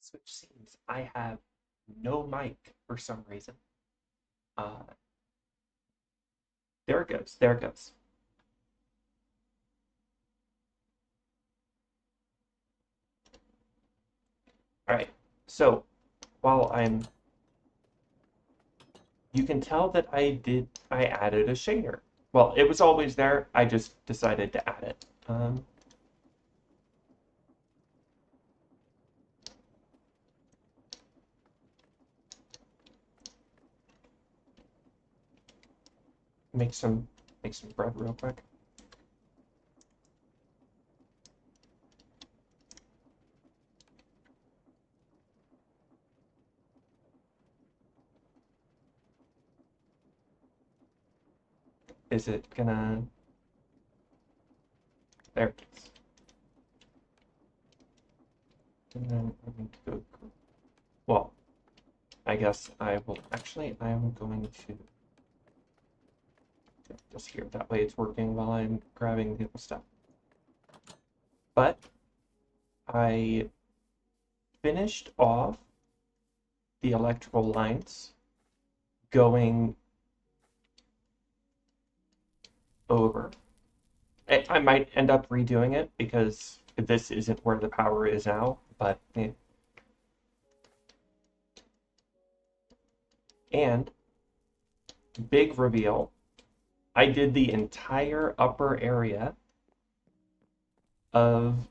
switch scenes. I have no mic for some reason. Uh, there it goes. There it goes. All right. So while you can tell that I added a shader. Well, it was always there. I just decided to add it. Make some bread real quick. Is it gonna? There it is. And then I'm going to go. Well, I guess I will. Actually, I am going to get this here. That way, it's working while I'm grabbing the other stuff. But I finished off the electrical lines going over. I might end up redoing it because this isn't where the power is now, but and big reveal, I did the entire upper area of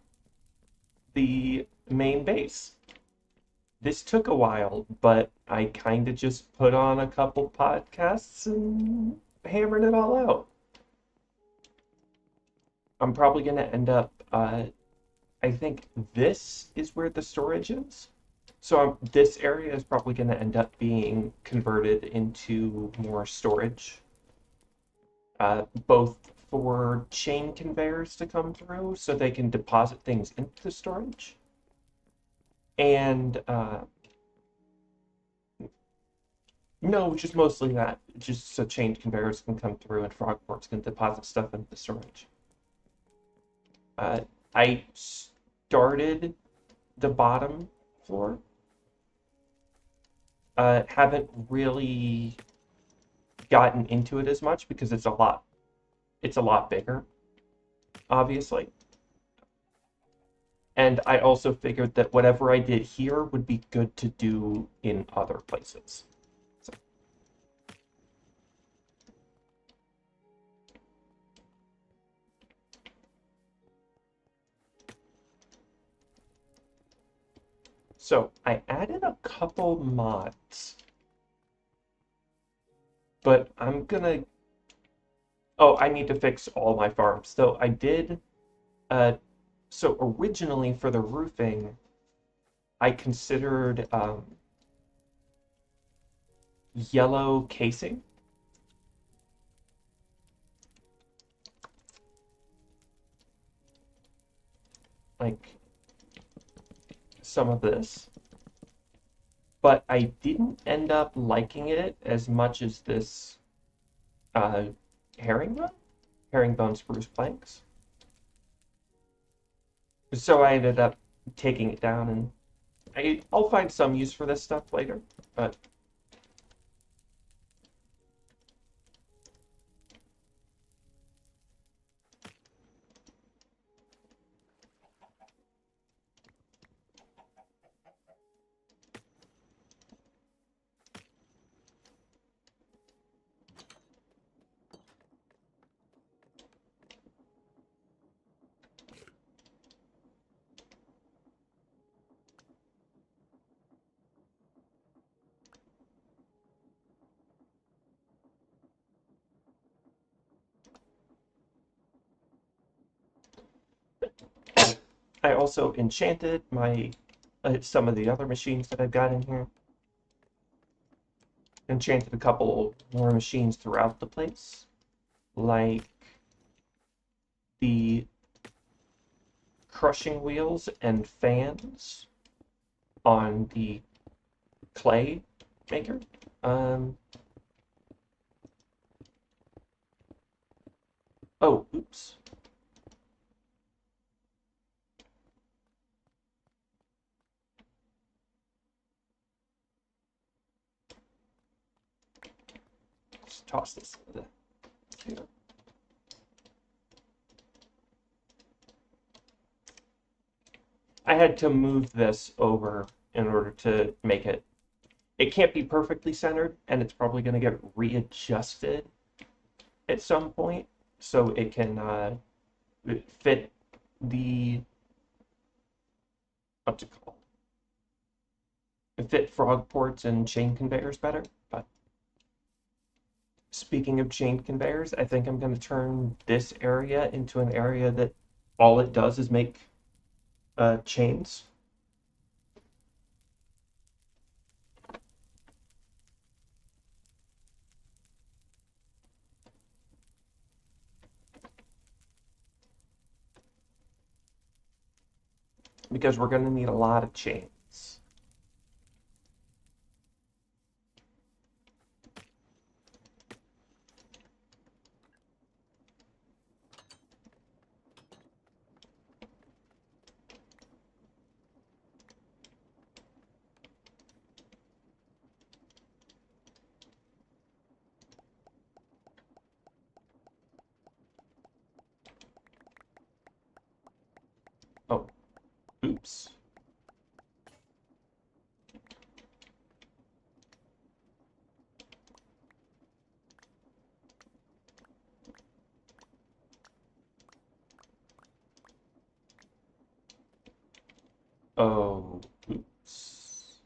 the main base. This took a while, but I kind of just put on a couple podcasts and hammered it all out. I'm probably going to end up, I think this is where the storage is. So this area is probably going to end up being converted into more storage, both for chain conveyors to come through so they can deposit things into the storage, and no, just mostly that, just so chain conveyors can come through and frogports can deposit stuff into the storage. I started the bottom floor. Haven't really gotten into it as much because it's a lot bigger, obviously. And I also figured that whatever I did here would be good to do in other places. So, so I added a couple mods, but I'm gonna. Oh, I need to fix all my farms. So I did. Uh, so originally for the roofing, I considered yellow casing. Like some of this, but I didn't end up liking it as much as this uh, herringbone, herringbone spruce planks. So I ended up taking it down, and I'll find some use for this stuff later. But I also enchanted my some of the other machines that I've got in here. Enchanted a couple more machines throughout the place, like the crushing wheels and fans on the clay maker. Um, oh, oops. toss this in the I had to move this over in order to make it. It can't be perfectly centered, and it's probably going to get readjusted at some point so it can fit the what's it called? Fit frog ports and chain conveyors better. But speaking of chain conveyors, I think I'm going to turn this area into an area that all it does is make chains. Because we're going to need a lot of chains. Oh, oops. Oh, oops.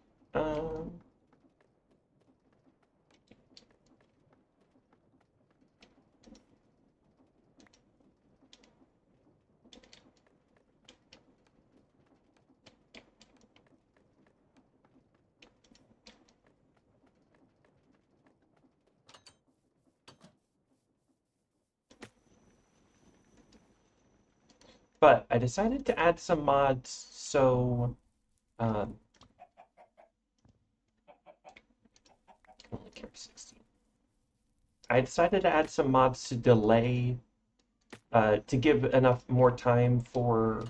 But I decided to add some mods, so um, only care 16. I decided to add some mods to delay, to give enough more time for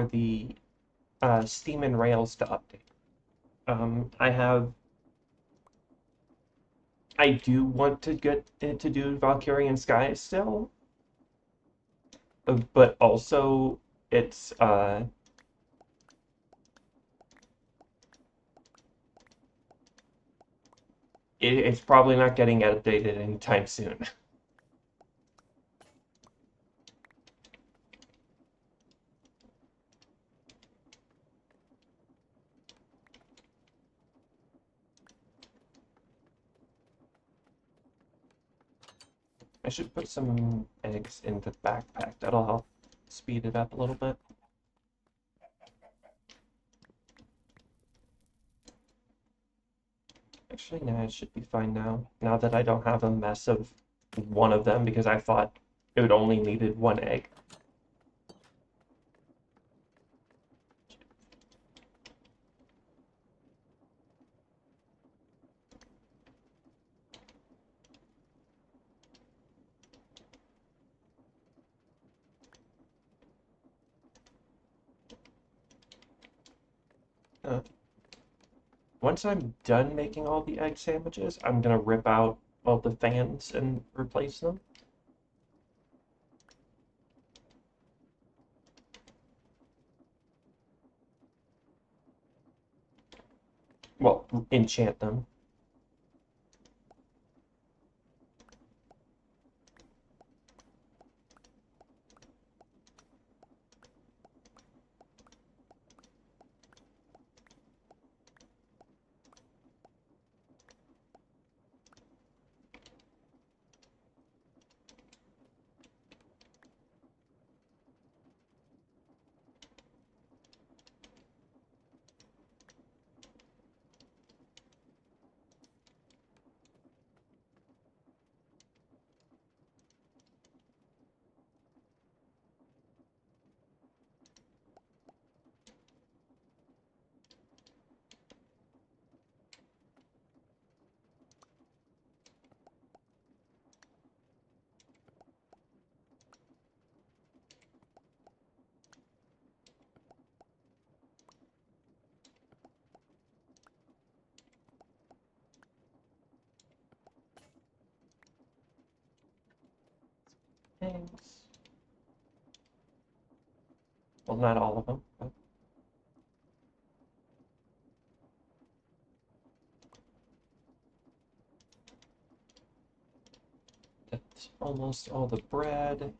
the Steam and Rails to update. I do want to get to do Valkyrian Sky still, but also it's it's probably not getting updated anytime soon. I should put some eggs in the backpack. That'll help speed it up a little bit. Actually, no, it should be fine now. Now that I don't have a mess of one of them because I thought it would only needed one egg. Uh, Once I'm done making all the egg sandwiches, I'm gonna rip out all the fans and replace them. Well, enchant them. things. Well, not all of them, but that's almost all the bread.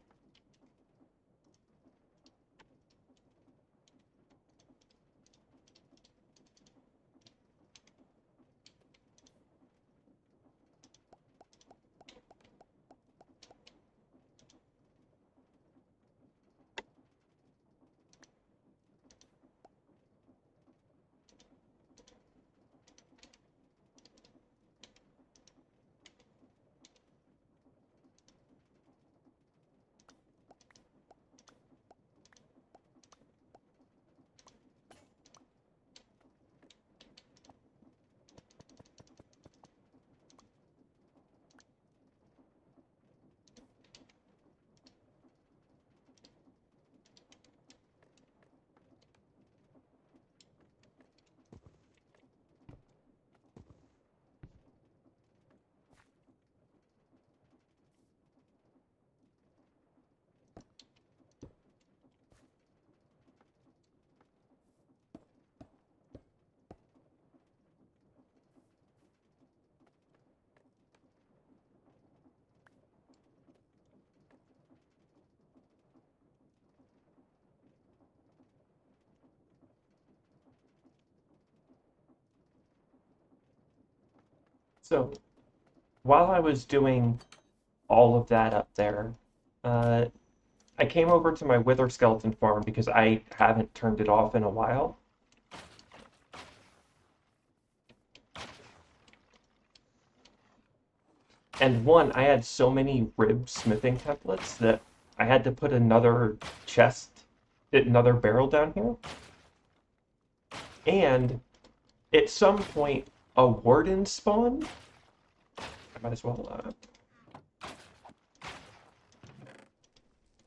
So while I was doing all of that up there, uh, I came over to my wither skeleton farm because I haven't turned it off in a while. And one, I had so many rib smithing templates that I had to put another chest, another barrel down here. And at some point, a warden spawned. I might as well.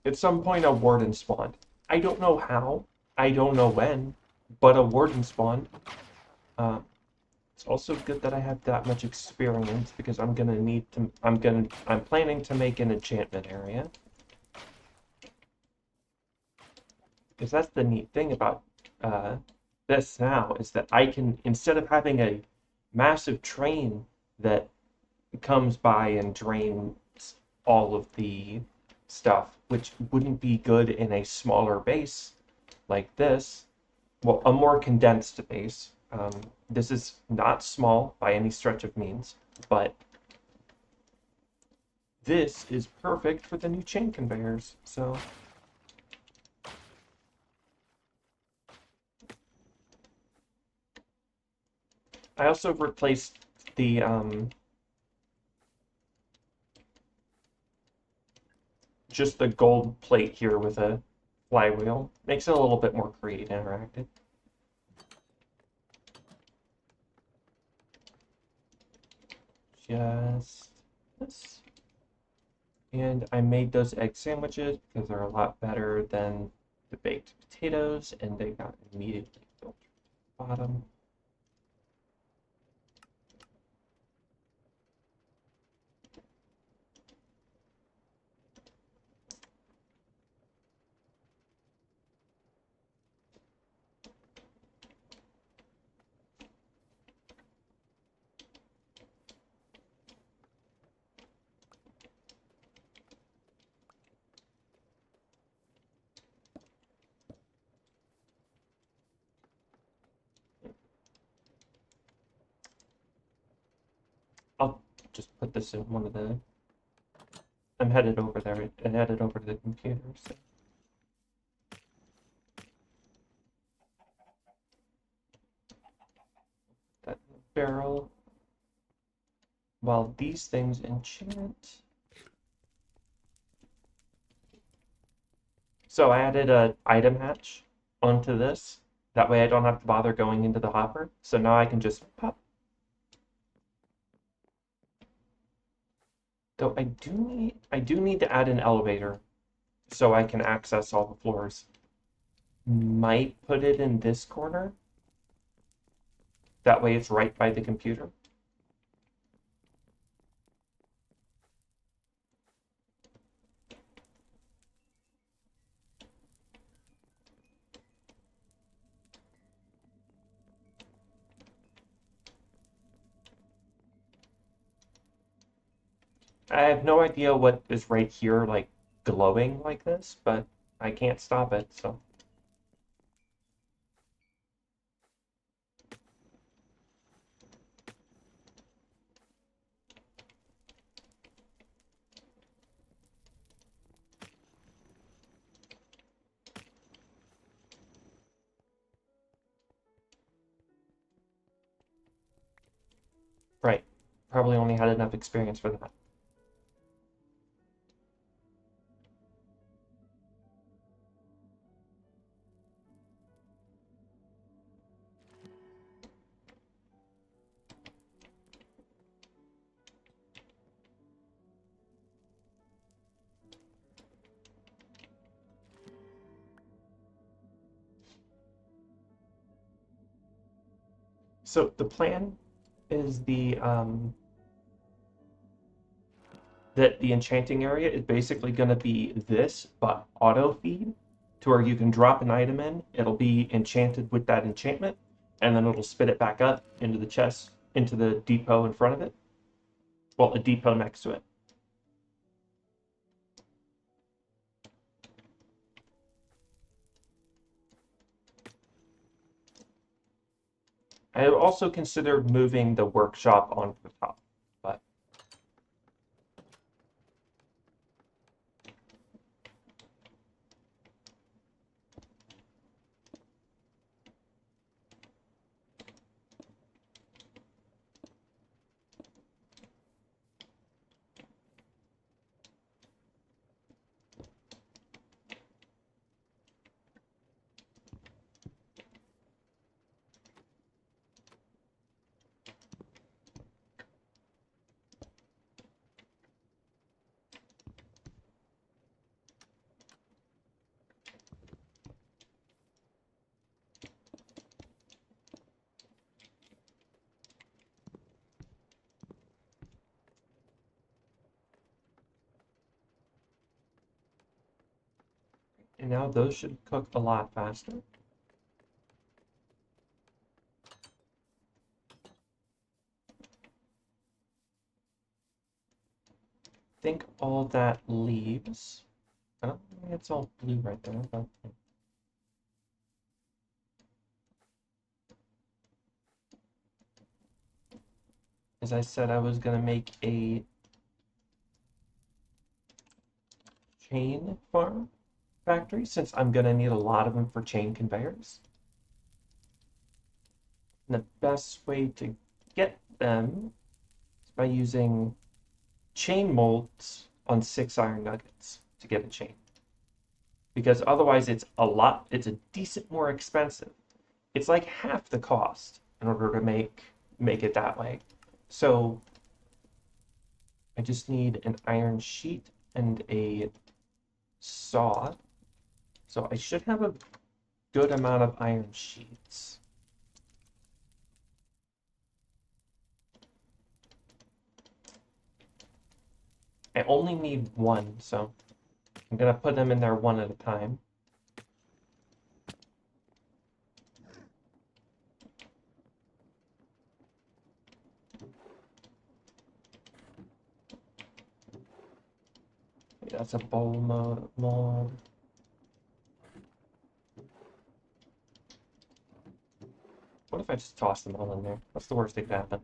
At some point, a warden spawned. I don't know how. I don't know when, but a warden spawned. It's also good that I have that much experience because I'm gonna need to. I'm planning to make an enchantment area. Because that's the neat thing about this now is that I can, instead of having a massive train that comes by and drains all of the stuff, which wouldn't be good in a smaller base like this, well, a more condensed base. This is not small by any stretch of means, but this is perfect for the new chain conveyors. So I also replaced the just the gold plate here with a flywheel. Makes it a little bit more creative and interactive. Just this. And I made those egg sandwiches because they're a lot better than the baked potatoes, and they got immediately filtered to the bottom. I'll just put this in one of the. I'm headed over there and headed over to the computer. So. That barrel. While these things enchant. So I added an item hatch onto this. That way I don't have to bother going into the hopper. So now I can just pop. Though I do need to add an elevator so I can access all the floors. Might put it in this corner. That way it's right by the computer. I have no idea what is right here, like, glowing like this, but I can't stop it, so. Right. Probably only had enough experience for that. So the plan is that the enchanting area is basically going to be this, but auto feed, to where you can drop an item in, it'll be enchanted with that enchantment, and then it'll spit it back up into the chest, into the depot in front of it. Well, a depot next to it. I also considered moving the workshop onto the top, but and now those should cook a lot faster. I think all that leaves. I don't think it's all blue right there, but as I said, I was gonna make a chain farm factory since I'm gonna need a lot of them for chain conveyors. And the best way to get them is by using chain molds on 6 iron nuggets to get a chain. Because otherwise it's a decent more expensive. It's like half the cost in order to make it that way. So I just need an iron sheet and a saw. So I should have a good amount of iron sheets. I only need one, so I'm gonna put them in there one at a time. That's a bowl mold. What if I just toss them all in there? What's the worst that could happen?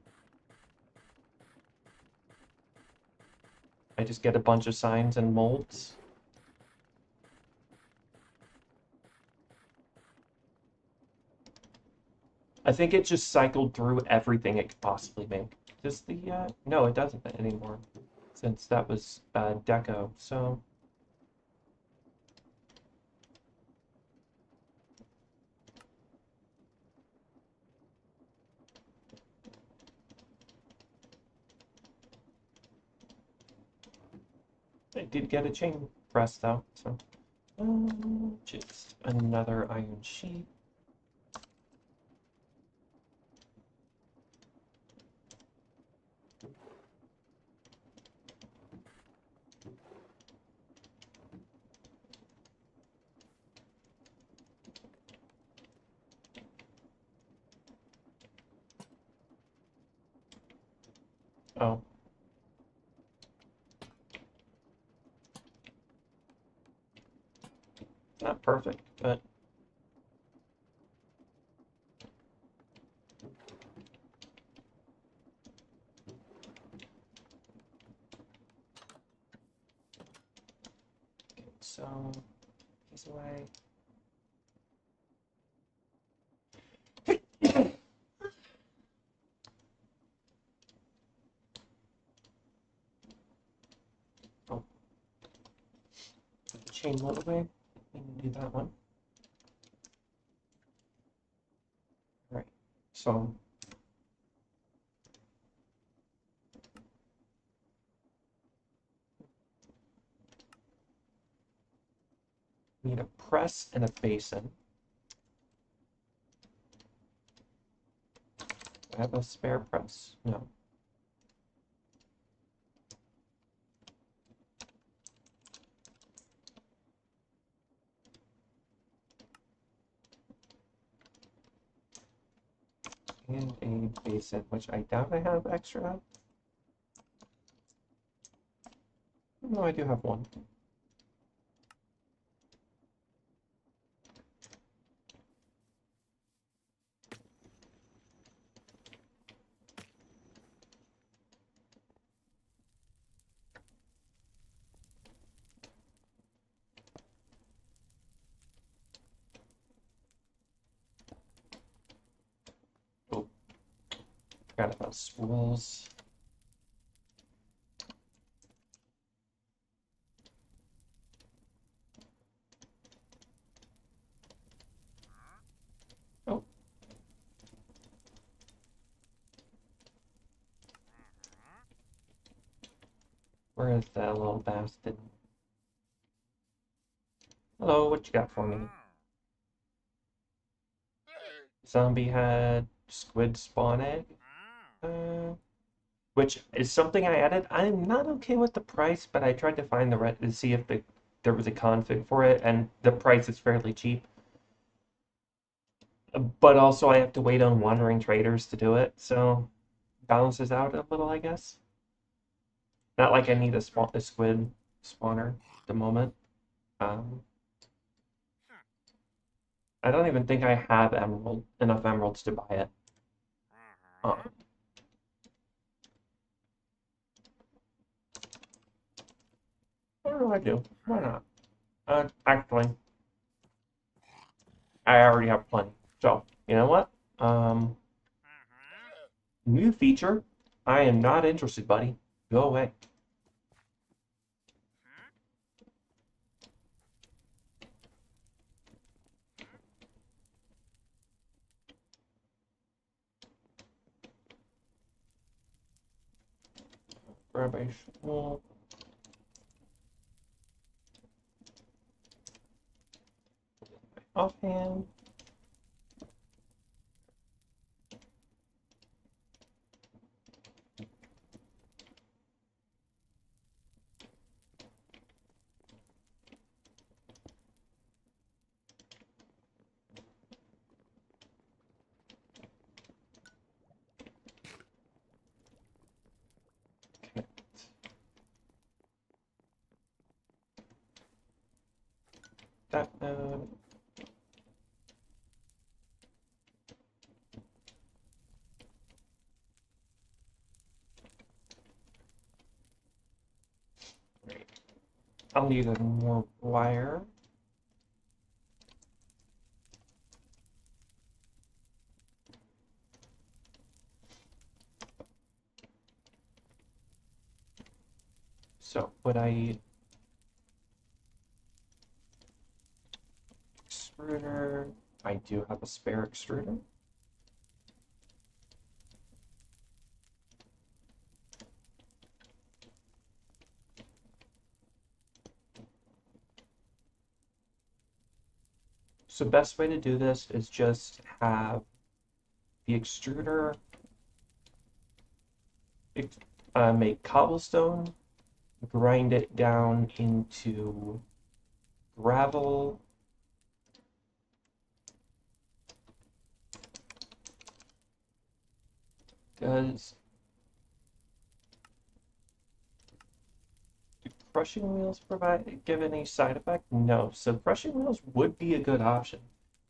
I just get a bunch of signs and molds. I think it just cycled through everything it could possibly make. Does the, no, it doesn't anymore, since that was, deco, so. I did get a chain press though, so. Just another iron sheet. Oh. Not perfect, but okay, so he's away. Oh, chain load away. We can do that one. All right, so we need a press and a basin. Do I have a spare press? No. And a basin, which I doubt I have extra of. No, I do have one. Oh, forgot about spools. Oh. Where is that little bastard? Hello, what you got for me? Zombie head, squid spawn egg, which is something I added. I'm not okay with the price, but I tried to find to see if there was a config for it, and the price is fairly cheap. But also I have to wait on wandering traders to do it, so balances out a little, I guess. Not like I need a squid spawner at the moment. Um, I don't even think I have enough emeralds to buy it. What do I do? Why not? Actually, I already have plenty. So, you know what? New feature. I am not interested, buddy. Go away. Grab a spool. Offhand. That node. Great. I'll need more wire. So, would I extruder? I do have a spare extruder. So best way to do this is just have the extruder make cobblestone, grind it down into gravel, crushing wheels give any side effect? No. So crushing wheels would be a good option.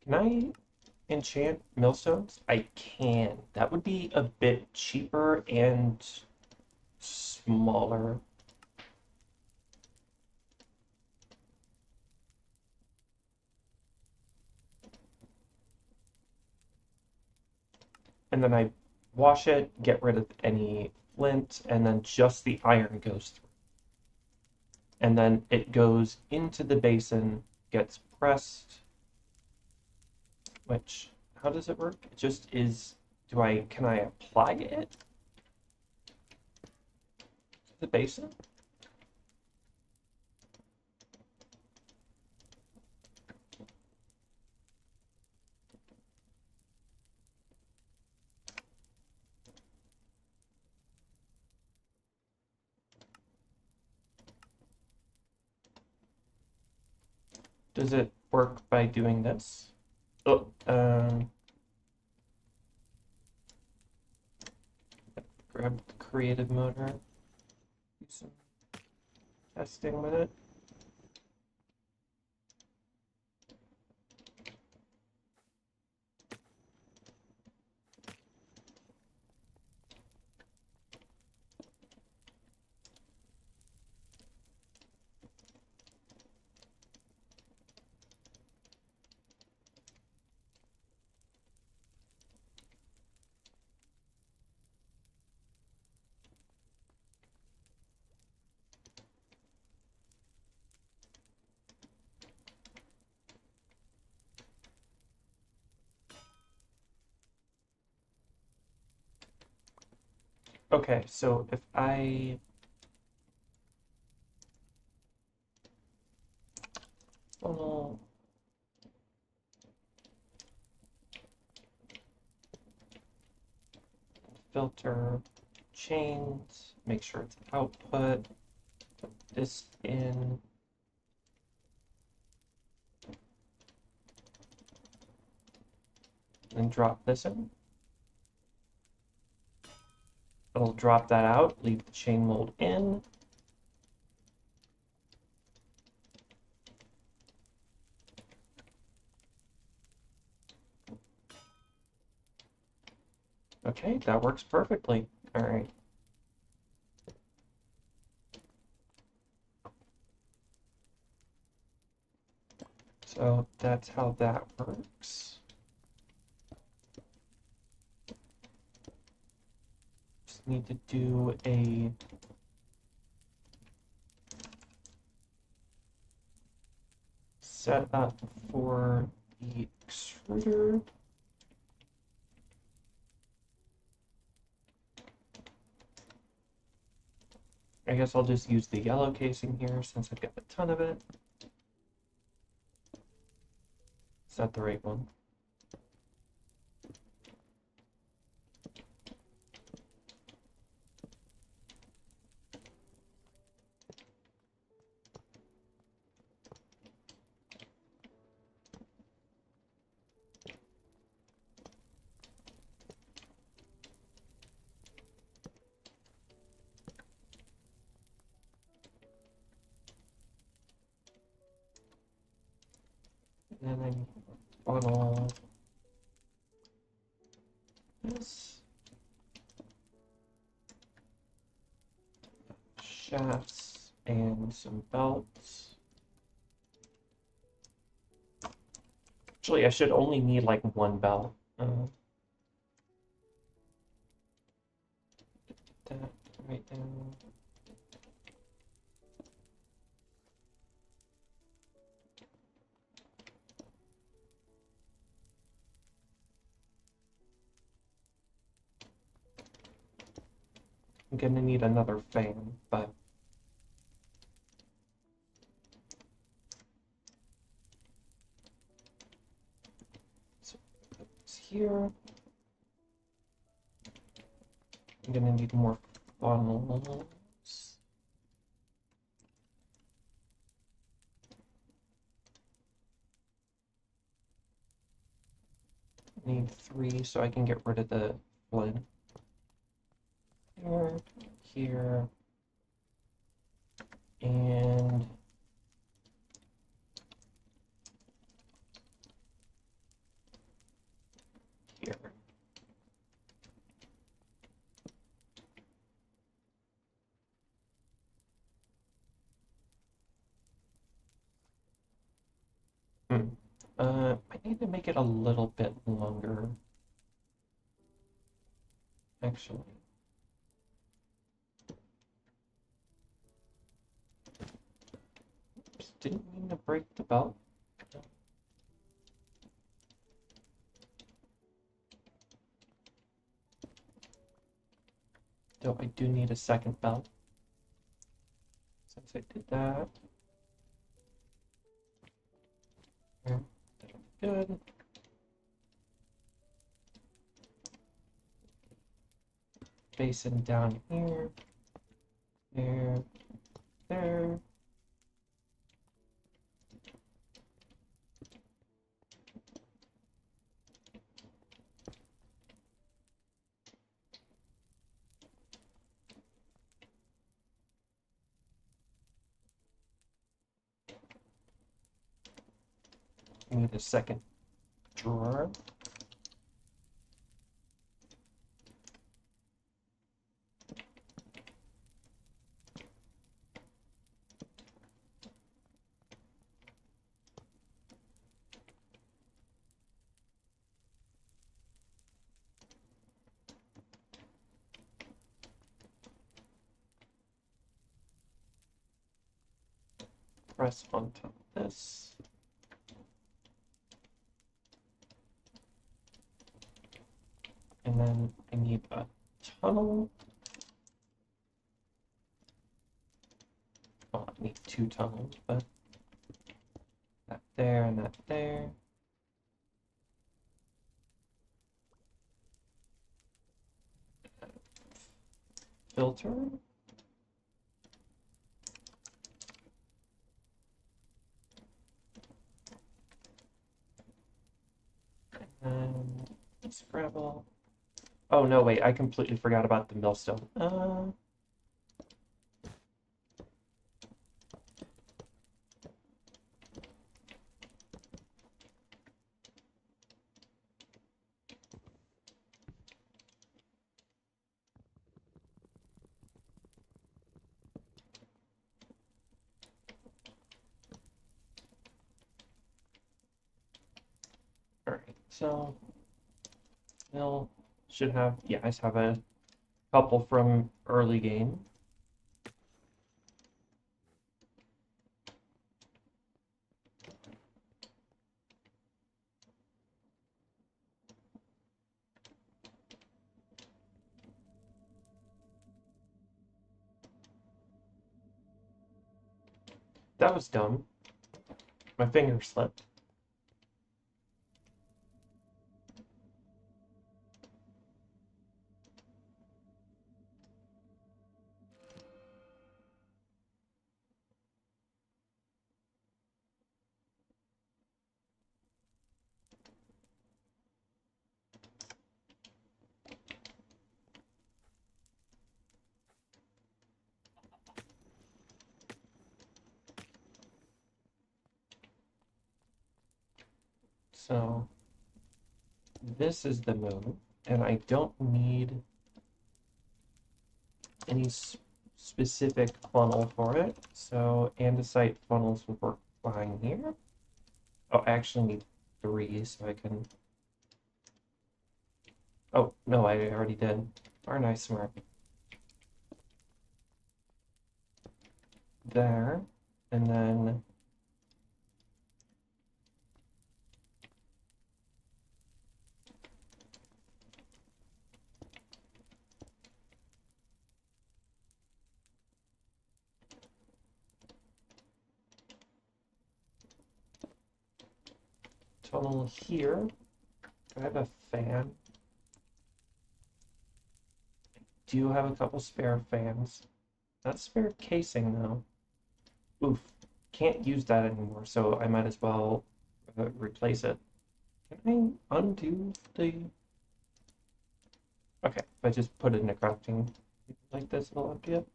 Can I enchant millstones? I can. That would be a bit cheaper and smaller. And then I wash it, get rid of any flint, and then just the iron goes through. And then it goes into the basin, gets pressed, which, how does it work? It just is, can I apply it to the basin? Does it work by doing this? Oh, grab the creative motor, do some testing with it. Okay, so if I funnel filter chains, make sure it's output, put this in, and drop this in. It'll drop that out, leave the chain mold in. Okay, that works perfectly. All right. So that's how that works. Just need to do a setup for the extruder. I guess I'll just use the yellow casing here since I've got a ton of it. Is that the right one? And then I funnel this. Shafts and some belts. Actually, I should only need like one belt. That right there. I'm gonna need another fan, but so put this here. I'm gonna need more funnels. Need 3 so I can get rid of the flint. Here, here, And here. I need to make it a little bit longer, actually. Oops, didn't mean to break the belt. Though I do need a second belt. Since I did that. Yeah, that'll be good. Basin down here. There. There. Need a second drawer. Press on top of this. And then I need a tunnel. Well, I need two tunnels, but that there and that there. Filter. And Scrabble. Oh no, wait, I completely forgot about the millstone. Alright, so mill should have, yeah, I have a couple from early game. That was dumb. My finger slipped. So this is the move, and I don't need any specific funnel for it. So andesite funnels would work fine here. Oh, I actually need 3, so I can... Oh, no, I already did. Aren't I smart? There, and then... tunnel here. I have a fan. I do have a couple spare fans. Not spare casing, though. Oof. Can't use that anymore, so I might as well replace it. Can I undo the... Okay, if I just put it in a crafting like this, it'll undo it.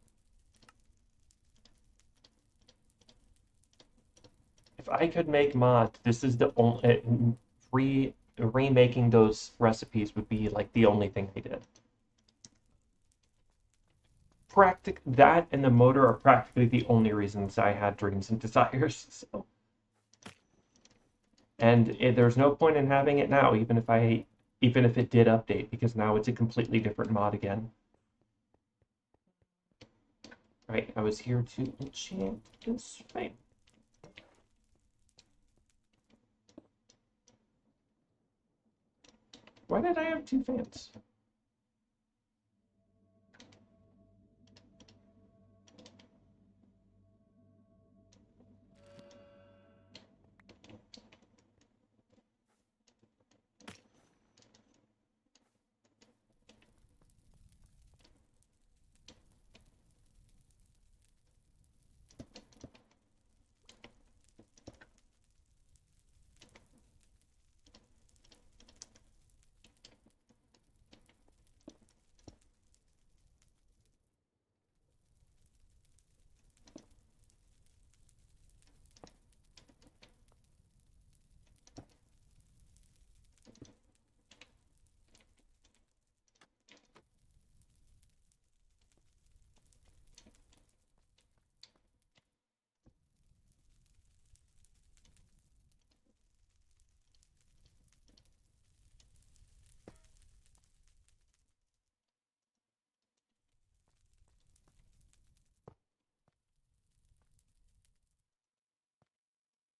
I could make mods, this is the only remaking those recipes would be like the only thing I did. That and the motor are practically the only reasons I had dreams and desires. So. And there's no point in having it now, even if it did update, because now it's a completely different mod again. Right, I was here to enchant this flame. Why did I have 2 fans?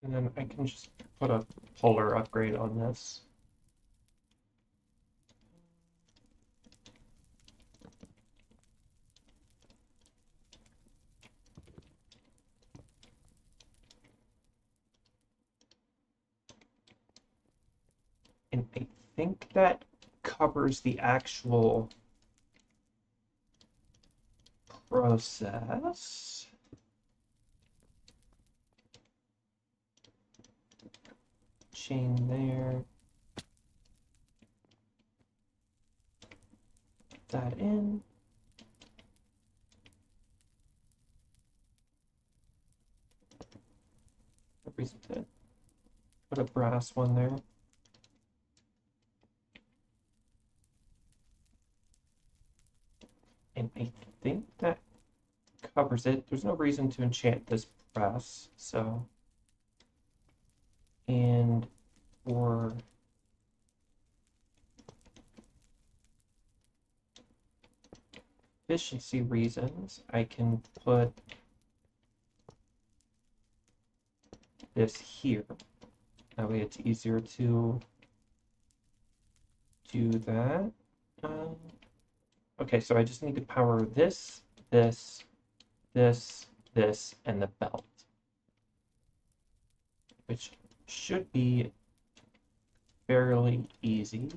And then I can just put a polar upgrade on this. And I think that covers the actual process. Chain there. Put that in. No reason to put a brass one there. And I think that covers it. There's no reason to enchant this brass, so. And for efficiency reasons, I can put this here. That way it's easier to do that. Okay, so I just need to power this, this, and the belt, which should be fairly easy.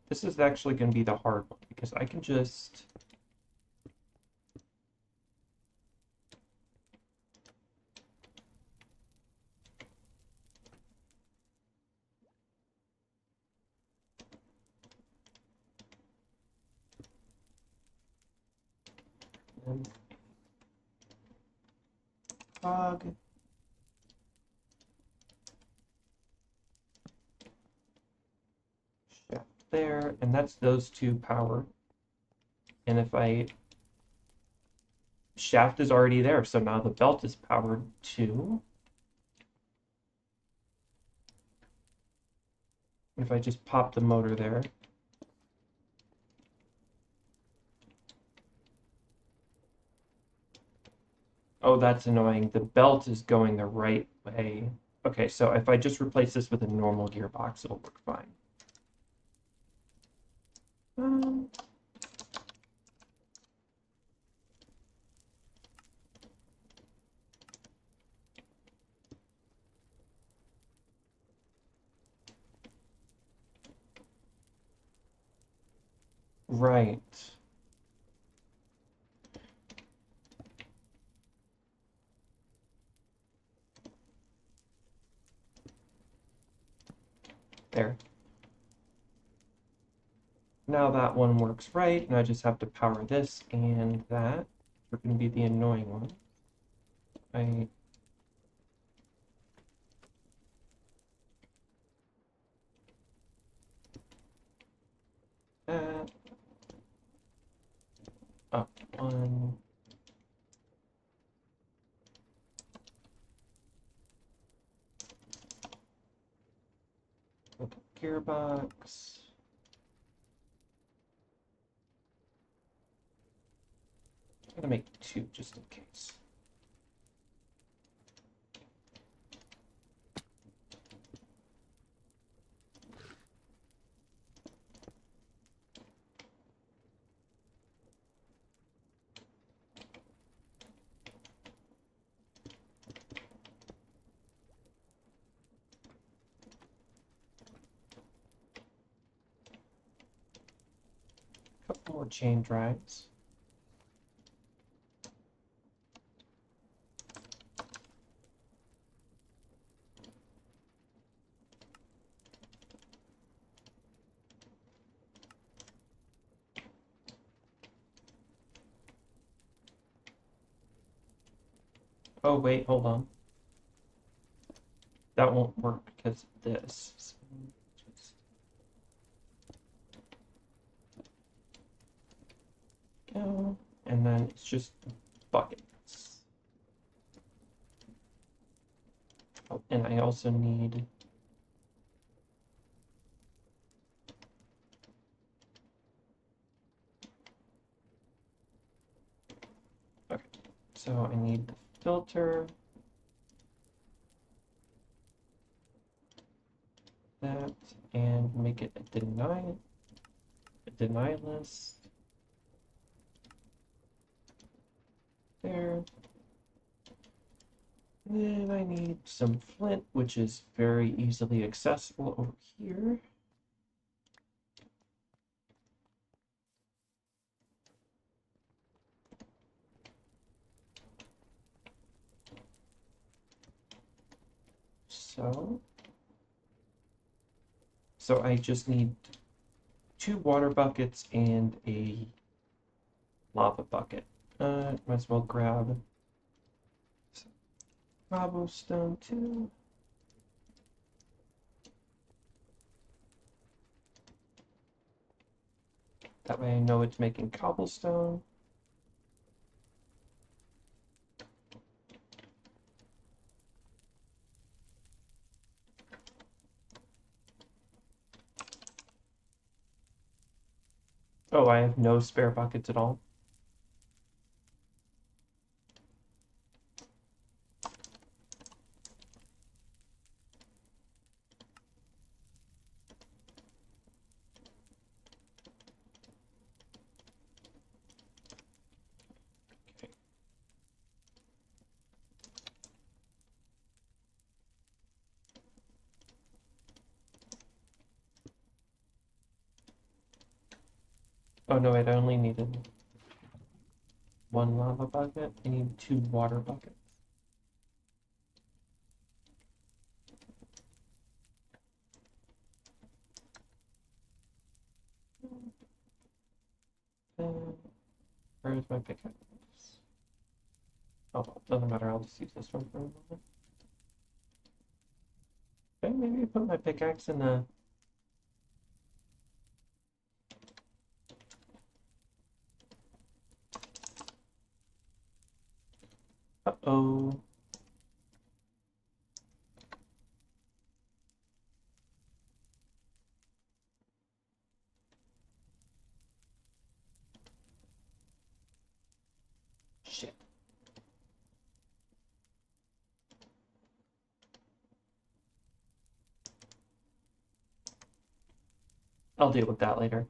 This is actually going to be the hard one because I can just fog. Shaft there, and that's those 2 powered. And if I shaft is already there, so now the belt is powered too. If I just pop the motor there. Oh, that's annoying. The belt is going the right way. Okay, so if I just replace this with a normal gearbox, it'll work fine. Right. There. Now that one works right, and I just have to power this and that. They're going to be the annoying one. I that up one. Little gearbox. I'm gonna make two just in case. Couple more chain drives. Oh wait, hold on. That won't work because of this. So just go, and then it's just buckets. Oh, and I also need okay. So I need the filter. That and make it a deny list there. Then I need some flint, which is very easily accessible over here. So I just need 2 water buckets and a lava bucket. Might as well grab some cobblestone too. That way I know it's making cobblestone. Oh, I have no spare buckets at all. Okay. Oh no, wait, I only needed 1 lava bucket. I need 2 water buckets. Where's my pickaxe? Oh, well, doesn't matter. I'll just use this one for a moment. Okay, maybe I put my pickaxe in the... Uh-oh. Shit. I'll deal with that later.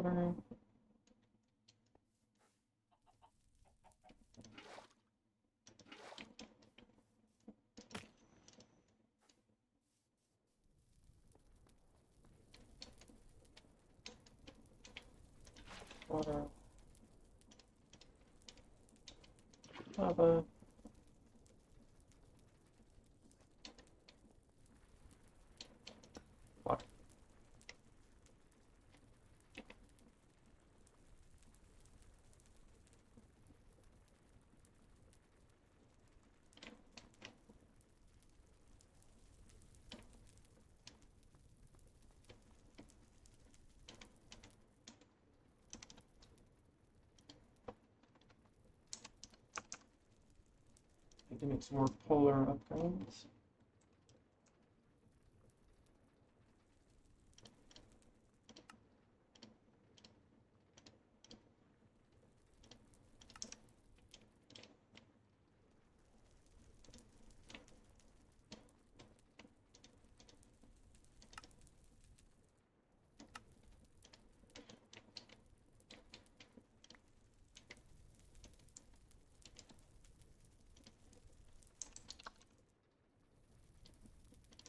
Water. Water. Lava. Water. Need to make some more polar upgrades.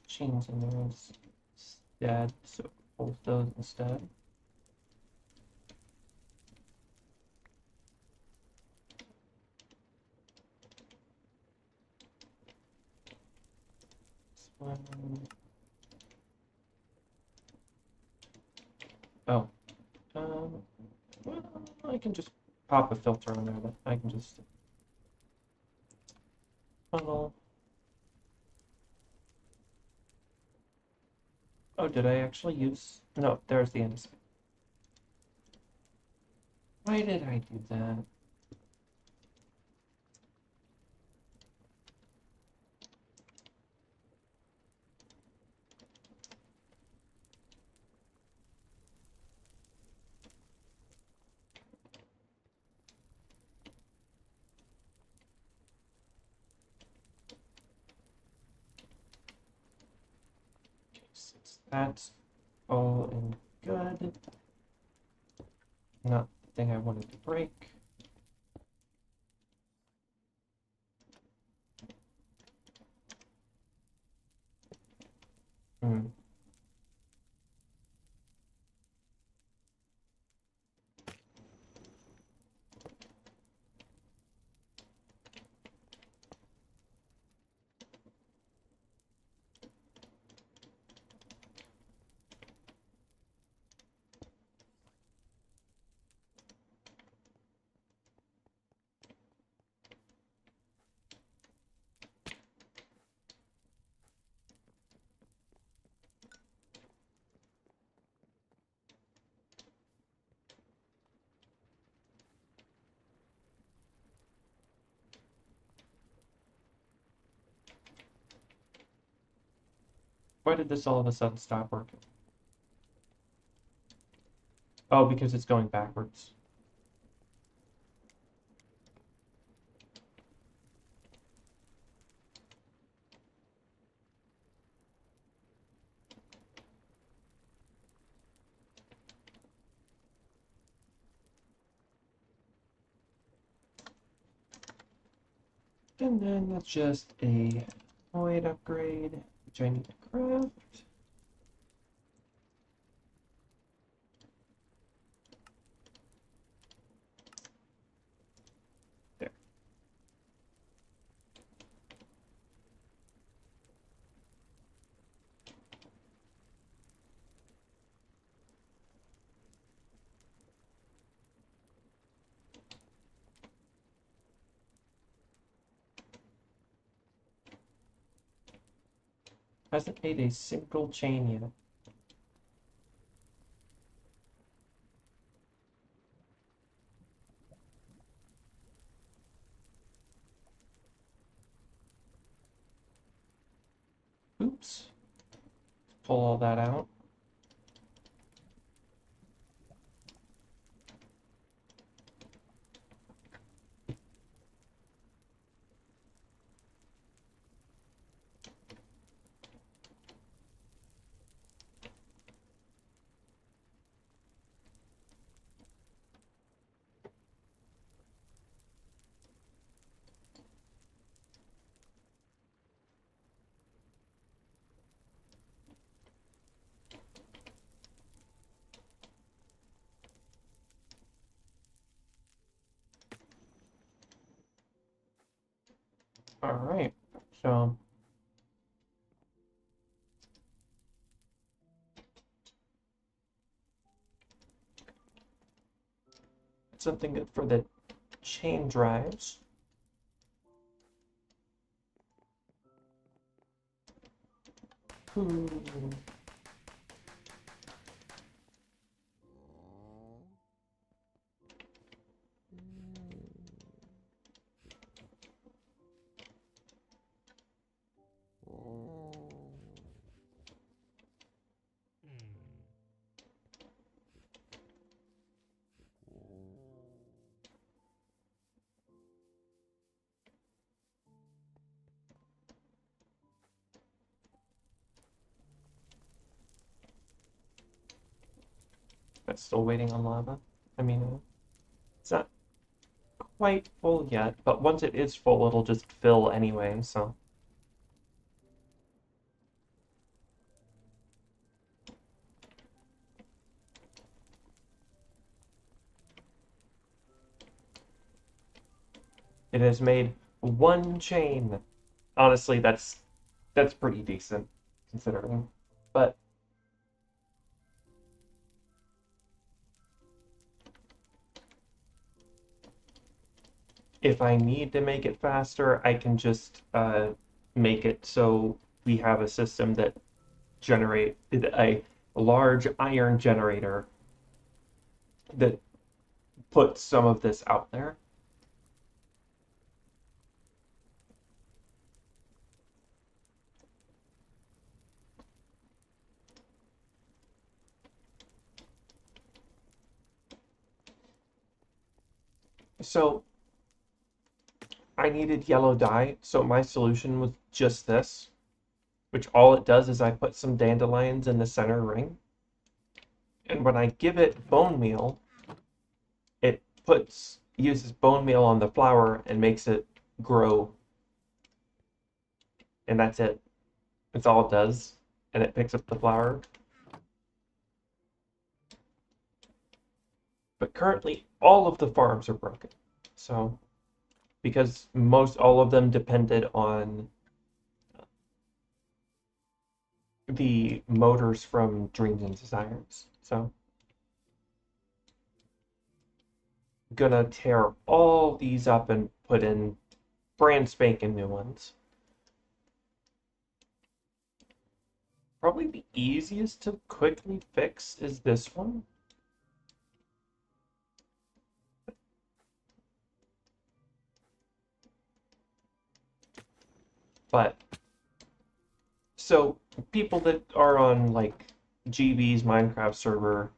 Chains in there instead, so hold those instead. This one. Oh, well, I can just pop a filter on there, but I can just funnel. Oh, did I actually use? No, there's the andesite. Why did I do that? Okay, since that's all in good. Not the thing I wanted to break. Hmm. Why did this all of a sudden stop working? Oh, because it's going backwards. And then that's just a void upgrade, which I need to craft. There. Hasn't made a single chain yet. Oops. Pull all that out. All right. So something good for the chain drives. Hmm. I'm still waiting on lava. I mean, it's not quite full yet, but once it is full, it'll just fill anyway, so. It has made one chain. Honestly, that's pretty decent considering. But if I need to make it faster, I can just make it so we have a system that generate a large iron generator that puts some of this out there. So I needed yellow dye, so my solution was just this, which all it does is I put some dandelions in the center ring, and when I give it bone meal, it uses bone meal on the flower and makes it grow, and that's it. That's all it does, and it picks up the flower. But currently, all of the farms are broken. So, because most all of them depended on the motors from Dreams and Desires. So, gonna tear all these up and put in brand spanking new ones. Probably the easiest to quickly fix is this one. But so people that are on like GB's Minecraft server,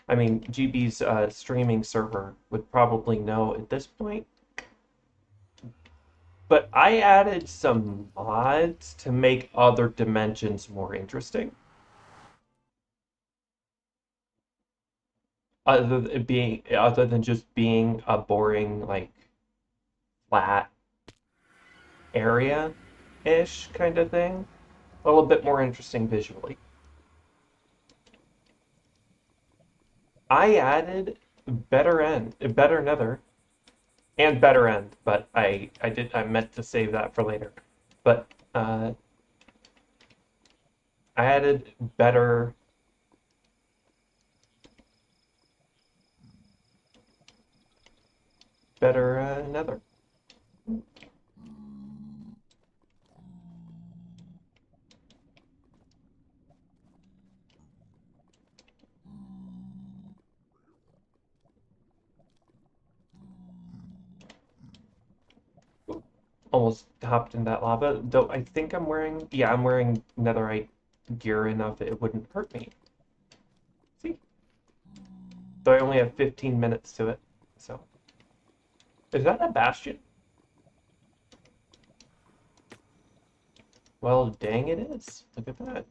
I mean GB's streaming server would probably know at this point. But I added some mods to make other dimensions more interesting. Other than just being a boring like flat area-ish kind of thing. A little bit more interesting visually. I added better nether, and better end, but I meant to save that for later. But I added better nether. Almost hopped in that lava. Though I think I'm wearing netherite gear enough it wouldn't hurt me. See? Though I only have 15 minutes to it. So, is that a bastion? Well, dang it is. Look at that.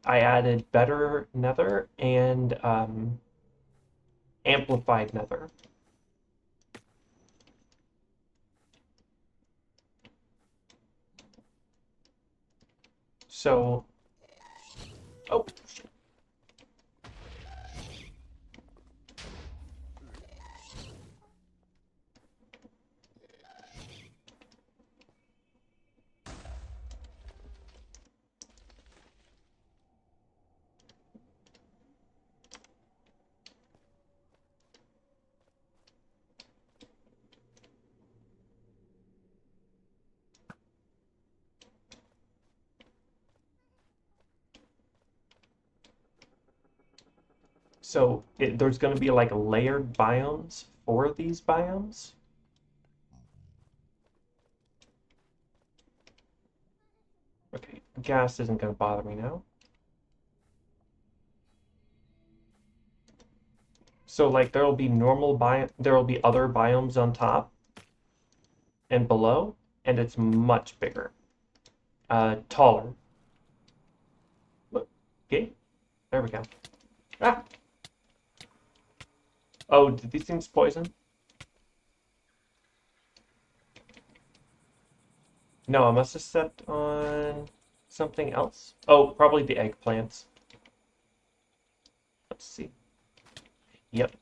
I added better nether and amplified nether. So, oh, there's going to be like layered biomes for these biomes. Okay, gas isn't going to bother me now. So like there'll be there'll be other biomes on top and below, and it's much bigger, taller. Look, okay, there we go. Ah! Oh, did these things poison? No, I must have set on something else. Oh, probably the eggplants. Let's see. Yep.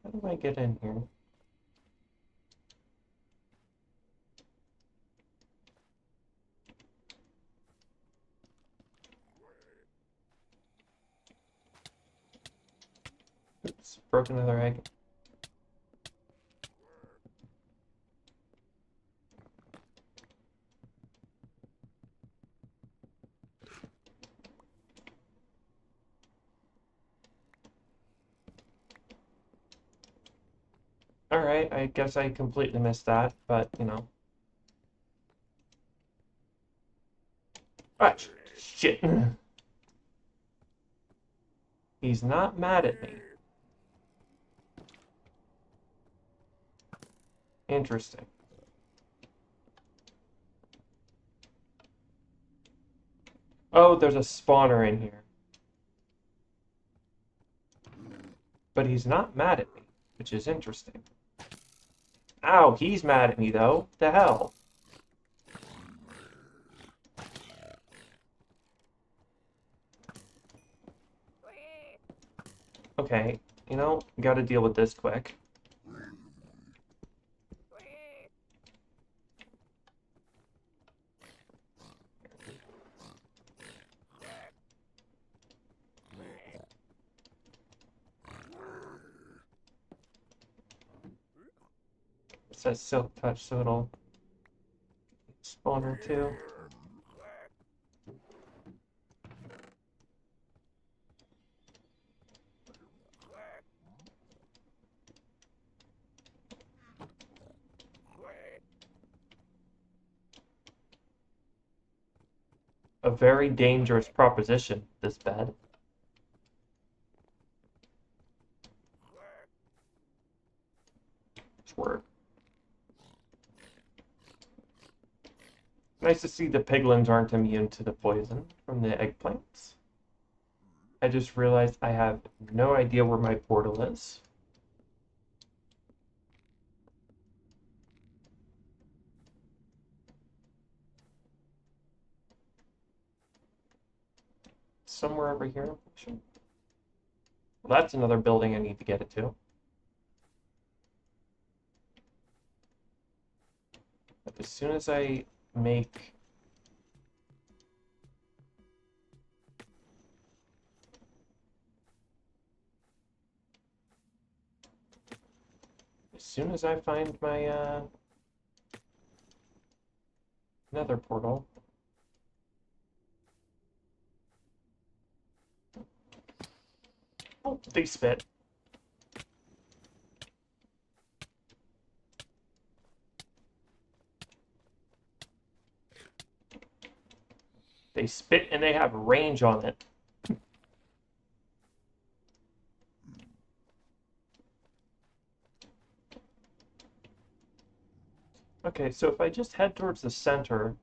How do I get in here? Oops, broke another egg. Alright, I guess I completely missed that, but, you know. Ah, shit. He's not mad at me. Interesting. Oh, there's a spawner in here. But he's not mad at me, which is interesting. Ow, he's mad at me, though. The hell? Okay, you know, gotta deal with this quick. It says silk touch, so it'll spawner too. A very dangerous proposition, this bed. Swerve. Nice to see the piglins aren't immune to the poison from the eggplants. I just realized I have no idea where my portal is. Somewhere over here. Well, that's another building I need to get it to. But as soon as I make... As soon as I find my, Nether portal... Oh, they spit. They spit and they have range on it. Okay, so if I just head towards the center...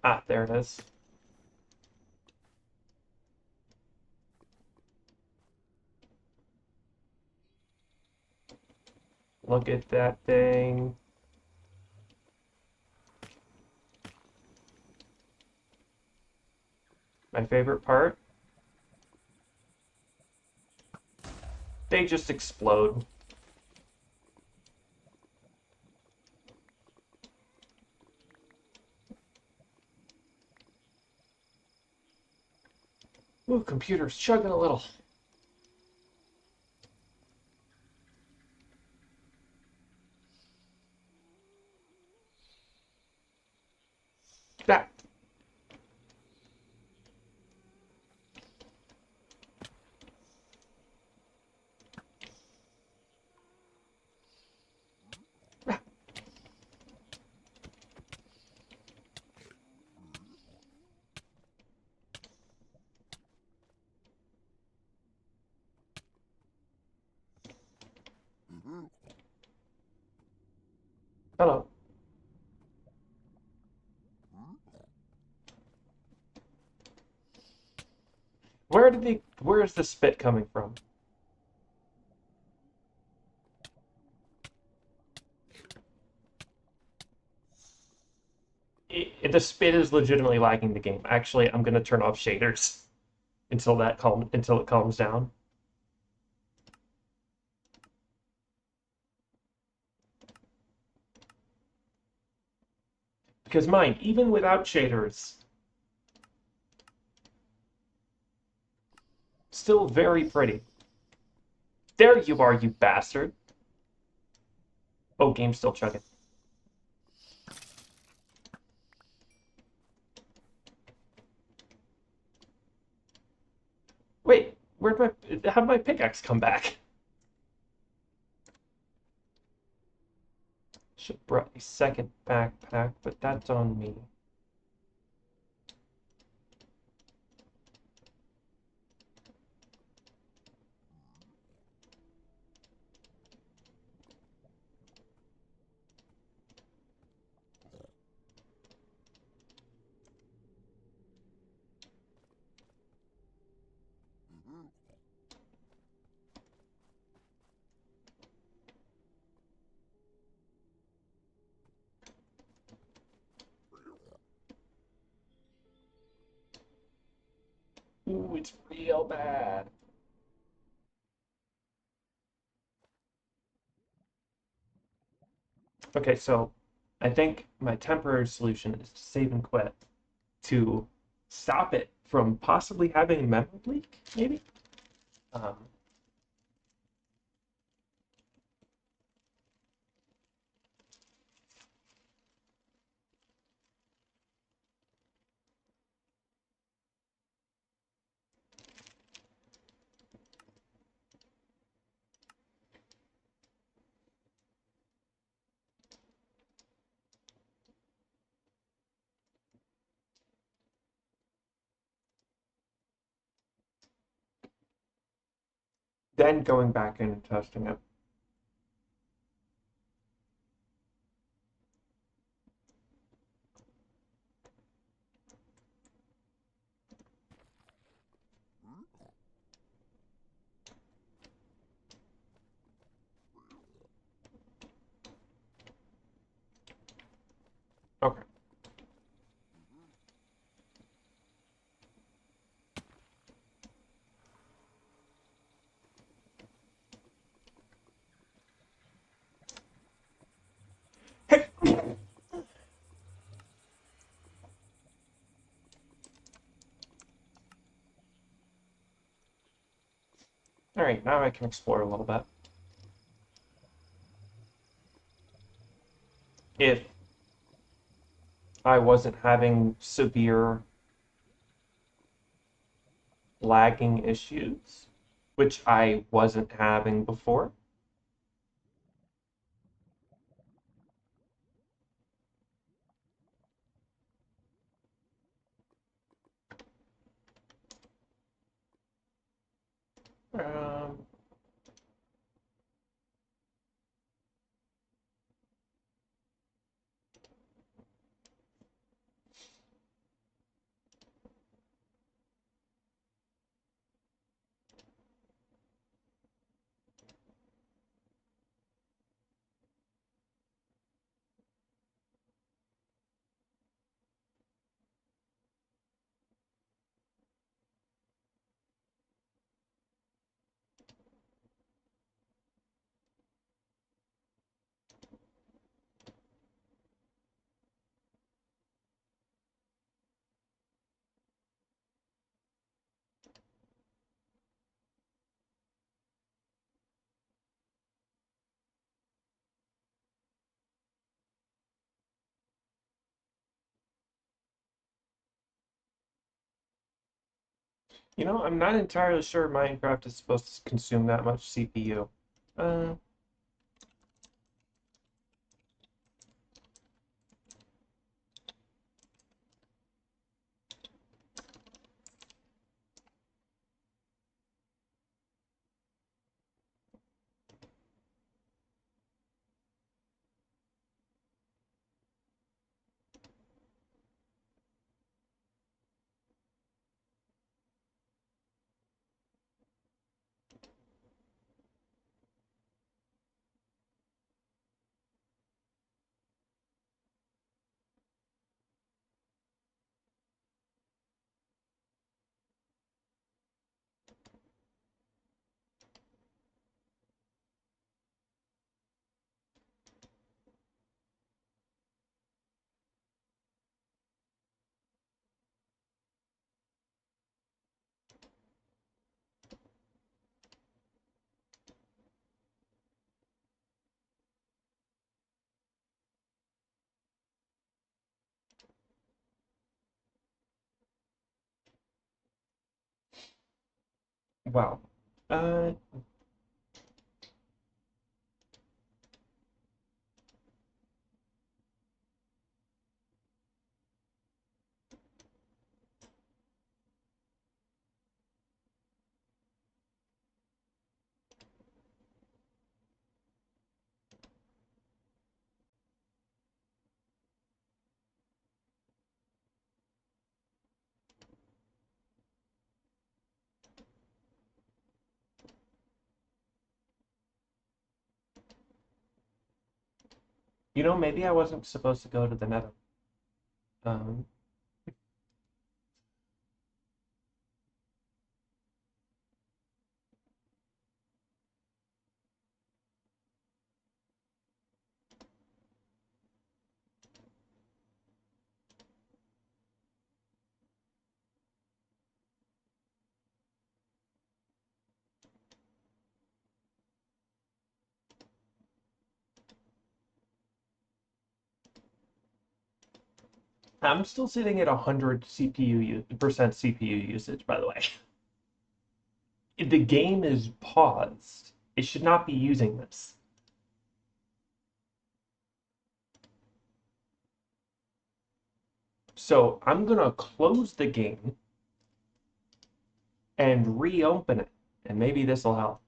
Ah, there it is. Look at that thing. My favorite part? They just explode. Ooh, computer's chugging a little. That. Hello. Where is the spit coming from? The spit is legitimately lagging the game. Actually, I'm gonna turn off shaders until it calms down. Because mine, even without shaders, still very pretty. There you are, you bastard. Oh, game's still chugging. Wait, how did my pickaxe come back? Should brought a second backpack, but that's on me. Ooh, it's real bad. Okay, so I think my temporary solution is to save and quit to stop it from possibly having a memory leak, maybe? Um, then going back in and testing it. Okay. All right, now I can explore a little bit. If I wasn't having severe lagging issues, which I wasn't having before. Um, You know, I'm not entirely sure Minecraft is supposed to consume that much CPU. Uh, wow. Uh, you know, maybe I wasn't supposed to go to the Nether. Um, I'm still sitting at 100 percent CPU usage, by the way. The game is paused. It should not be using this. So I'm gonna close the game and reopen it, and maybe this will help.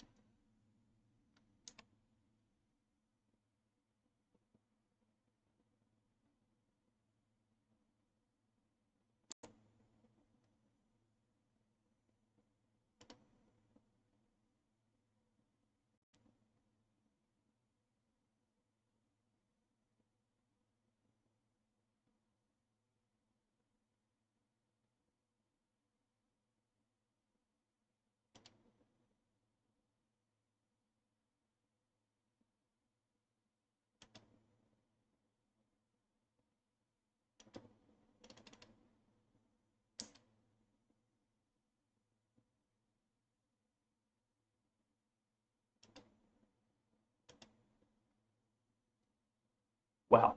Wow.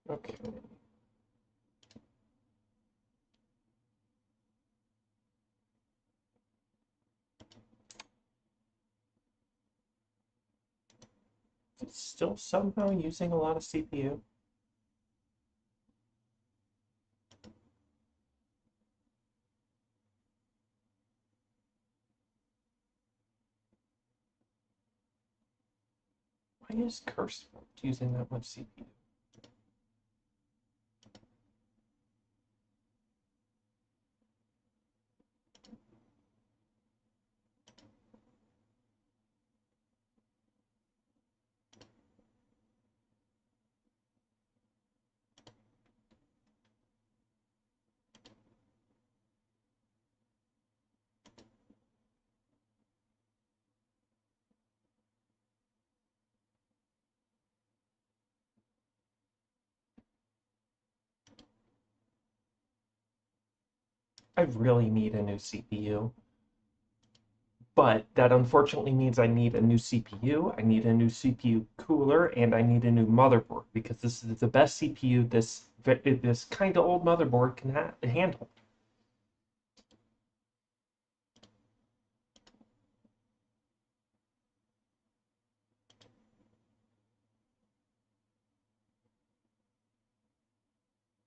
Okay. It's still somehow using a lot of CPU. Why is Curse using that much CPU? I really need a new CPU. But that unfortunately means I need a new CPU, I need a new CPU cooler, and I need a new motherboard because this is the best CPU this kind of old motherboard can handle.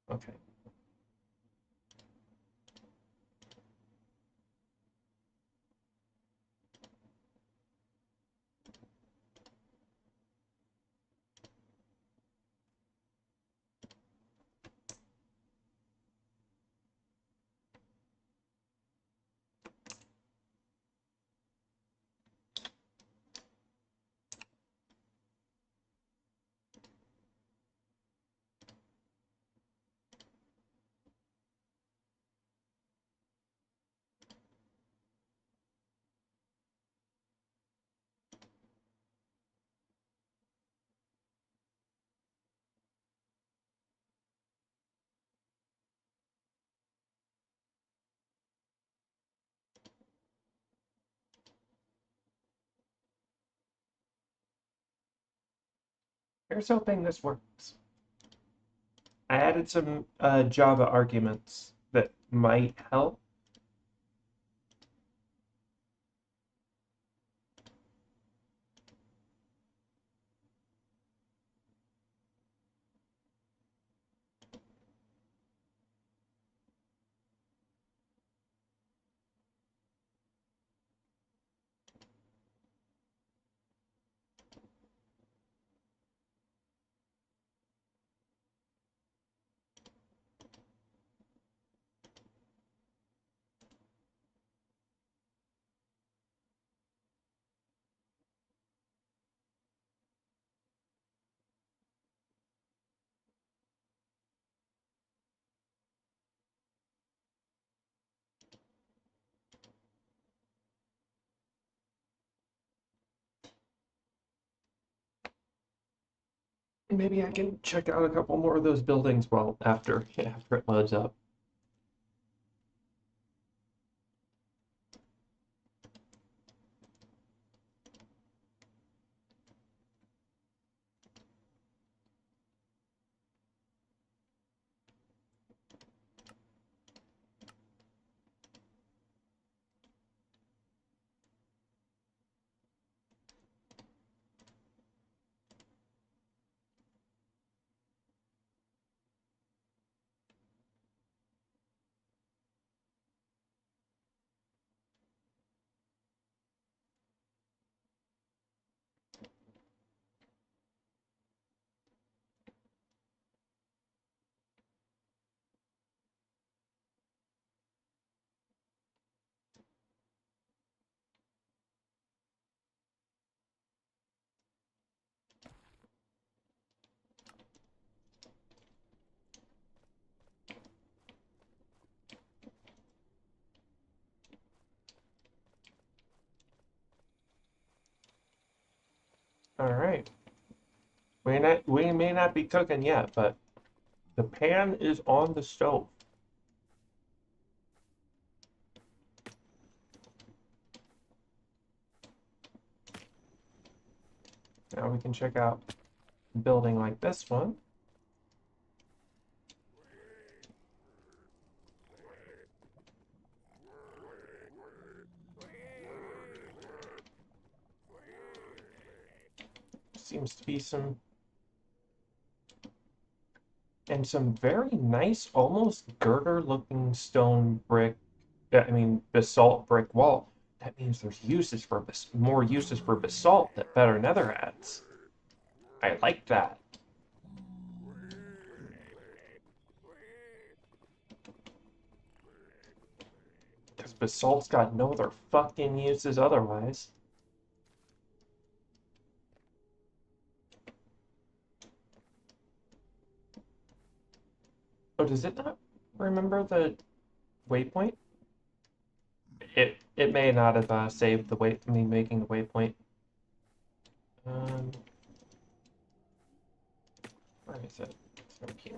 Okay. Here's hoping this works. I added some Java arguments that might help. Maybe I can check out a couple more of those buildings well after it loads up. All right. We may not be cooking yet, but the pan is on the stove. Now we can check out a building like this one. Seems to be some very nice, almost girder-looking stone brick. I mean, basalt brick wall. That means there's more uses for basalt that better nether adds. I like that. Because basalt's got no other fucking uses otherwise. Oh, does it not remember the waypoint? It may not have saved the me making the waypoint. Um, where is it? It's over here.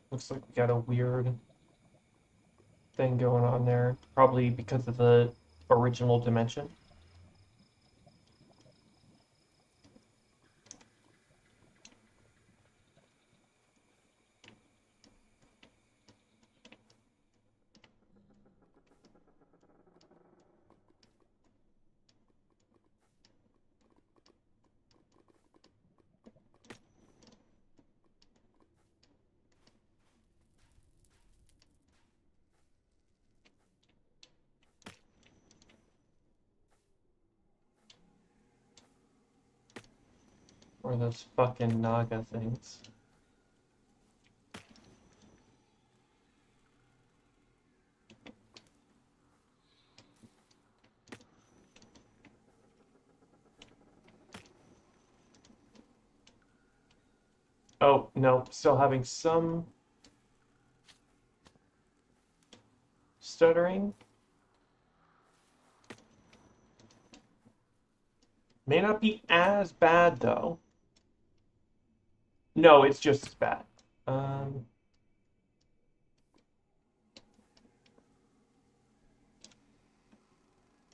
Looks like we got a weird thing going on there. Probably because of the original dimension. Or those fucking Naga things. Oh, no, still having some stuttering. May not be as bad, though. No, it's just as bad. Um,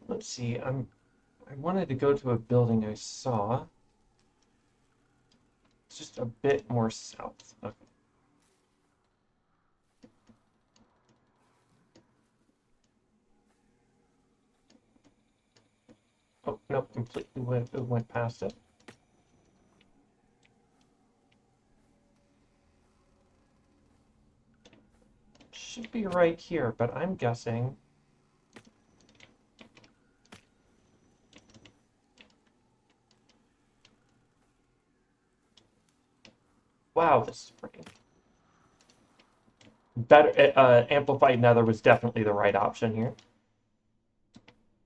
let's see. I wanted to go to a building I saw. It's just a bit more south. Okay. Oh, no, completely went past it. Should be right here, but I'm guessing. Wow, this is pretty. Better, amplified nether was definitely the right option here.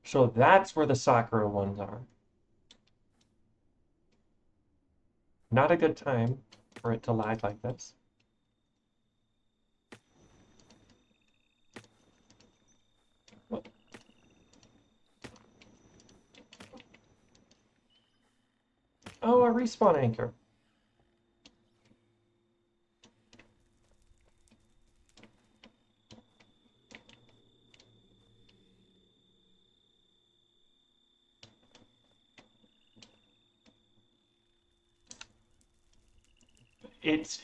So that's where the Sakura ones are. Not a good time for it to lag like this. What? Oh, a respawn anchor.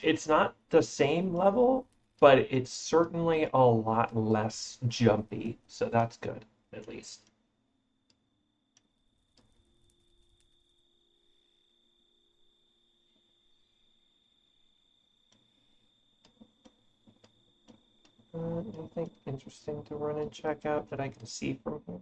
It's not the same level, but it's certainly a lot less jumpy, so that's good, at least. Anything interesting to run and check out that I can see from here?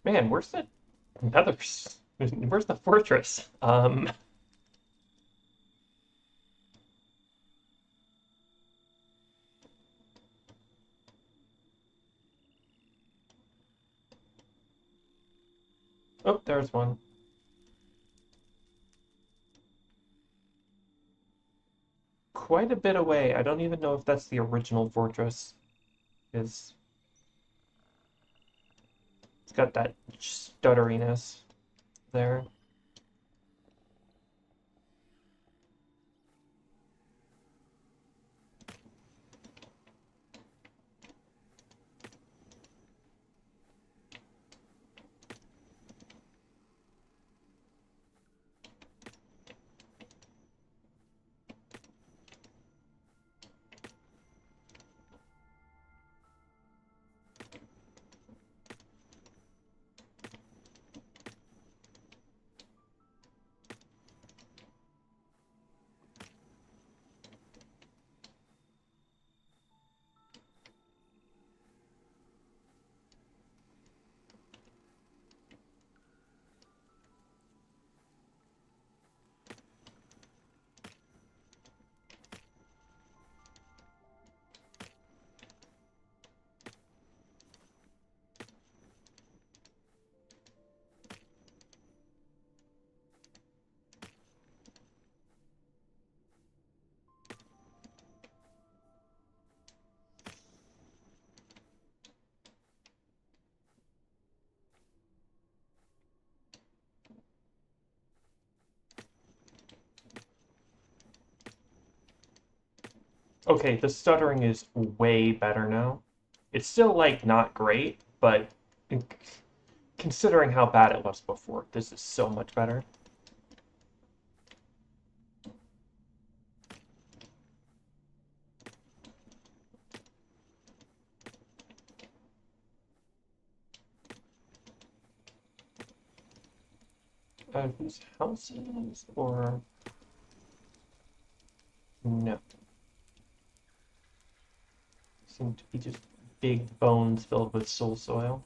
Man, where's the Nether? Where's the fortress? Oh, there's one. Quite a bit away. I don't even know if that's the original fortress. It's got that stutteriness there. Okay, the stuttering is way better now. It's still like not great, but considering how bad it was before, this is so much better. Whose houses or no? Seem to be just big bones filled with soul soil.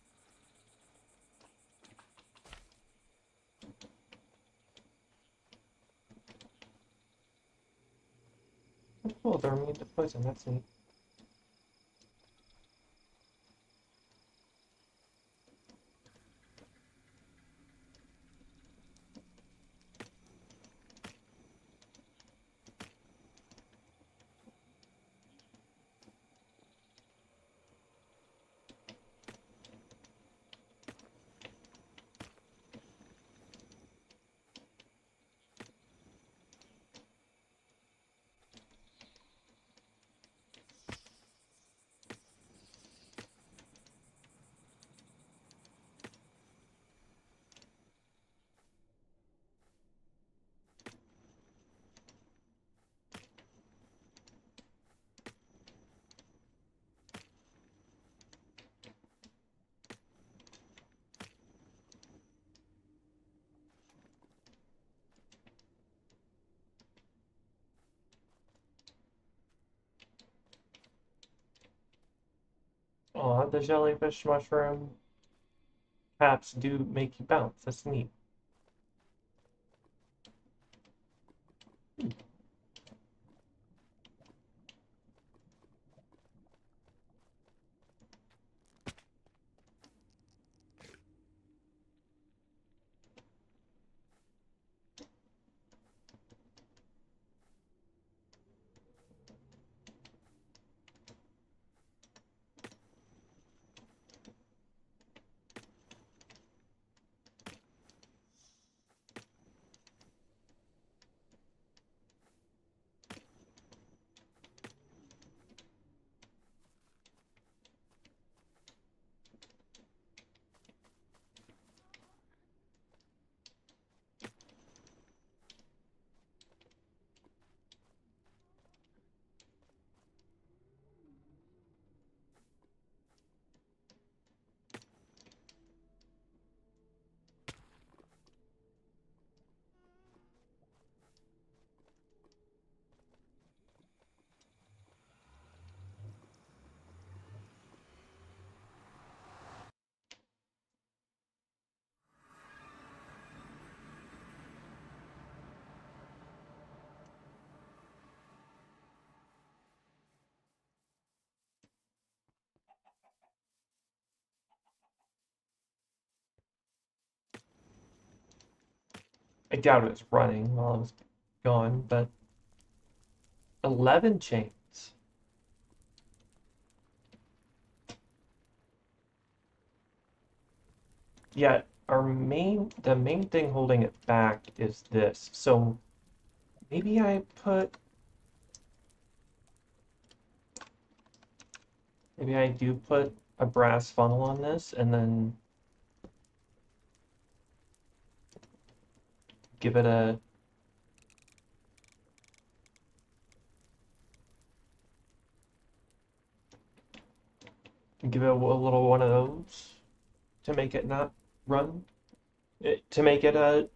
Oh, they're immune to poison. That's neat. Aw, the jellyfish mushroom caps do make you bounce. That's neat. I doubt it was running while I was gone, but 11 chains. Yeah, the main thing holding it back is this. So maybe maybe I do put a brass funnel on this and then give it a give it a little one of those to make it not run, to make it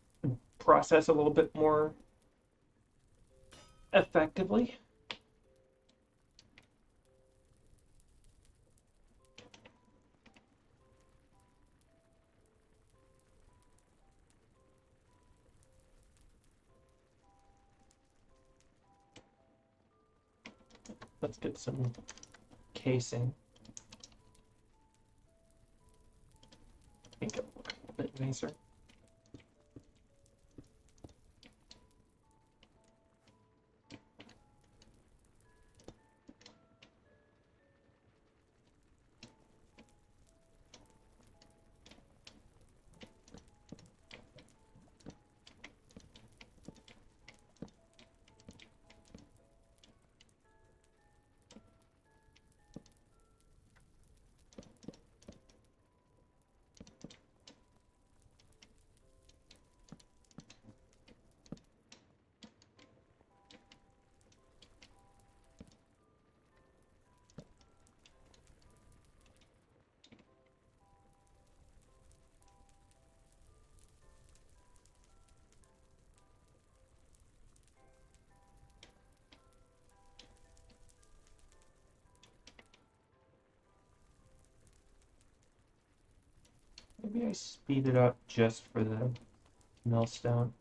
process a little bit more effectively. Let's get some casing. Make it look a little bit nicer. Maybe I speed it up just for the millstone.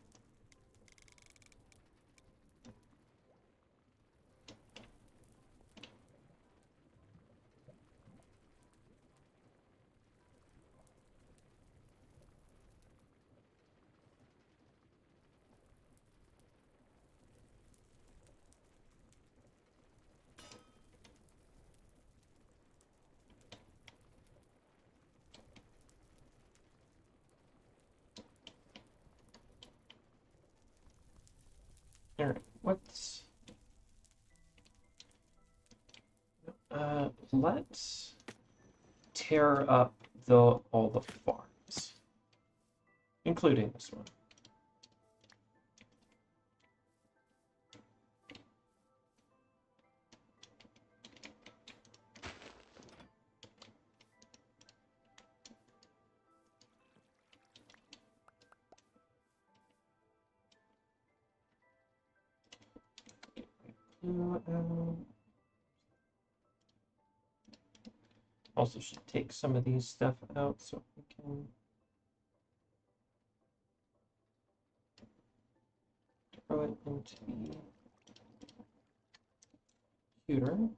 Alright, let's tear up all the farms, including this one. Also should take some of these stuff out so we can throw it into the computer.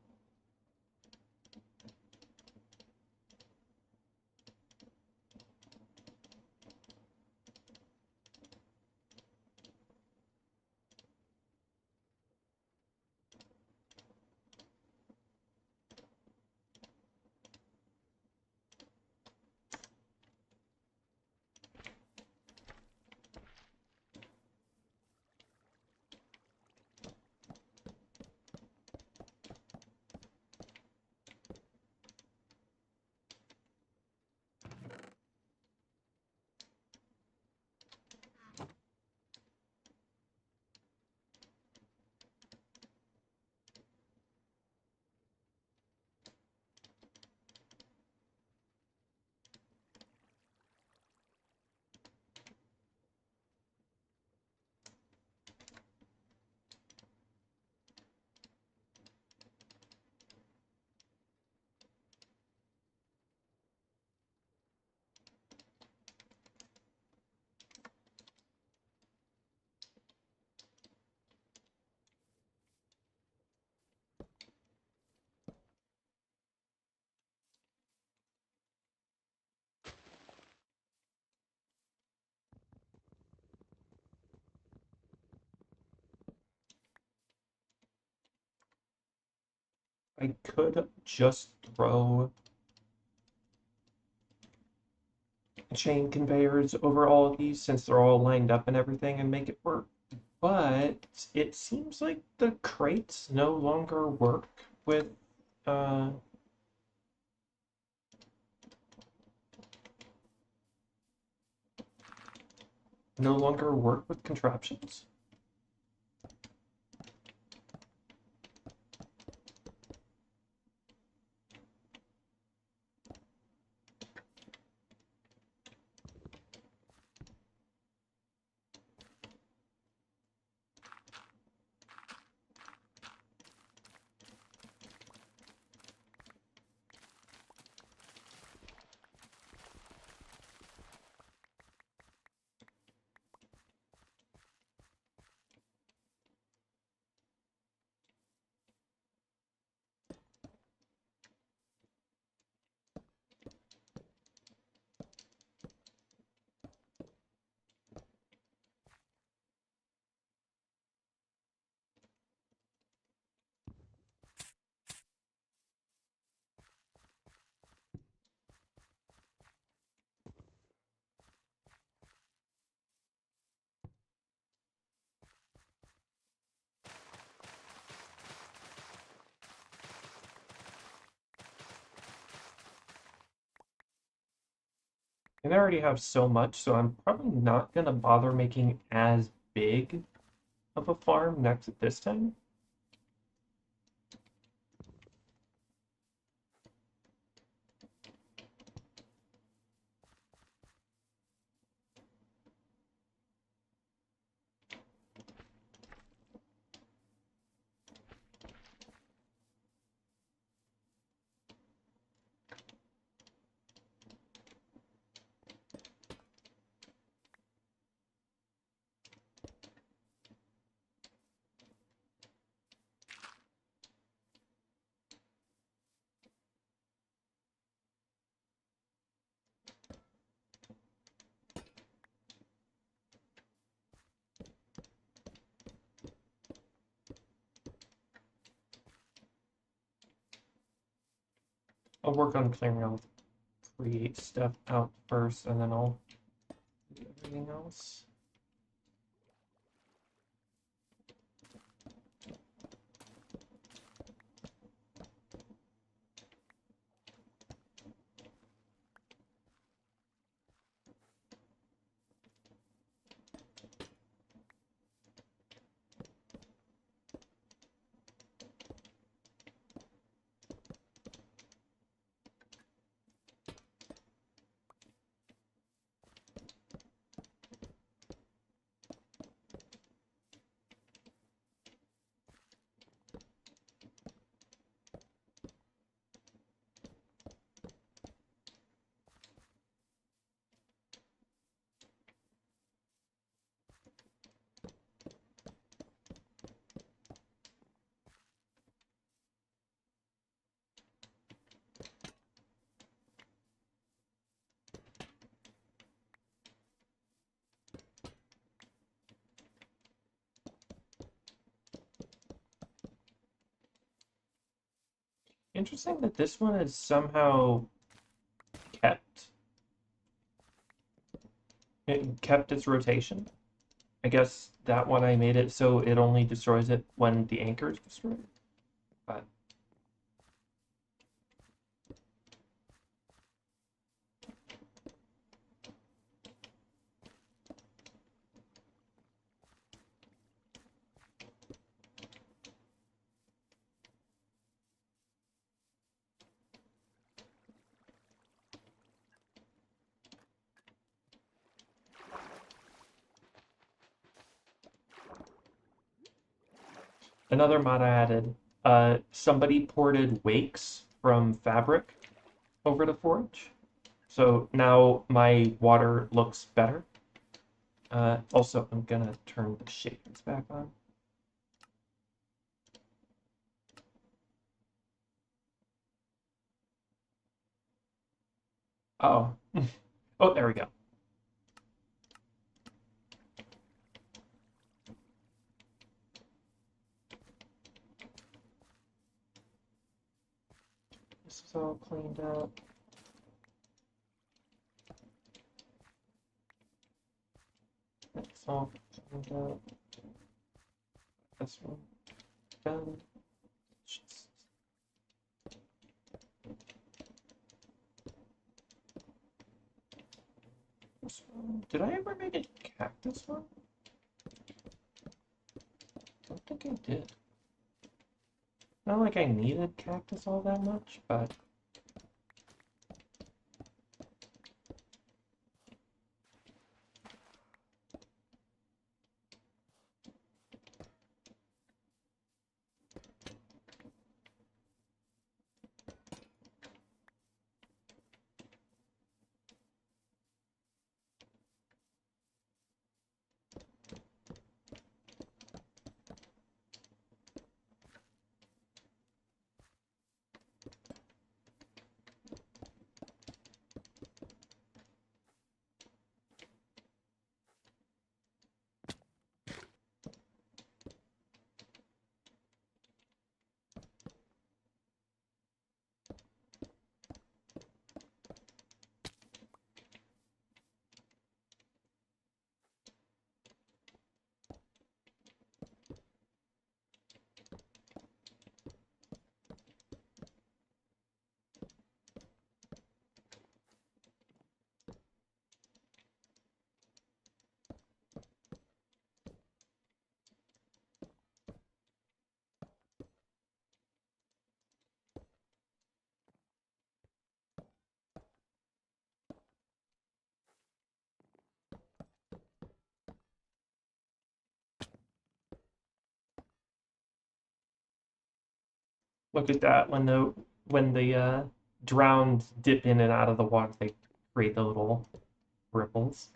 I could just throw chain conveyors over all of these since they're all lined up and everything and make it work. But it seems like the crates no longer work with uh contraptions. And I already have so much, so I'm probably not gonna bother making as big of a farm next this time. I'll work on clearing all the create stuff out first, and then I'll do everything else. Interesting that this one is somehow kept. It kept its rotation. I guess that one I made it so it only destroys it when the anchor is destroyed. But another mod I added, somebody ported wakes from fabric over to forge. So now my water looks better. Also, I'm gonna turn the shaders back on. Oh, oh, there we go. This is all cleaned up. That's all cleaned up. This one done. This one. Did I ever make a cactus one? I don't think I did. Not like I needed cactus all that much, but look at that. When the drowned dip in and out of the water, they create the little ripples.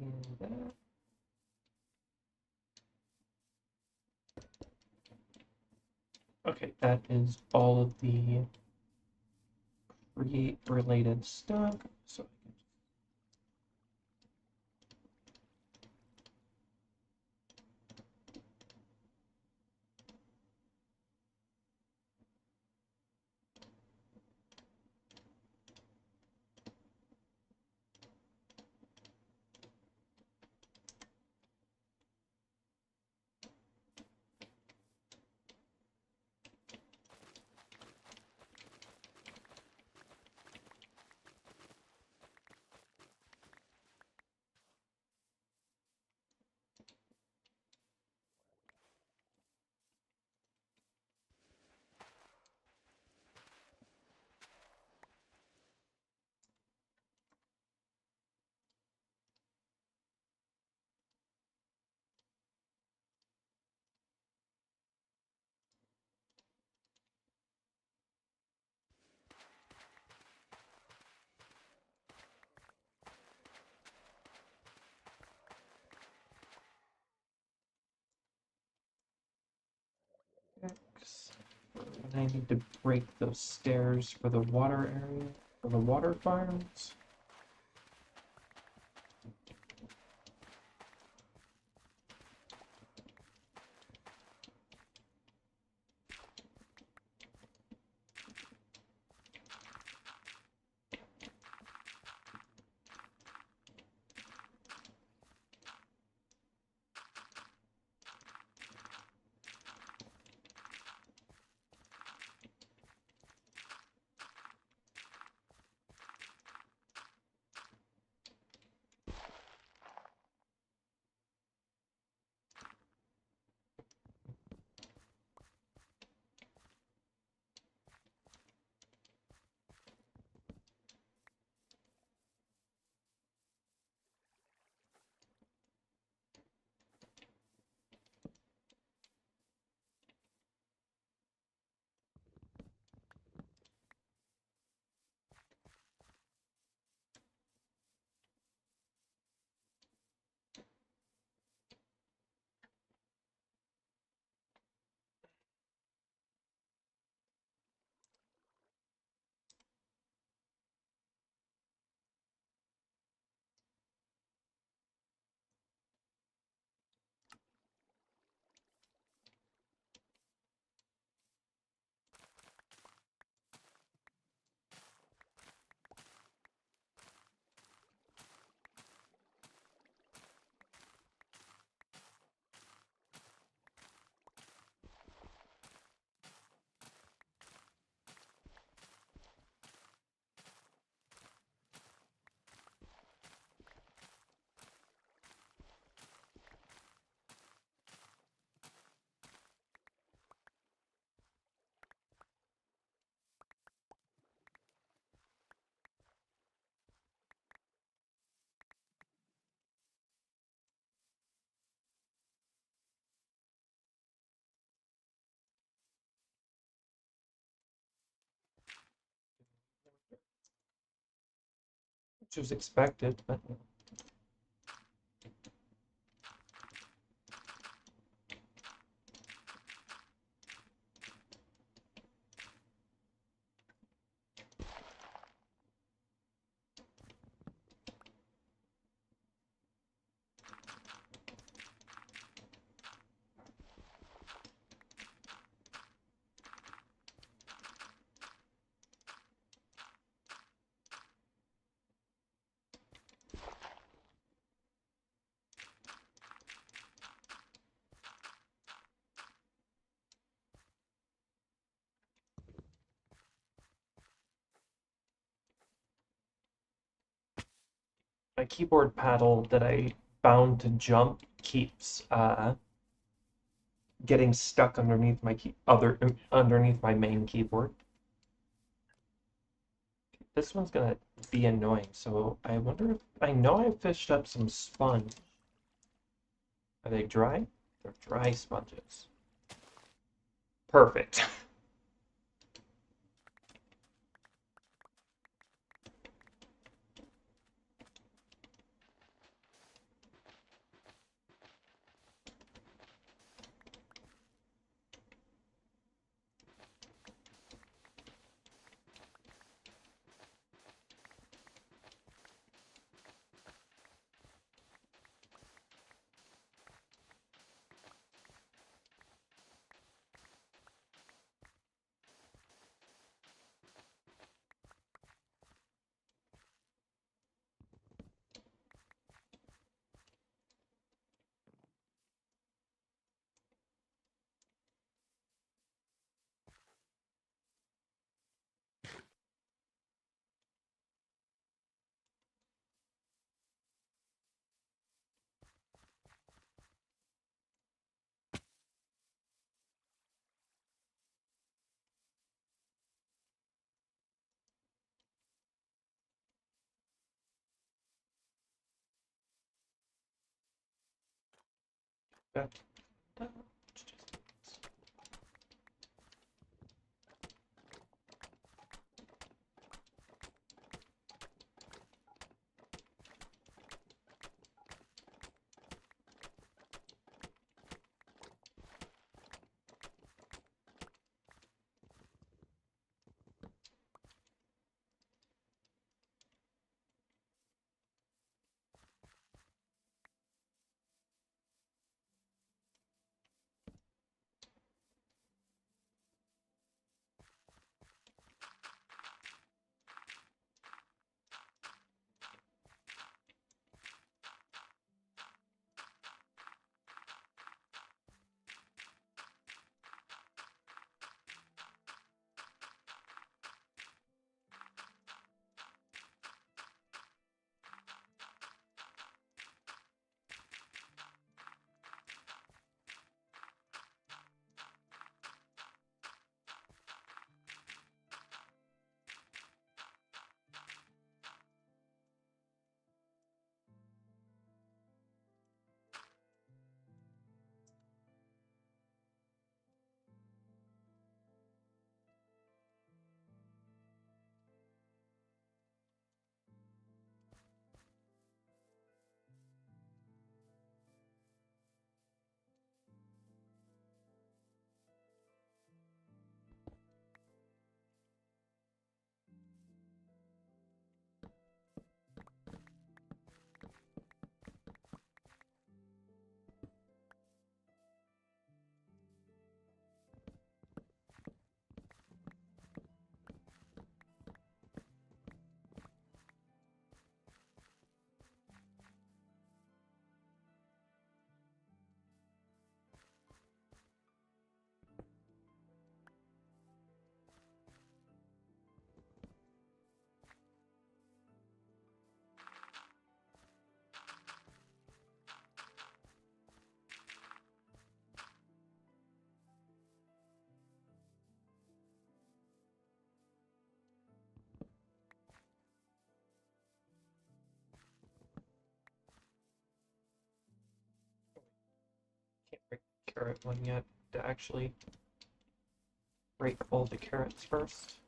And that. Okay, that is all of the create related stuff. So X. And I need to break those stairs for the water area, for the water farms. Which was expected, but my keyboard paddle that I bound to jump keeps getting stuck underneath my underneath my main keyboard. This one's gonna be annoying, so I wonder if I know I fished up some sponge. Are they dry? They're dry sponges. Perfect. Okay. Can't break the carrot one yet. To actually break all the carrots first.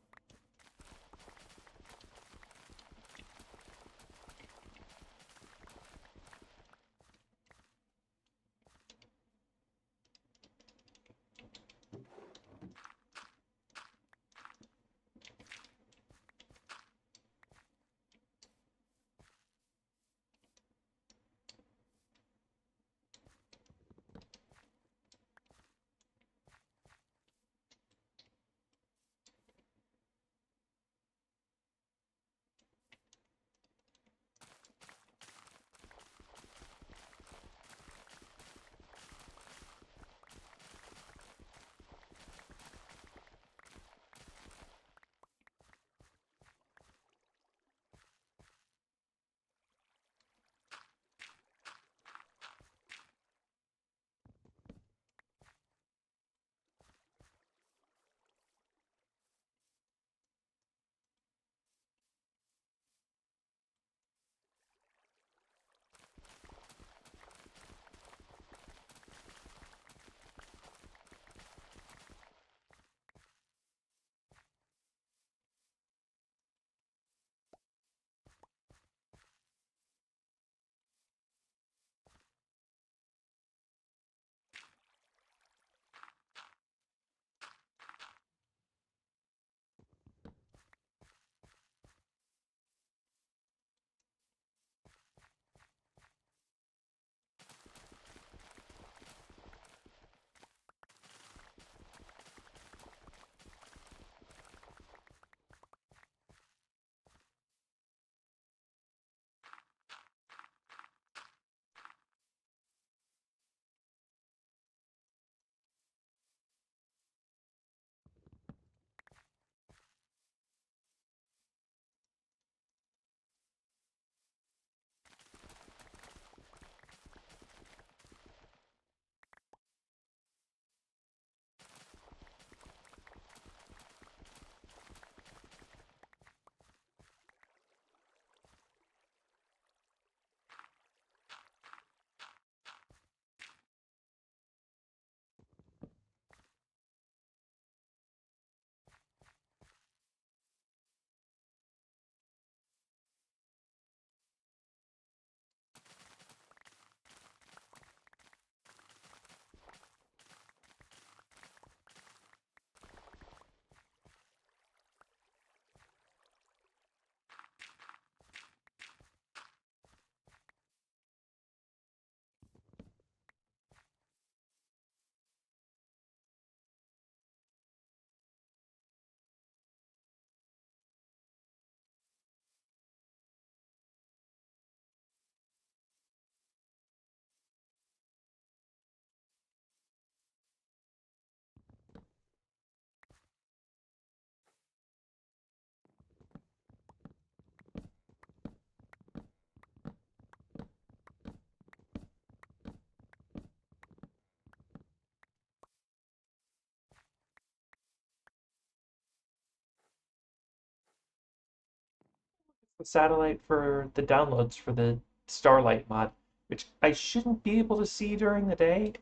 the satellite for the downloads for the Starlight mod, which I shouldn't be able to see during the day,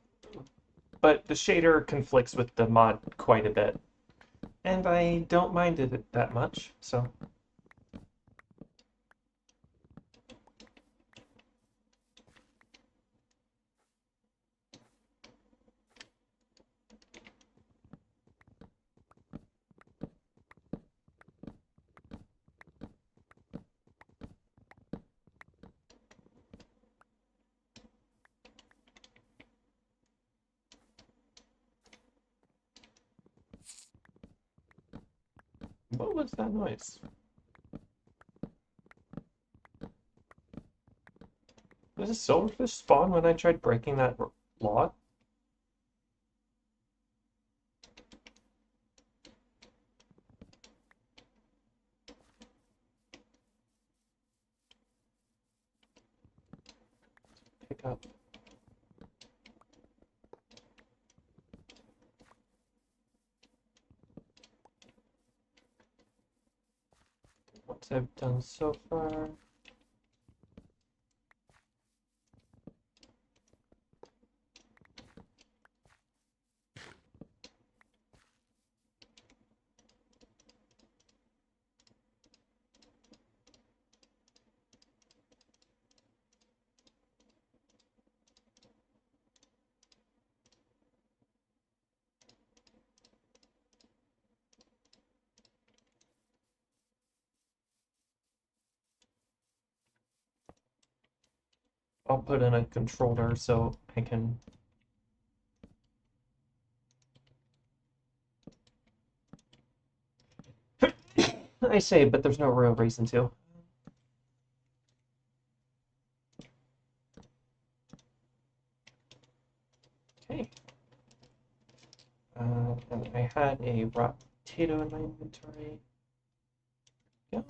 but the shader conflicts with the mod quite a bit. And I don't mind it that much, so. What was that noise? Does a silverfish spawn when I tried breaking that log? Pick up. What I've done so far. I'll put in a controller so I can. I say, but there's no real reason to. Okay. And I had a raw potato in my inventory. Yeah.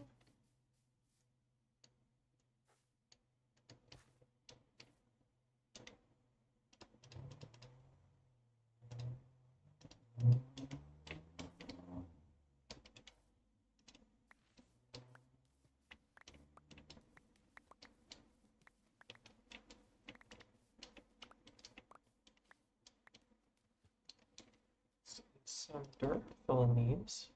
Some dirt, fill in these.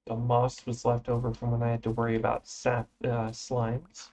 The moss was left over from when I had to worry about slimes.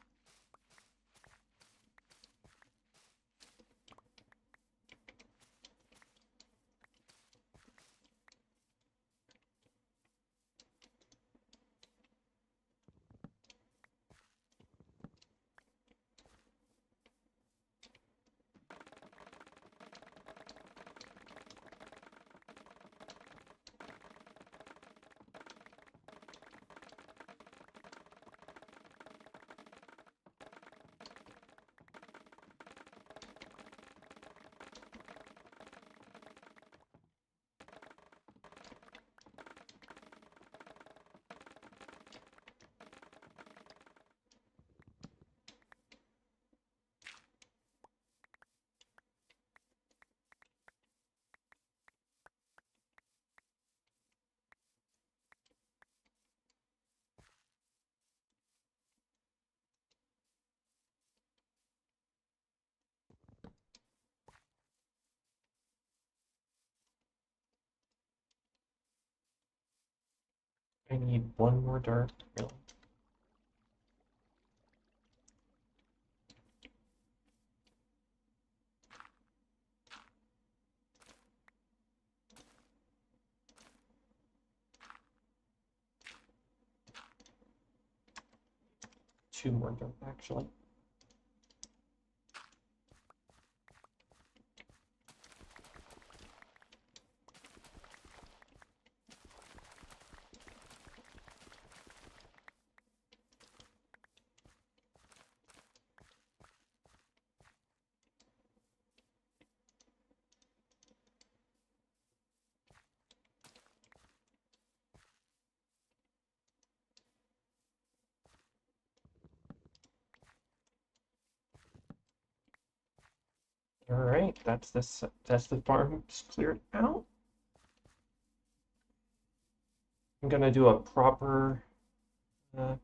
I need one more dirt, really. Two more dirt, actually. All right, that's the farm cleared out. I'm gonna do a proper uh,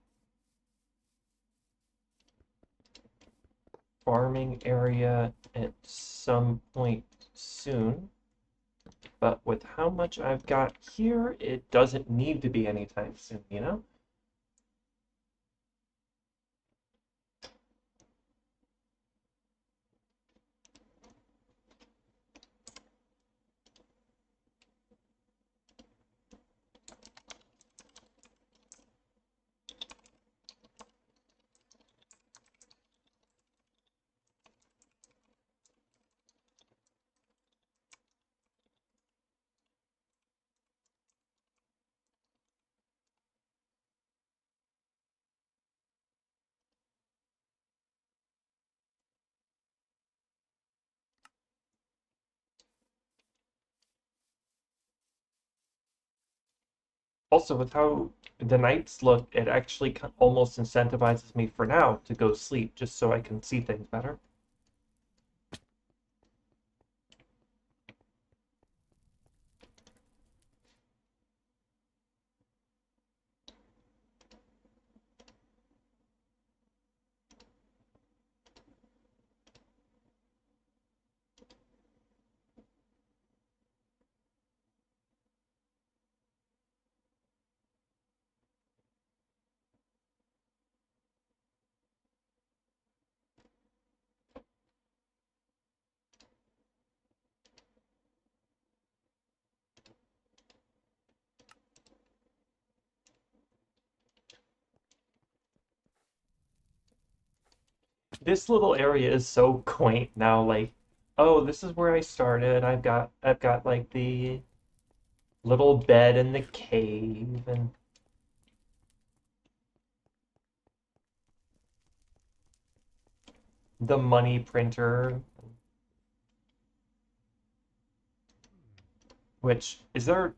farming area at some point soon. But with how much I've got here, it doesn't need to be anytime soon, you know? Also, with how the nights look, it actually almost incentivizes me for now to go sleep just so I can see things better. This little area is so quaint now, like, oh, this is where I started. I've got like the little bed in the cave and the money printer, which is there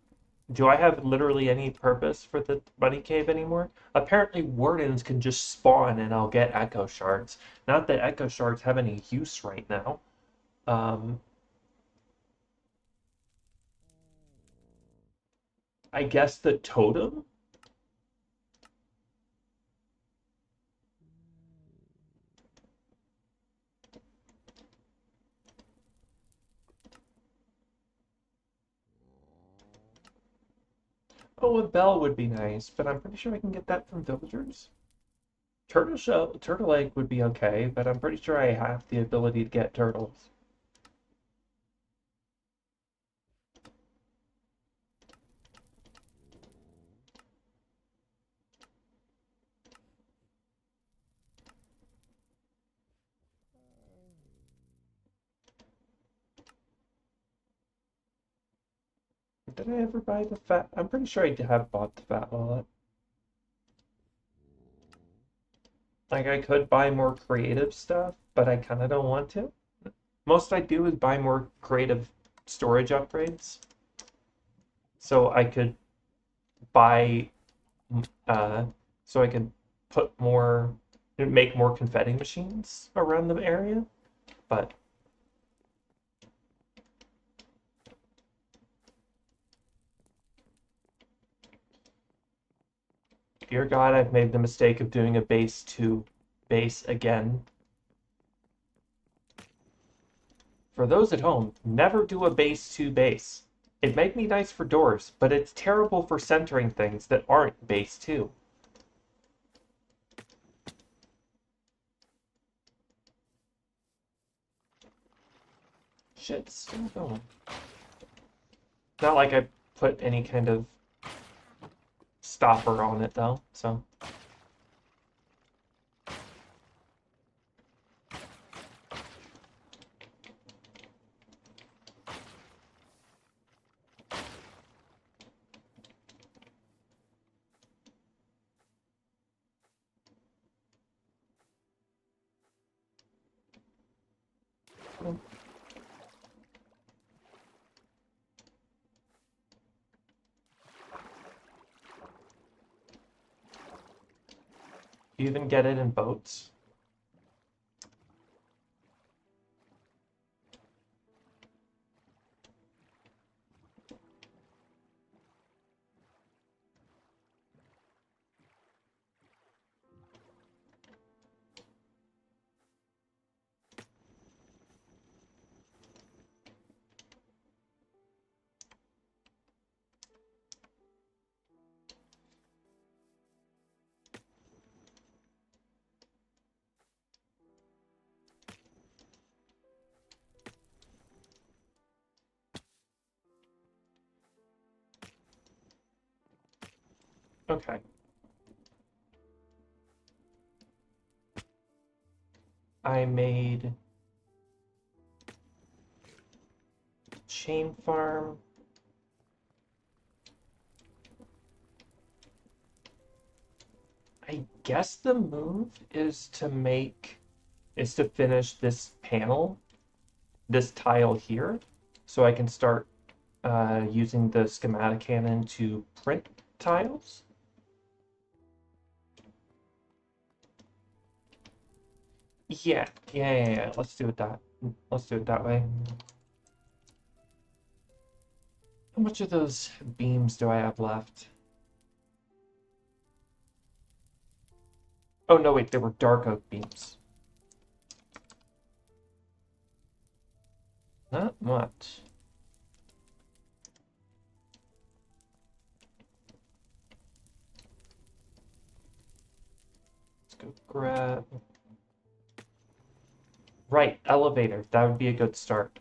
do I have literally any purpose for the money cave anymore? Apparently wardens can just spawn and I'll get echo shards. Not that echo shards have any use right now. Um, I guess the totem? Oh, a bell would be nice, but I'm pretty sure I can get that from villagers. Turtle egg would be okay, but I'm pretty sure I have the ability to get turtles. Did I ever buy the fat? I'm pretty sure I have bought the fat wallet. Like, I could buy more creative stuff, but I kind of don't want to. Most I do is buy more creative storage upgrades. So I could buy, uh, so I could put more, make more confetti machines around the area. But dear God, I've made the mistake of doing a base 2 base again. For those at home, never do a base 2 base. It might be nice for doors, but it's terrible for centering things that aren't base 2. Shit's still going. Not like I put any kind of stopper on it though, so. You even get it in boats. Okay. I made chain farm. I guess the move is to finish this panel, this tile here, so I can start using the schematic cannon to print tiles. Yeah. Let's do it that way. How much of those beams do I have left? Oh, no, wait, they were dark oak beams. Not much. Let's go grab... Right, elevator. That would be a good start.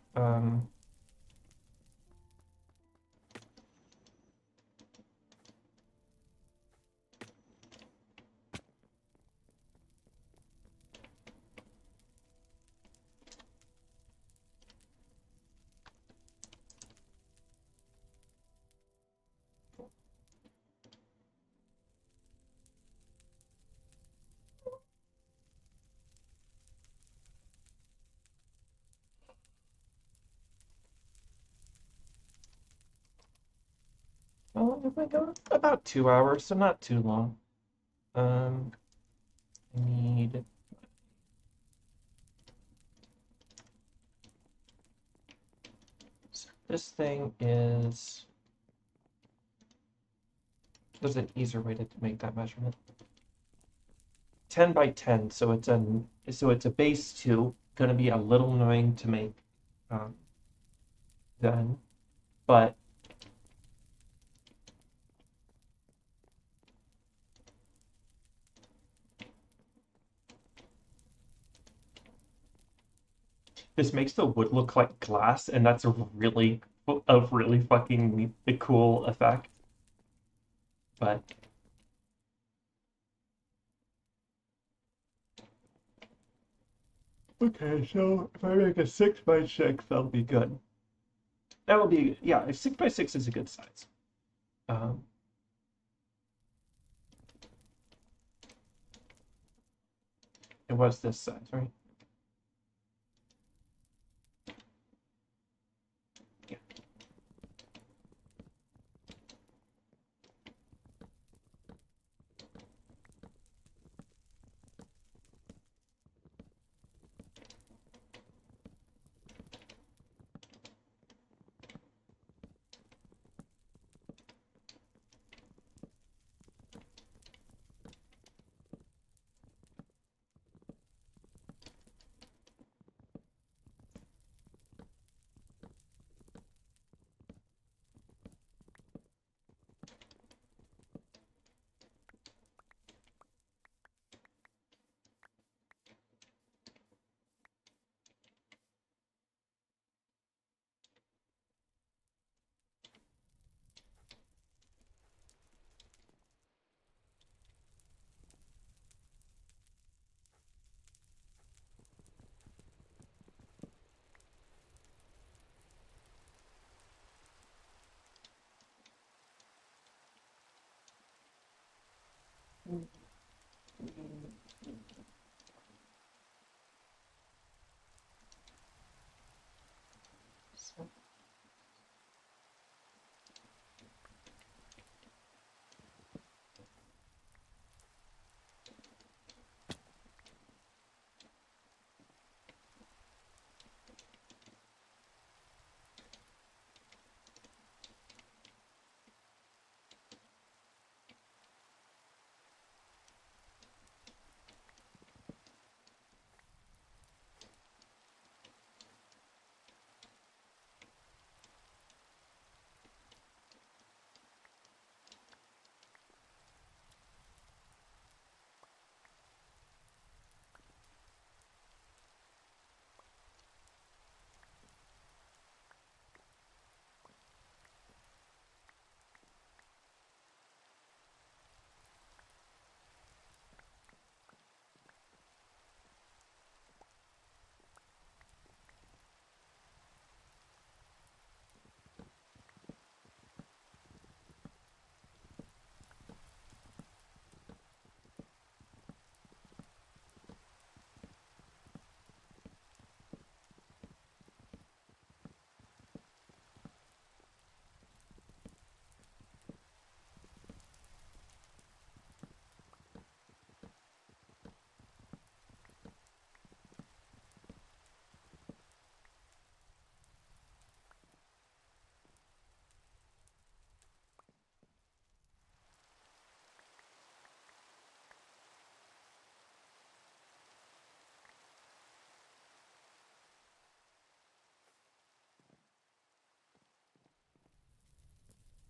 Well, if I go about 2 hours, so not too long. I need... So this thing is... There's an easier way to make that measurement. 10 by 10, so it's a base 2. Gonna be a little annoying to make then, but this makes the wood look like glass, and that's a really fucking cool effect. But okay, so if I make a 6 by 6, that'll be good. That'll be, yeah, a 6 by 6 is a good size. It was this size, right? Yeah.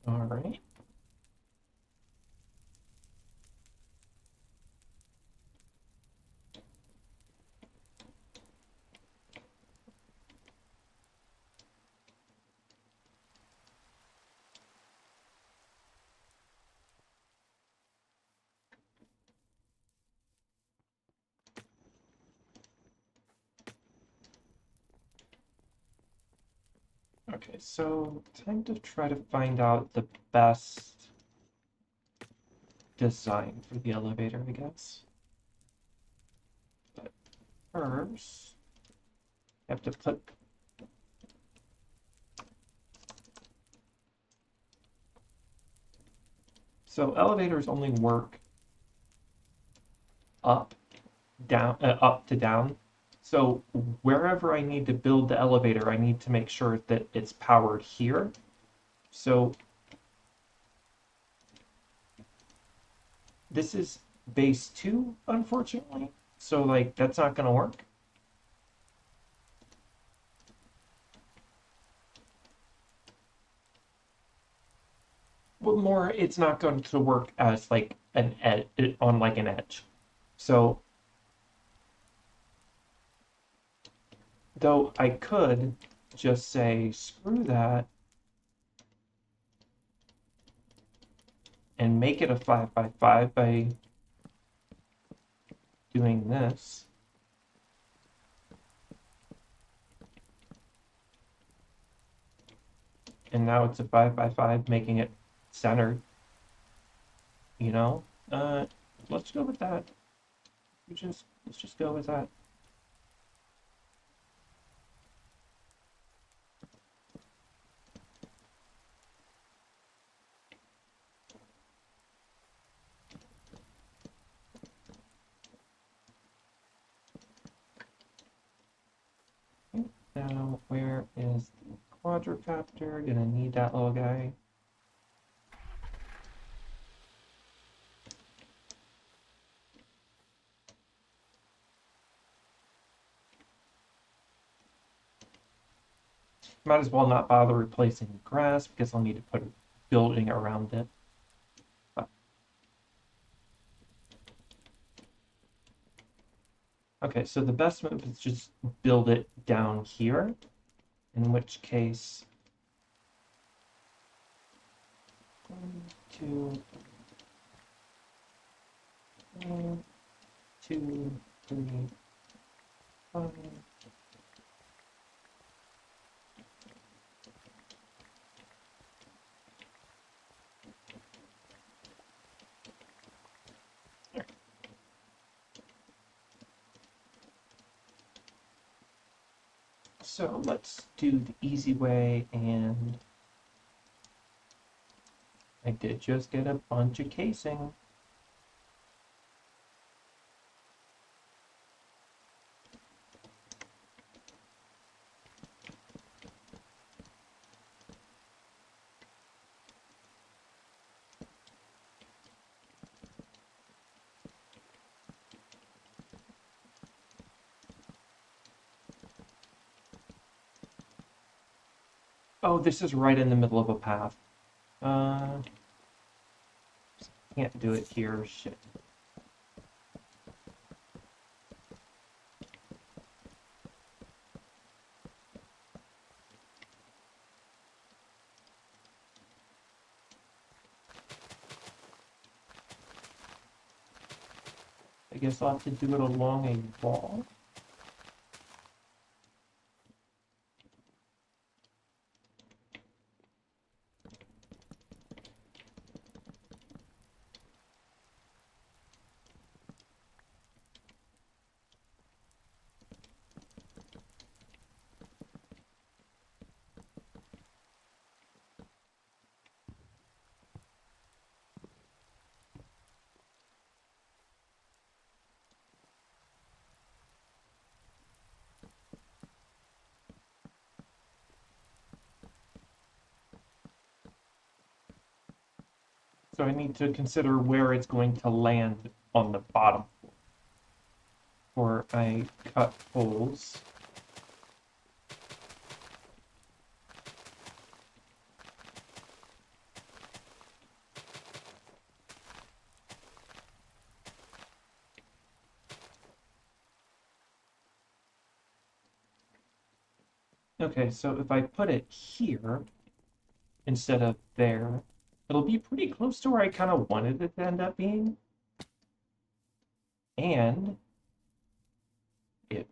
All right. Okay, so time to try to find out the best design for the elevator, I guess. But first, I have to put. So elevators only work up, down, up to down. So wherever I need to build the elevator, I need to make sure that it's powered here. So this is base 2, unfortunately. So like that's not gonna work. Well, more, it's not going to work as like an ed on like an edge. So though I could just say screw that and make it a 5x5 by doing this. And now it's a 5x5, making it centered. You know, let's go with that. Let's just go with that. Okay, now where is the quadricopter? Gonna need that little guy. Might as well not bother replacing grass because I'll need to put a building around it. But, okay, so the best move is just build it down here, in which case 1, 2, 1, 2, 3, 5. So let's do the easy way, and I did just get a bunch of casing. Oh, this is right in the middle of a path. Can't do it here. Shit. I guess I'll have to do it along a wall. So I need to consider where it's going to land on the bottom before I cut holes. Okay, so if I put it here instead of there, it'll be pretty close to where I kind of wanted it to end up being. And it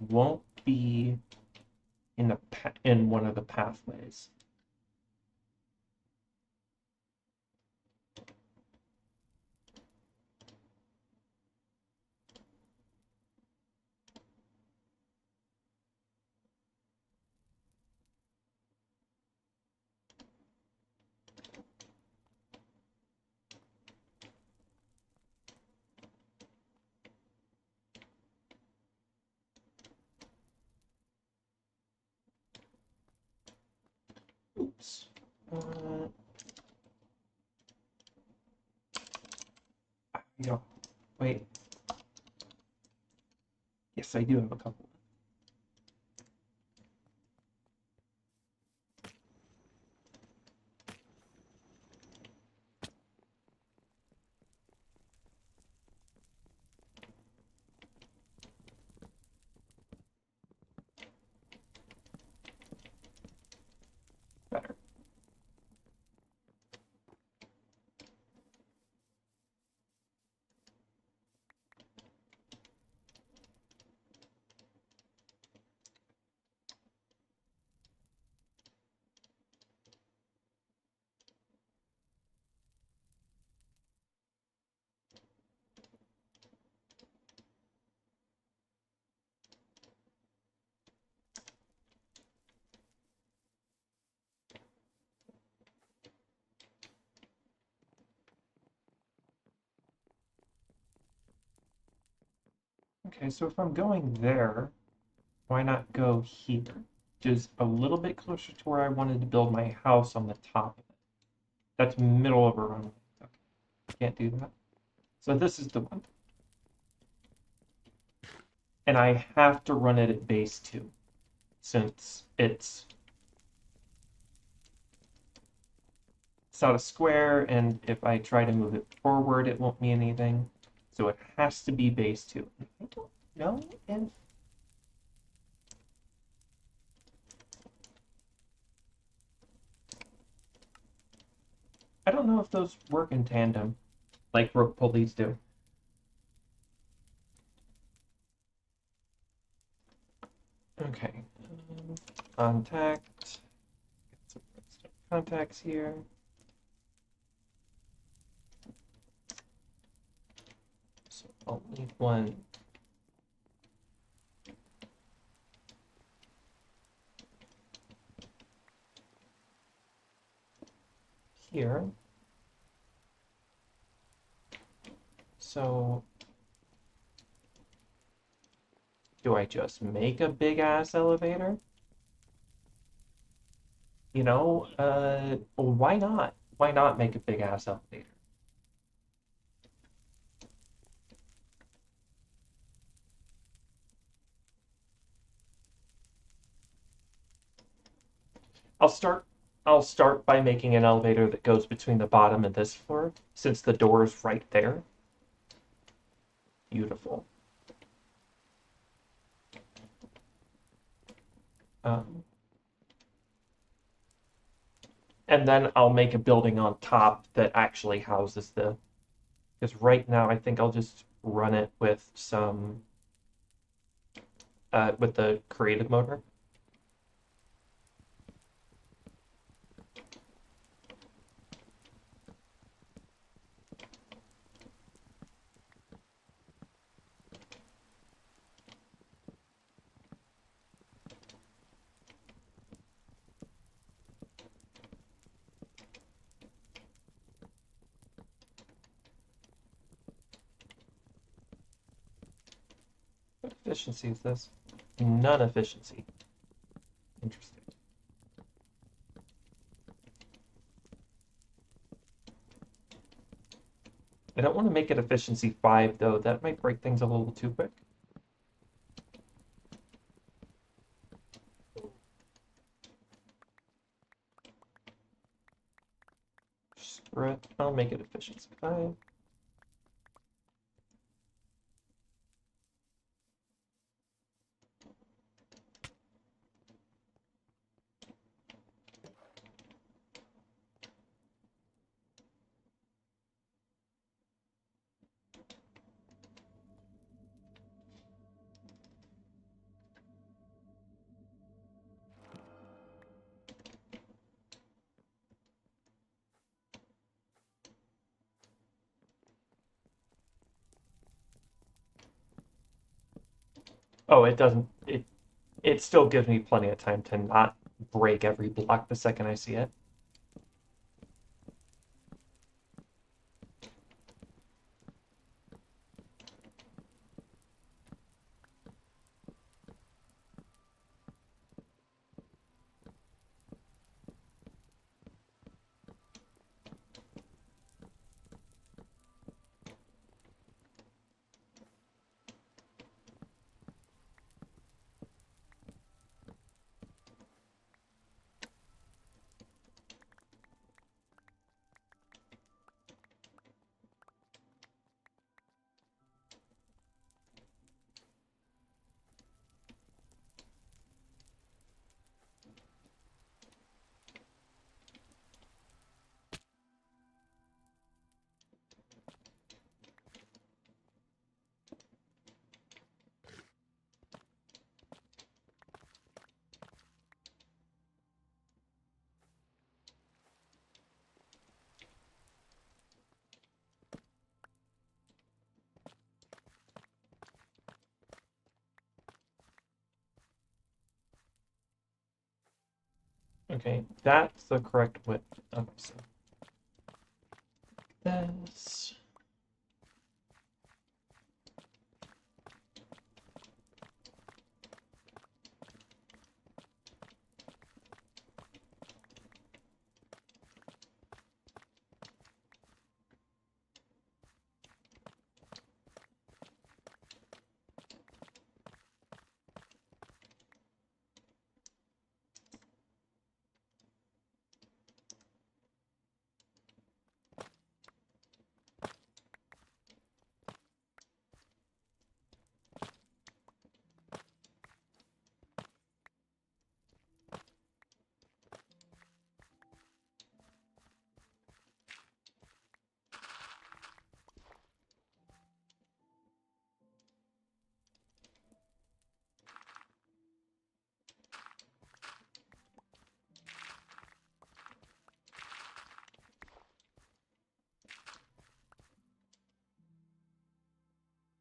won't be in in one of the pathways. Oops. No, wait. Yes, I do have a couple. Better. Okay, so if I'm going there, why not go here? Which is a little bit closer to where I wanted to build my house on the top of it. That's middle of a runway. Okay, can't do that. So this is the one. And I have to run it at base 2, since it's not a square, and if I try to move it forward, it won't mean anything. So it has to be base 2. I don't know if those work in tandem, like rope pulleys do. Okay. Contact. Get some contacts here. So I'll need one here. So do I just make a big ass elevator? You know, why not? Why not make a big ass elevator? I'll start I'll start by making an elevator that goes between the bottom and this floor, since the door is right there. Beautiful. Um, and then I'll make a building on top that actually houses the. Because right now I think I'll just run it with some with the creative motor. What efficiency is this? None efficiency. Interesting. I don't want to make it efficiency 5 though. That might break things a little too quick. Screw it. I'll make it efficiency 5. Oh, it doesn't. It still gives me plenty of time to not break every block the second I see it. Okay, that's the correct width. Okay, so this.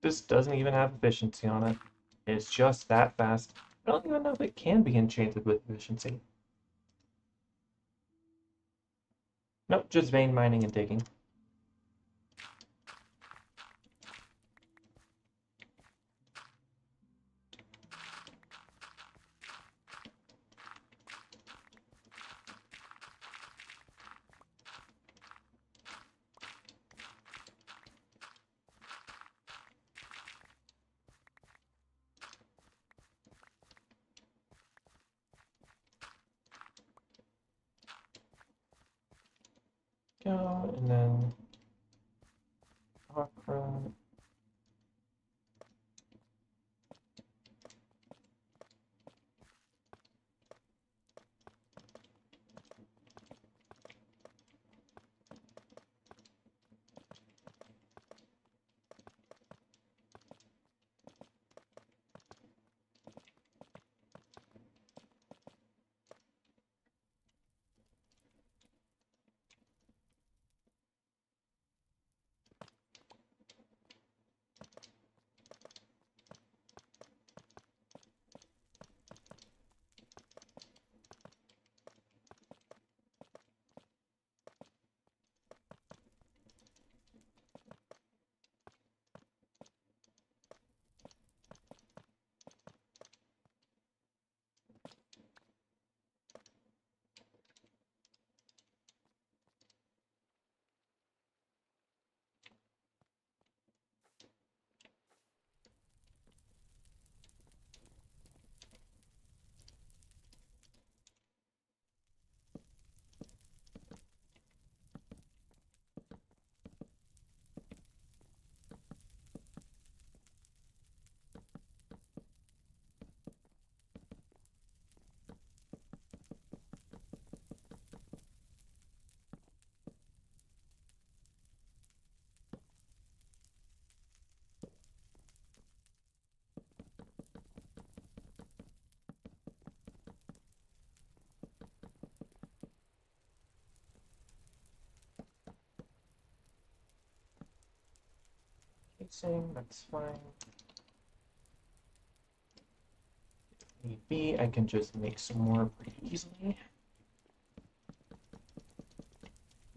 This doesn't even have efficiency on it. It's just that fast. I don't even know if it can be enchanted with efficiency. Nope, just vein mining and digging. Go, and then Aqua. Casing, that's fine. be. I can just make some more pretty easily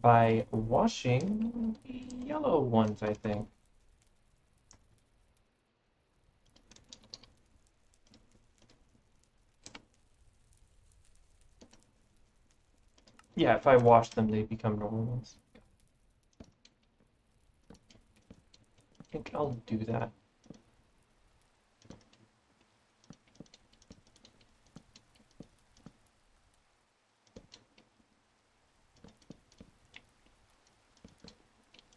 by washing the yellow ones, I think. Yeah, if I wash them, they become normal ones. I think I'll do that.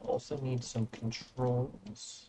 Also need some controls.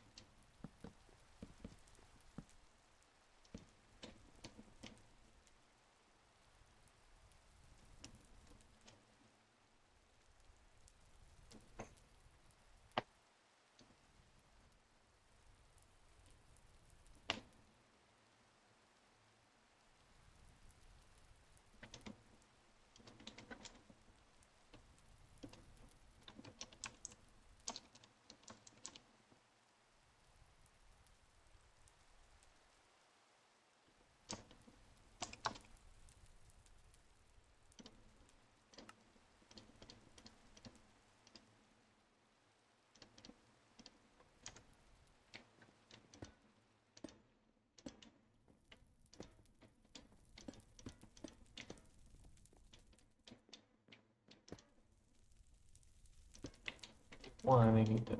One, I need to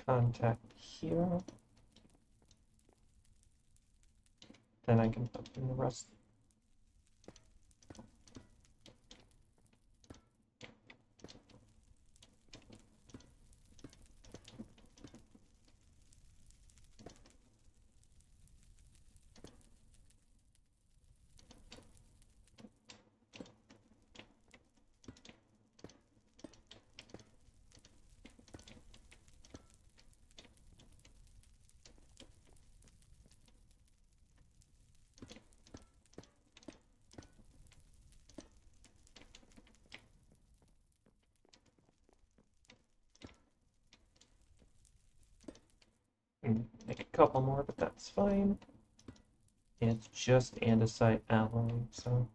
contact here. Then I can put in the rest. Make a couple more, but that's fine. It's just andesite alloy, so.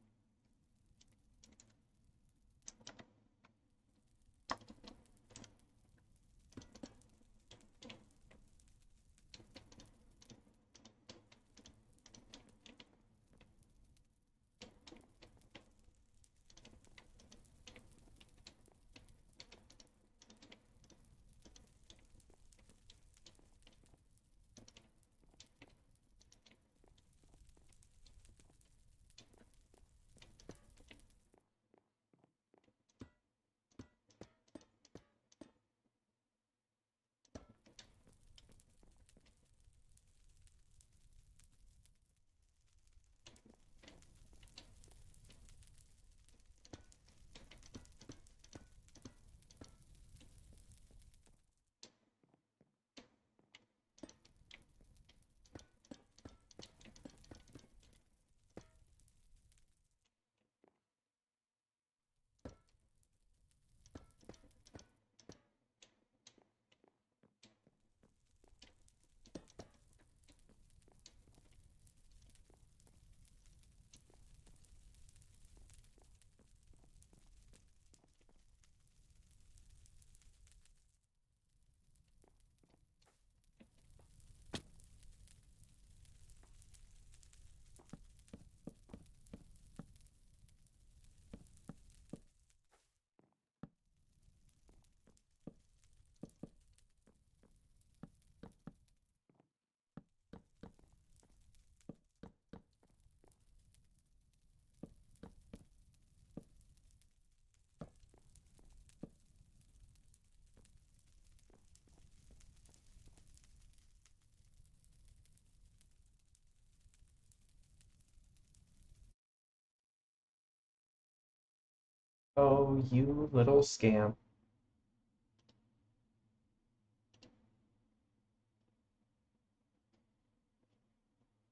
Oh, you little scamp.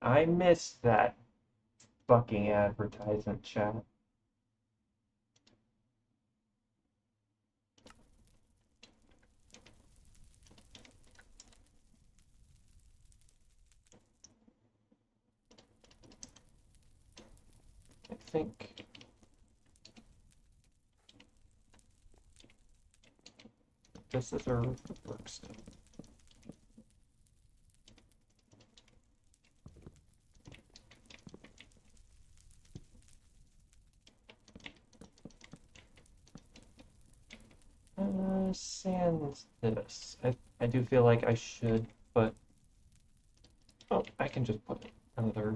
I missed that fucking advertisement, chat. think this is our roof that works. Sans this. I do feel like I should, but oh, I can just put another.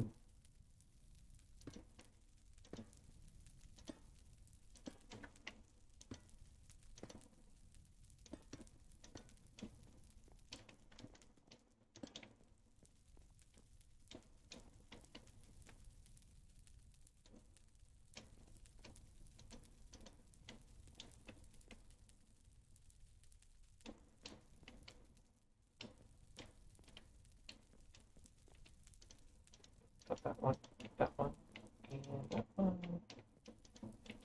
Put that one, and that one, and that one,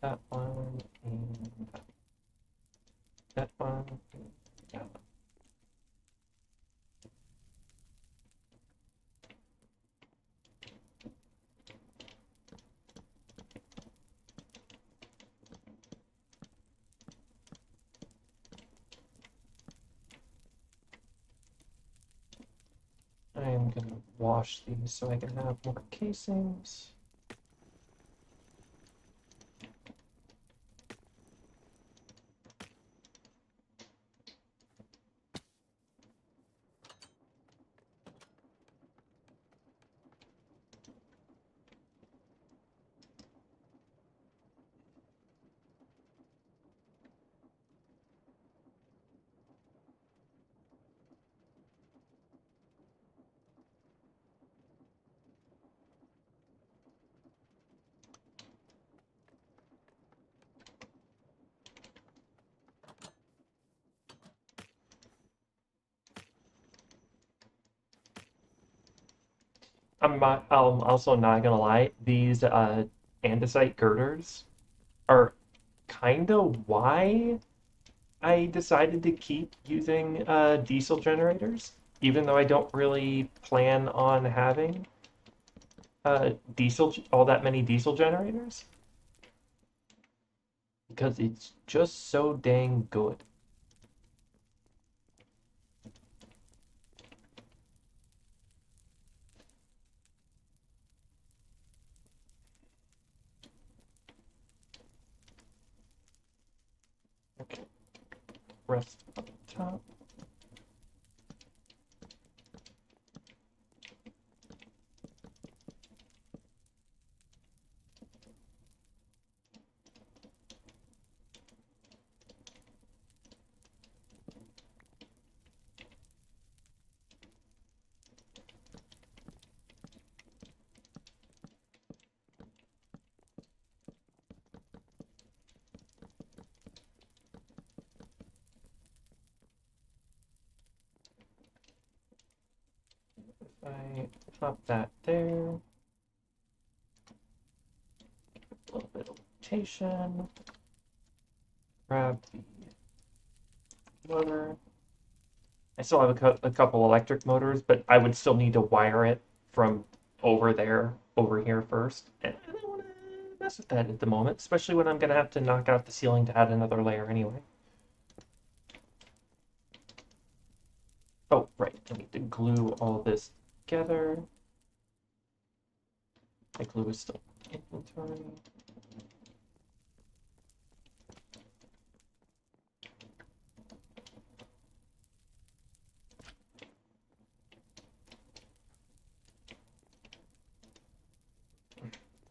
and that one, and that one. I am going to wash these so I can have more casings. I'm also not gonna lie, these andesite girders are kind of why I decided to keep using diesel generators, even though I don't really plan on having all that many diesel generators, because it's just so dang good. Okay, rest up top. I pop that there. A little bit of rotation. Grab the motor. I still have a couple electric motors, but I would still need to wire it from over there, over here first. And I don't want to mess with that at the moment, especially when I'm going to have to knock out the ceiling to add another layer anyway. Oh, right. I need to glue all this together. My glue is still in inventory.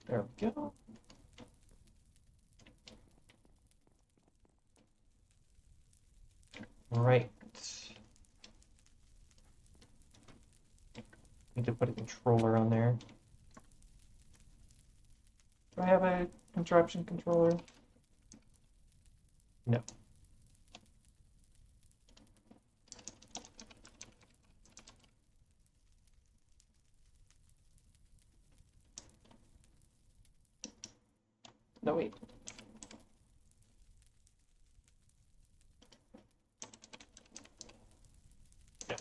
There we go. Right. Need to put a controller on there. Do I have a interruption controller? No. No, wait. Yeah.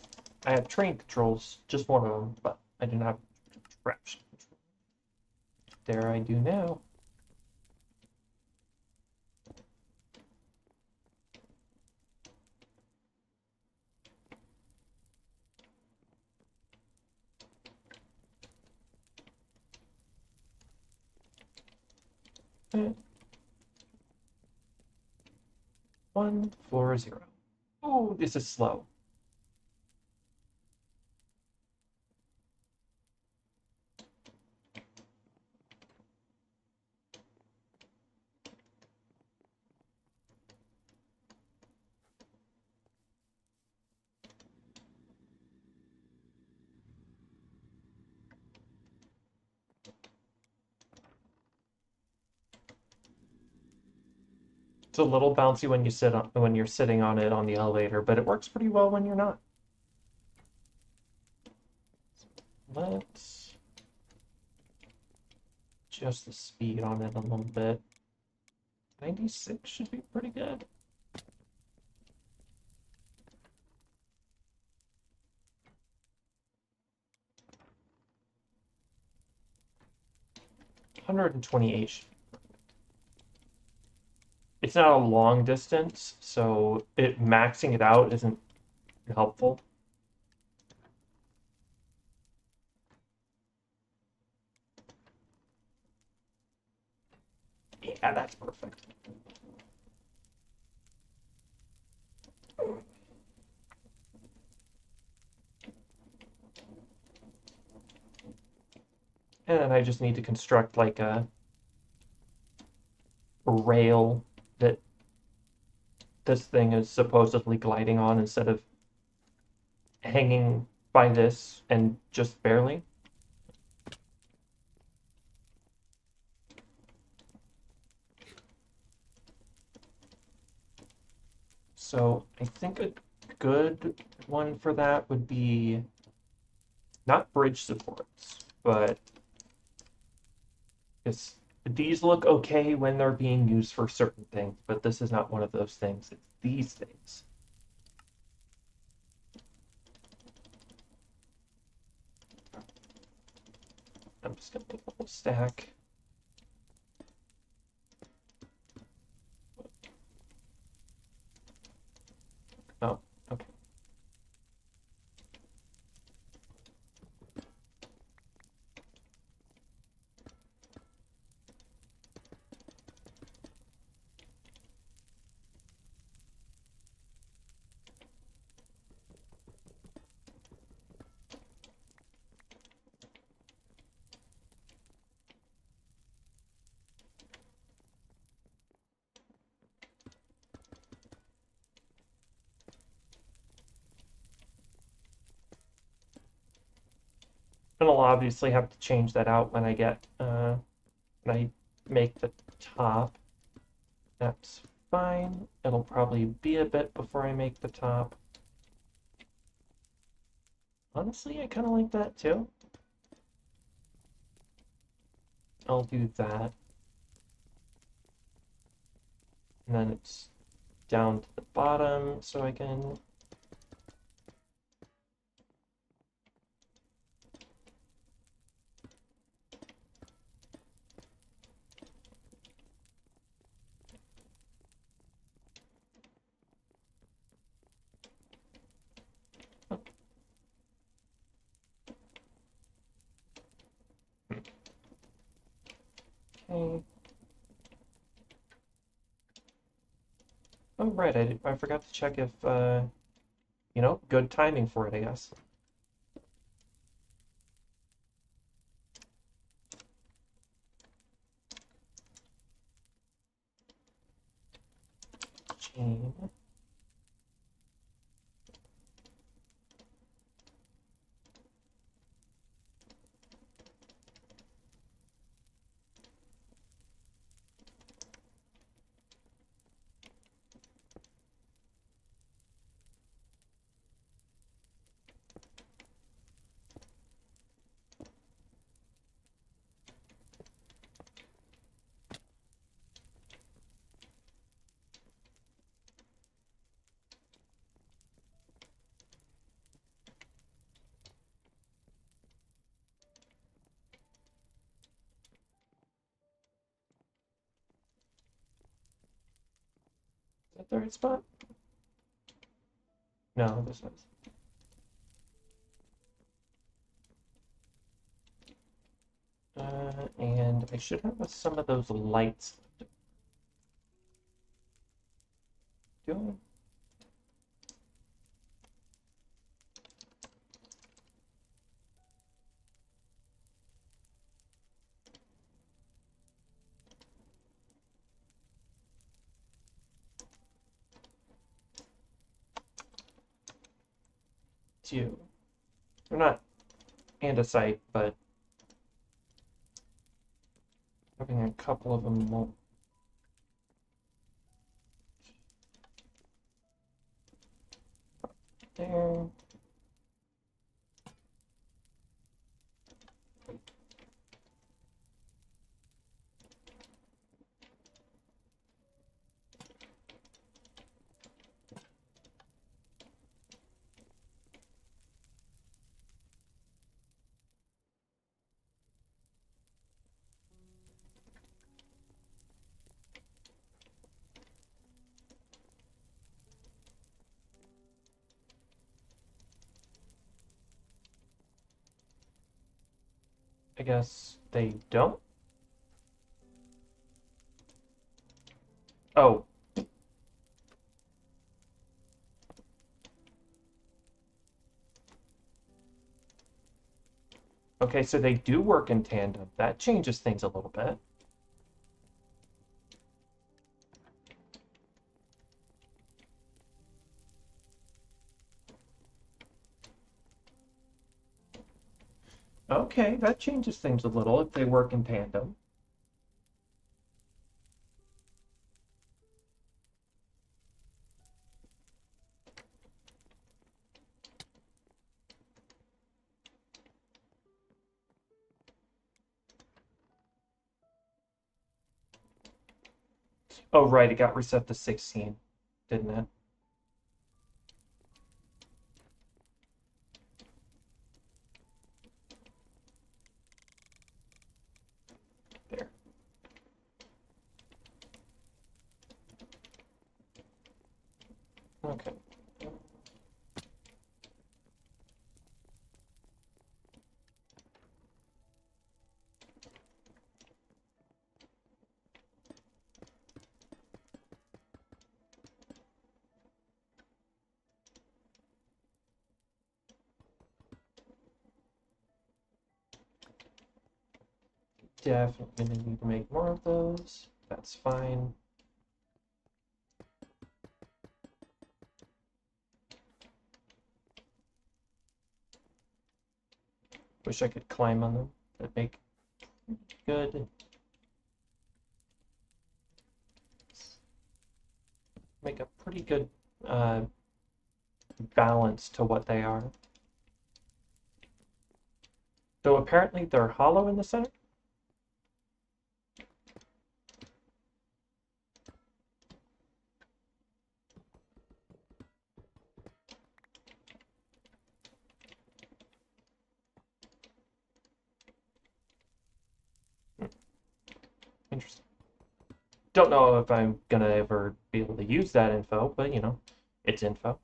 I have train controls, just one of them, but I do not have interruption control. There I do now. 1, floor 0. Oh, this is slow. It's a little bouncy when you're sitting on it on the elevator, but it works pretty well when you're not. Let's adjust the speed on it a little bit. 96 should be pretty good. $128. It's not a long distance, so maxing it out isn't helpful. Yeah, that's perfect. And then I just need to construct like a rail that this thing is supposedly gliding on instead of hanging by this and just barely. So I think a good one for that would be not bridge supports, but these look okay when they're being used for certain things, but this is not one of those things. It's these things. I'm just going to put a whole stack. Oh, okay. And I'll obviously have to change that out when I make the top. That's fine. It'll probably be a bit before I make the top. Honestly, I kind of like that too. I'll do that. And then it's down to the bottom so I can okay. Oh, right, I forgot to check if, good timing for it, I guess. Chain. Is that the right spot? No, this is. And I should have some of those lights. Do do. They're not andesite, but having a couple of them won't. There. I guess they don't. Oh, okay, so they do work in tandem. That changes things a little bit. Okay, that changes things a little if they work in tandem. Oh, right, it got reset to 16, didn't it? There. Okay. Definitely gonna need to make more of those. That's fine. Wish I could climb on them. That'd make good. Make a pretty good balance to what they are. So apparently they're hollow in the center. Interesting. Don't know if I'm gonna ever be able to use that info, but you know, it's info.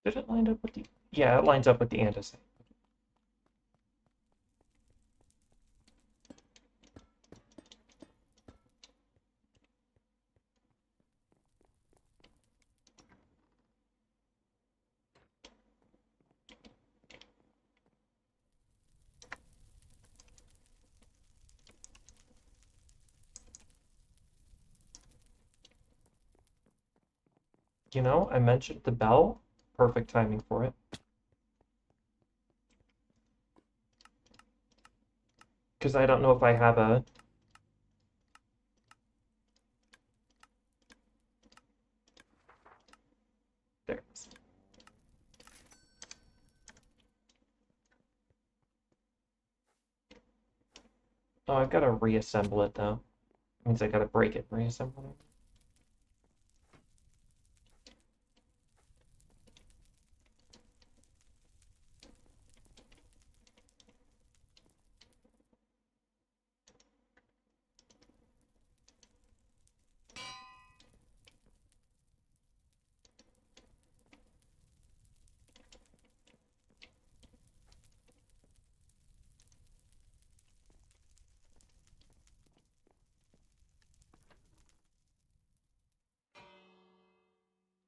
Did it line up with the? Yeah, it lines up with the andesite. You know, I mentioned the bell. Perfect timing for it. Because I don't know if I have a... There it is. Oh, I've got to reassemble it, though. Means I got to break it and reassemble it.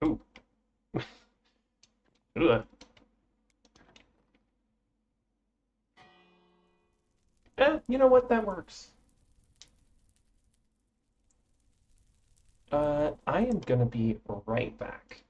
Ooh. Ugh. You know what? That works. I am gonna be right back.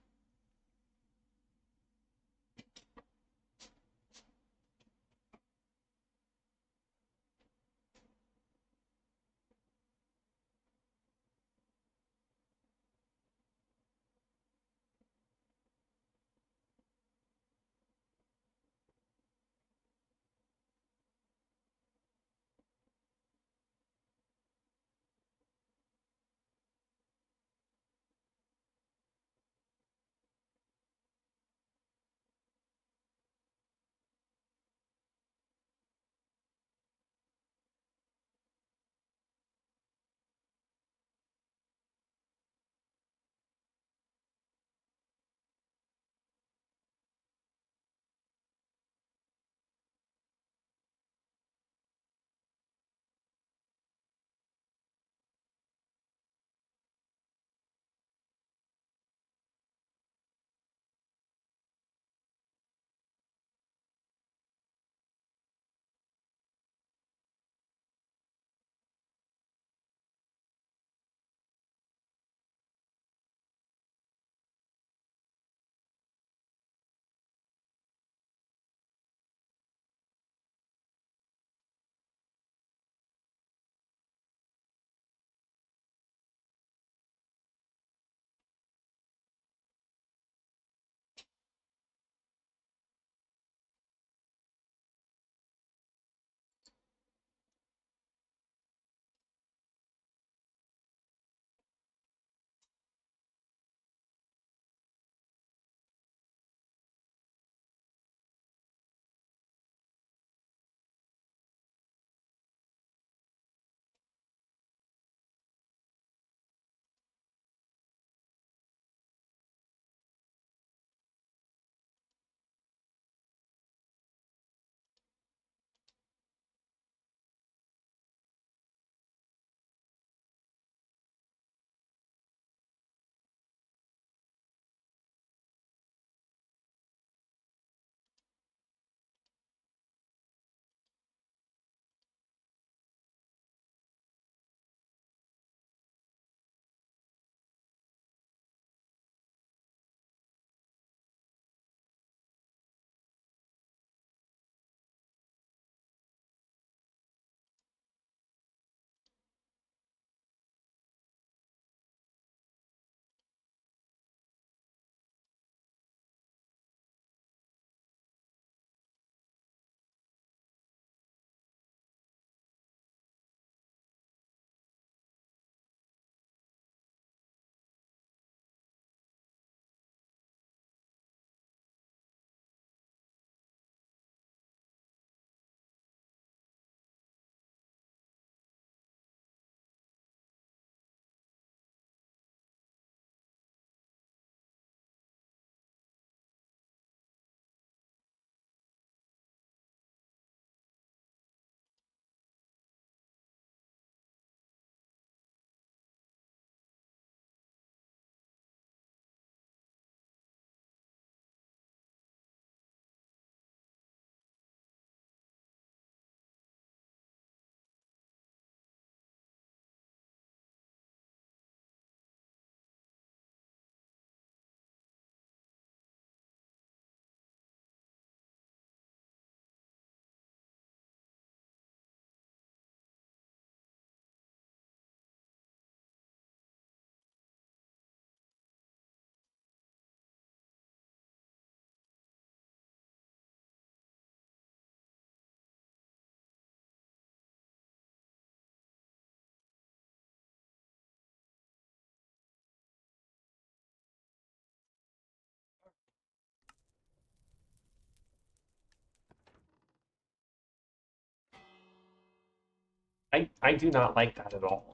I do not like that at all.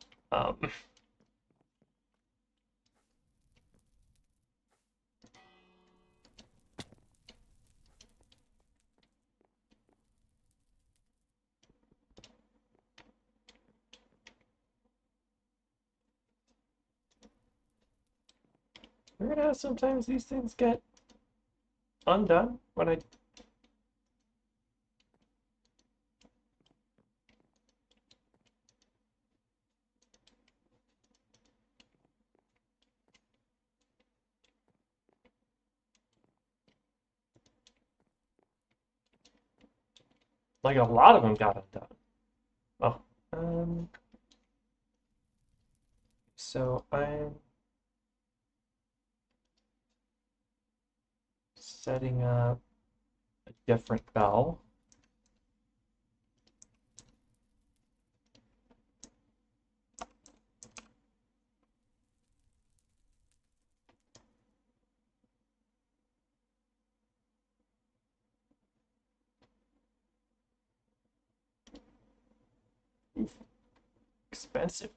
Weird how sometimes these things get undone when I. Like a lot of them got undone. Oh, so I'm setting up a different bell. Oof, expensive.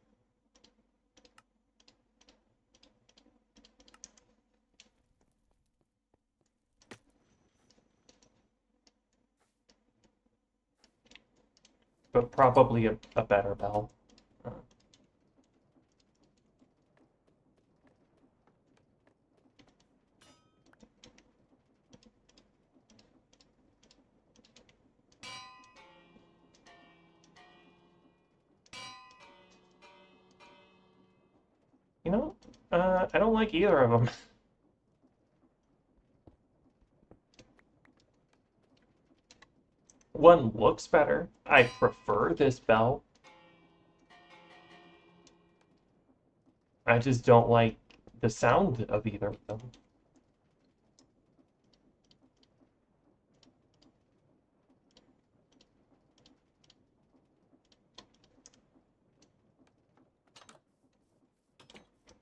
But probably a better bell. Uh, you know, I don't like either of them. One looks better. I prefer this bell. I just don't like the sound of either of them.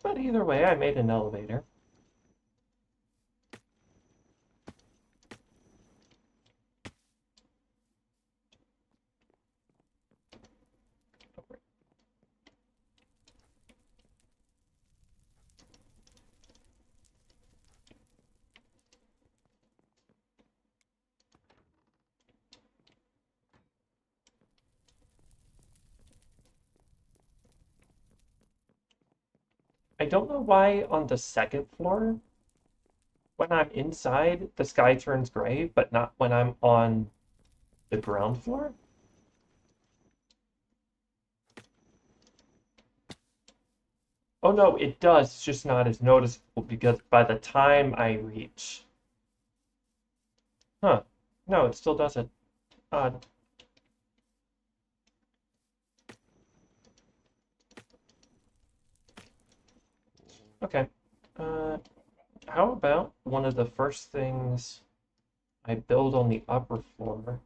But either way, I made an elevator. I don't know why on the second floor, when I'm inside, the sky turns gray, but not when I'm on the ground floor. Oh no, it does. It's just not as noticeable because by the time I reach. Huh. No, it still doesn't. Odd. Okay. Uh, how about one of the first things I build on the upper floor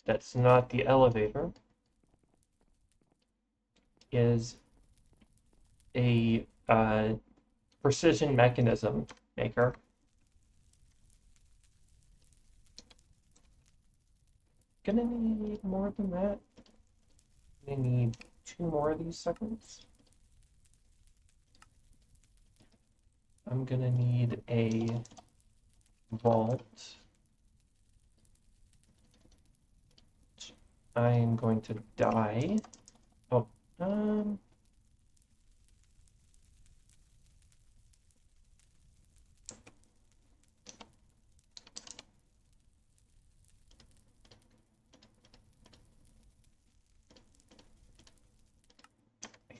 that's not the elevator is a precision mechanism maker. Gonna need more than that. Gonna need 2 more of these seconds. I'm gonna need a vault. I am going to die. Oh, I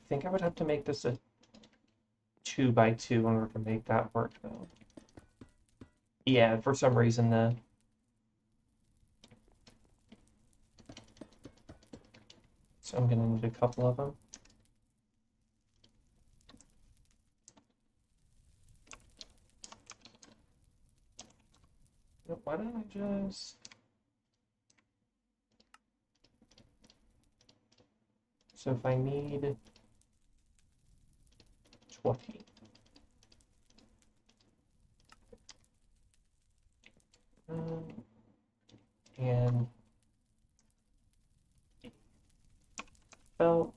think I would have to make this a 2x2 in order to make that work, though. Yeah, for some reason, so I'm gonna need a couple of them. Why don't I just... So if I need 20. And belt.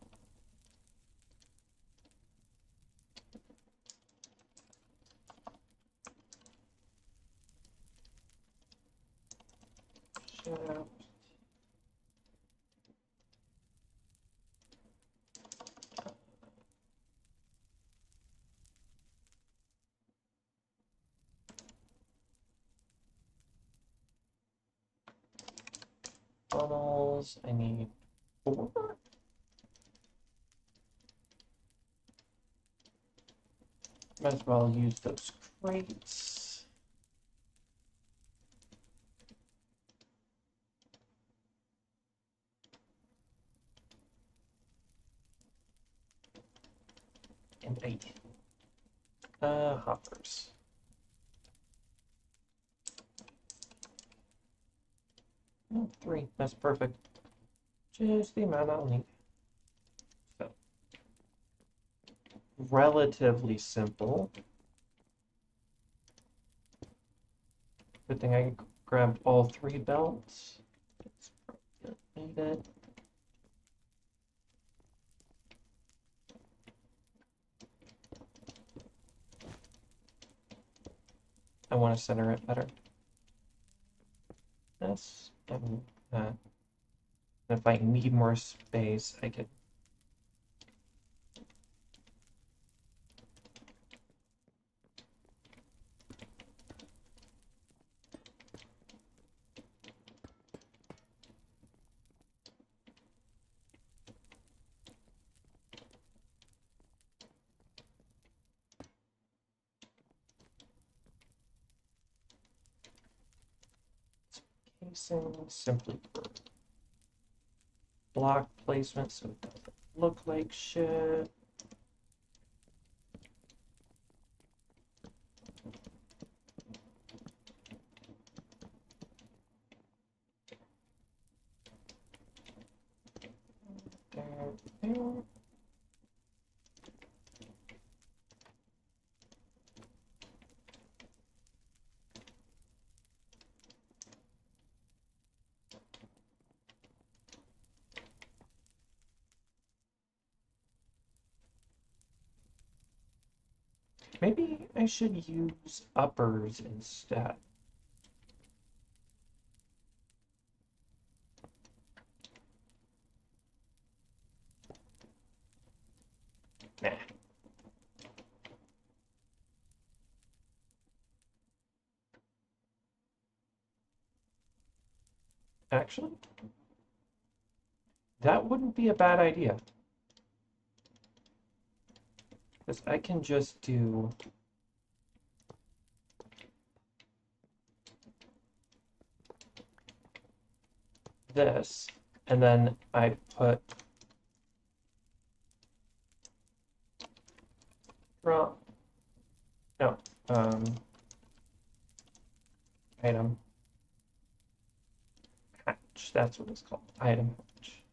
Shaft. Funnels, I need 4. Might as well use those crates. And 8. Hoppers. Oh, 3, that's perfect. Just the amount I'll need. So, relatively simple. Good thing I grabbed all 3 belts. Need it. I want to center it better. This, and that. If I need more space, I could. Casing simply for block placement so it doesn't look like shit. There. Maybe I should use uppers instead. Nah. Actually, that wouldn't be a bad idea. Because I can just do this, and then I put no, item hatch. That's what it's called. Item hatch.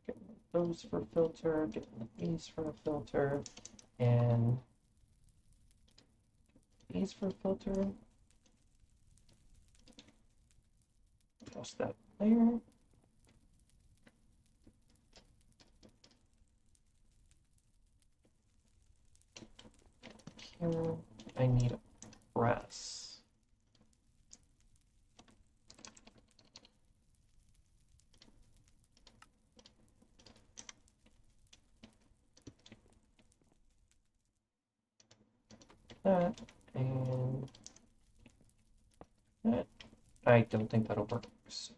Get those for filter, get these for a filter, and these for filter. Toss that there. Here, I need a press. That and that. I don't think that'll work. So.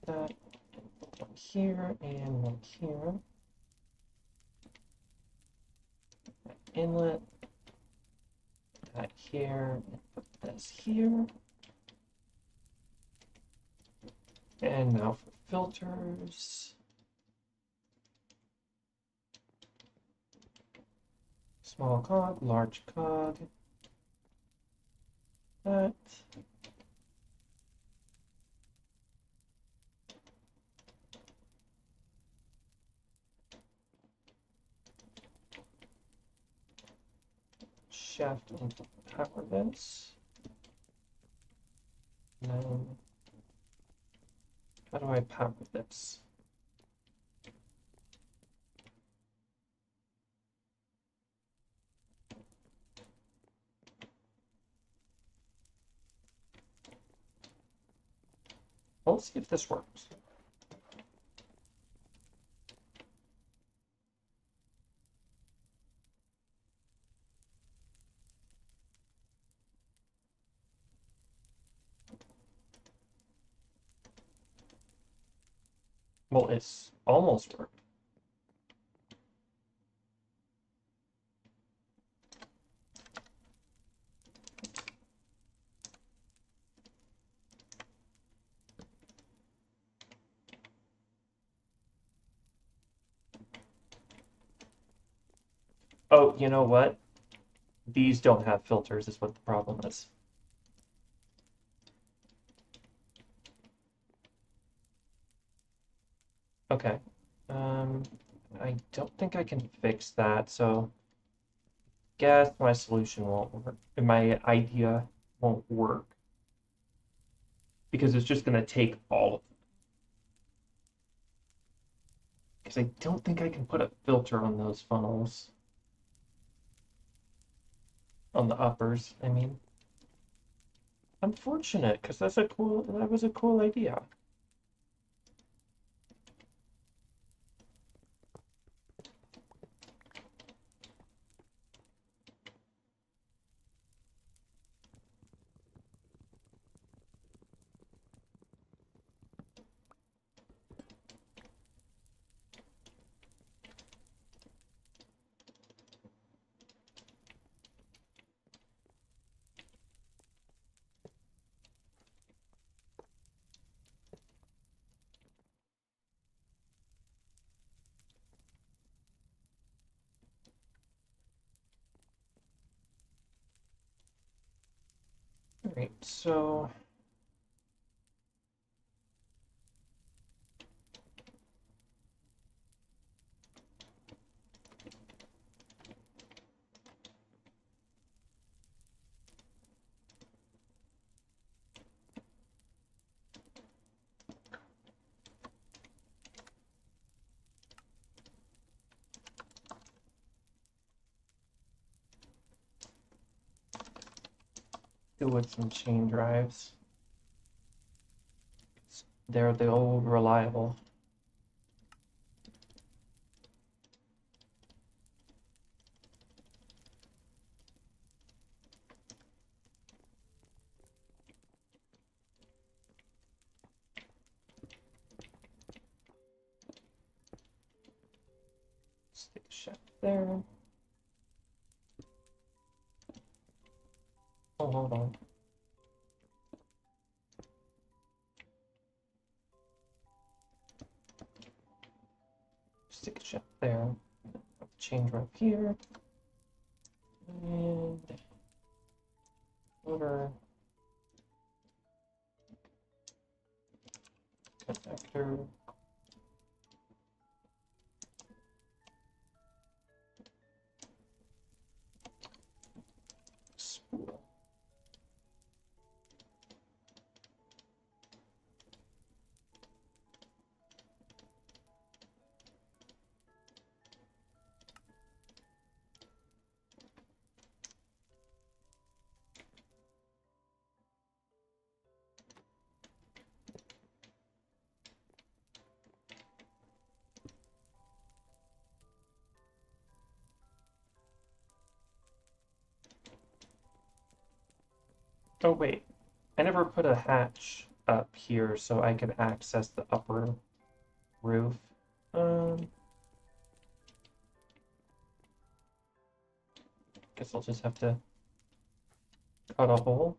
That one here and one here. That inlet. That here. And put this here. And now for filters. Small cog, large cog. That. Shaft and power this. And then, how do I power this? Well, let's see if this works. Well, it's almost worked. Oh, you know what? These don't have filters is what the problem is. Okay. I don't think I can fix that, so guess my solution won't work. My idea won't work because it's just going to take all of it. Because I don't think I can put a filter on those funnels. On the uppers, I mean. Unfortunate, because that was a cool idea. All right, so do with some chain drives. They're the old reliable. Stick a shaft there. Oh, hold on. Stick a shaft there. Chain drive here. And motor connector. Spool. Oh wait, I never put a hatch up here so I could access the upper roof. Guess I'll just have to cut a hole.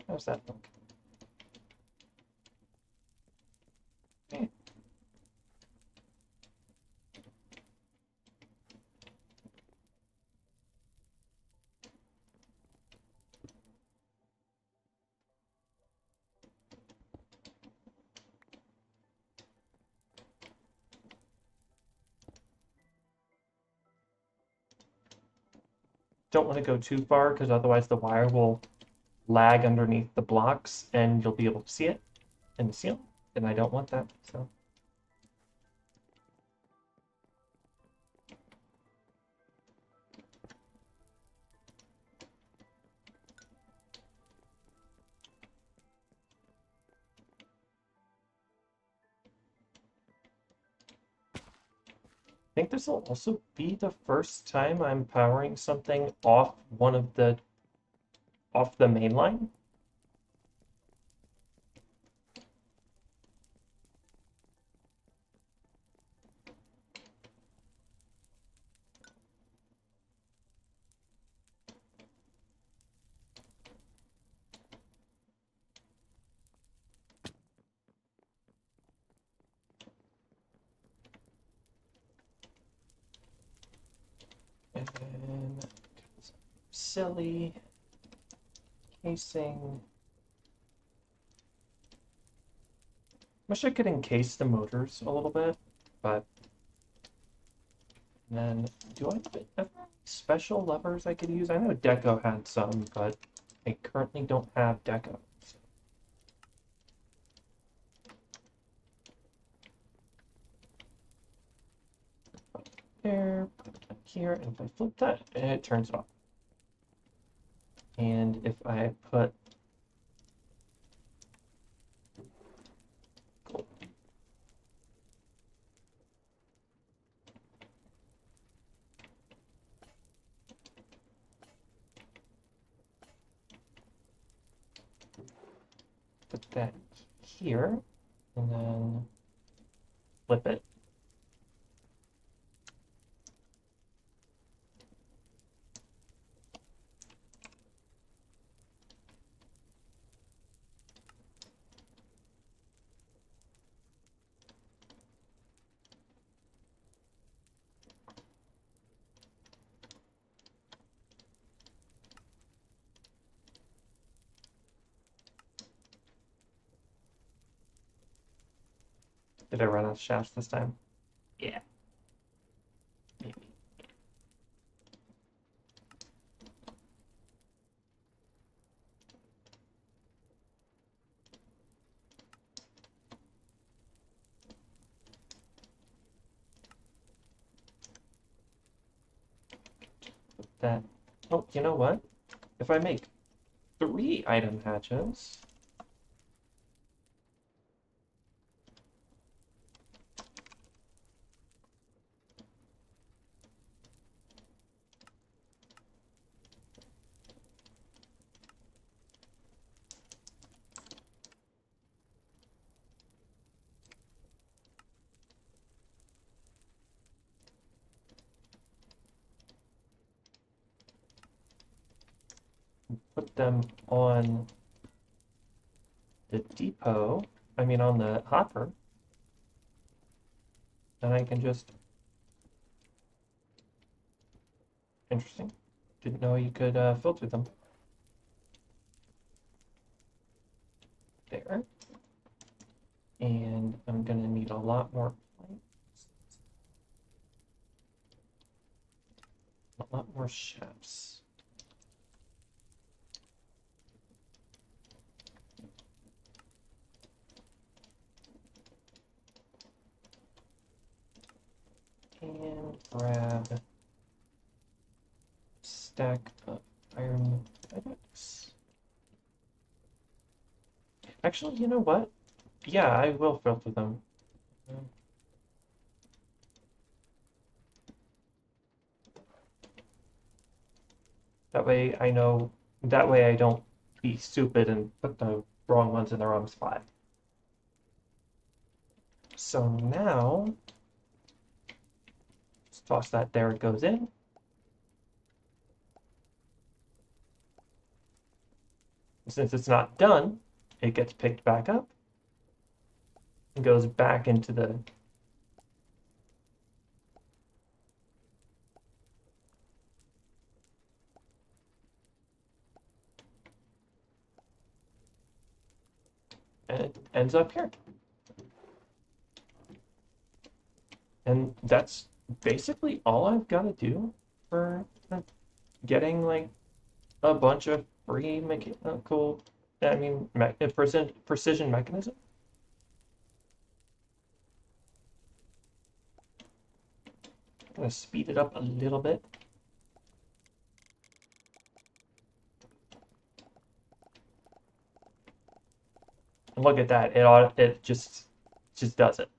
How's that look? Okay. Don't want to go too far because otherwise the wire will lag underneath the blocks and you'll be able to see it in the ceiling, and I don't want that. So I think this will also be the first time I'm powering something off off the main line. And then silly casing. Wish I could encase the motors a little bit, but then do I have special levers I could use? I know Deco had some, but I currently don't have Deco. There, put it here, and if I flip that, it turns it off. And if I put that here, and then flip it. Did I run out of shafts this time? Yeah. Maybe. That. Oh, you know what? If I make 3 item hatches, put them on the depot, on the hopper, then I can just... Interesting. Didn't know you could filter them. There. And I'm gonna need a lot more planks. A lot more shafts. And grab stack of iron pellets. Actually, you know what? Yeah, I will filter them. That way I know, that way I don't be stupid and put the wrong ones in the wrong spot. So now, let's toss that there, it goes in. Since it's not done, it gets picked back up and goes back into the and it ends up here. And that's basically all I've got to do for getting like a bunch of free mechanical, I mean, precision mechanism. I'm gonna speed it up a little bit. And look at that. It just does it.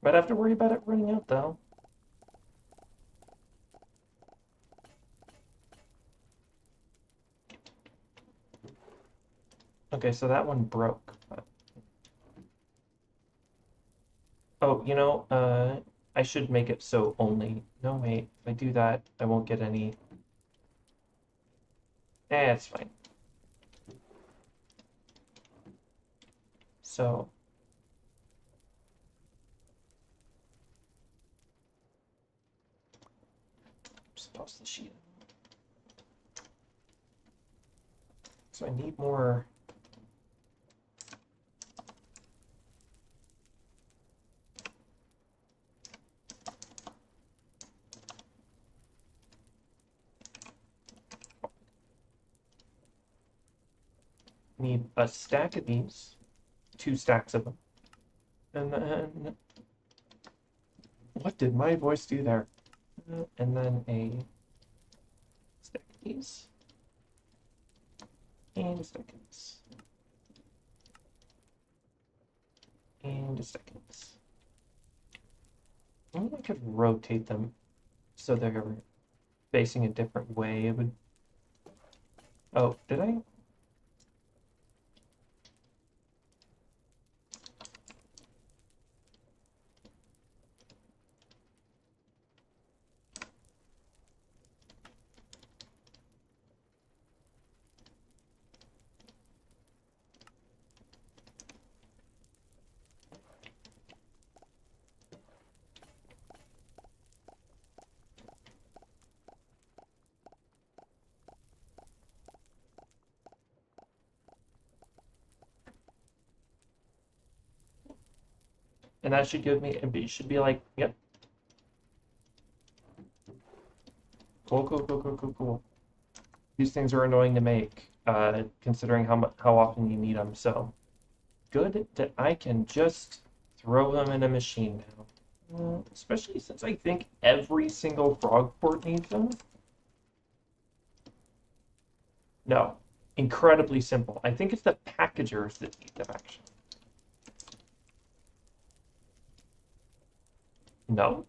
Might have to worry about it running out though. Okay, so that one broke. Oh, I should make it so only. No, wait. If I do that, I won't get any. It's fine. So, just toss the sheet. So I need more. Need a stack of these, 2 stacks of them. And then, what did my voice do there? And then a stack of these. And a stack of these. And a stack of these. I wonder if I could rotate them so they're facing a different way. It would. Oh, did I? And that should give me, it should be like, yep. Cool, cool, cool, cool, cool, cool. These things are annoying to make, considering how often you need them. So good that I can just throw them in a machine now. Especially since I think every single frog port needs them. No, incredibly simple. I think it's the packagers that need them actually. No.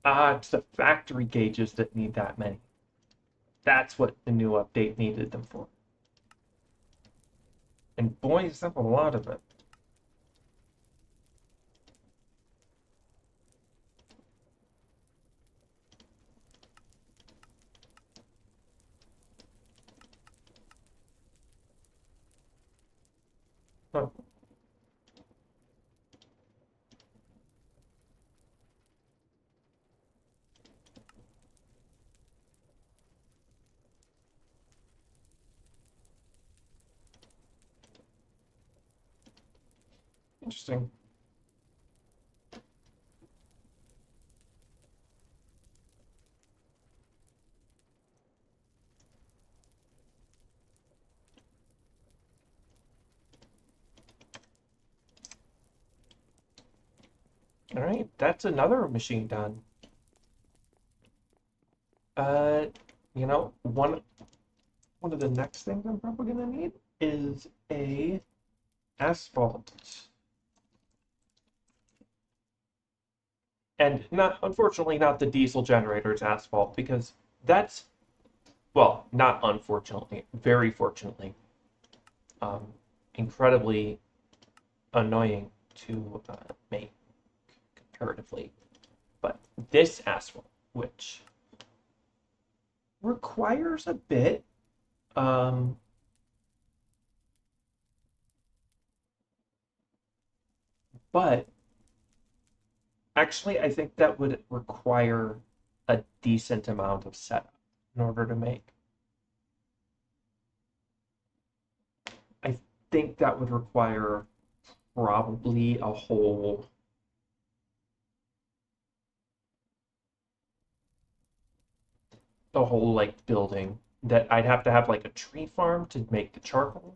It's the factory gauges that need that many. That's what the new update needed them for. And boy, is that a lot of it. Huh. Interesting. All right, that's another machine done. Uh, one of the next things I'm probably gonna need is a asphalt. And not, unfortunately, not the diesel generator's asphalt, because that's, well, not unfortunately, very fortunately, um, incredibly annoying to make comparatively. But this asphalt, which requires a bit, um, but actually, I think that would require a decent amount of setup in order to make. I think that would require probably a whole like building that I'd have to have like a tree farm to make the charcoal.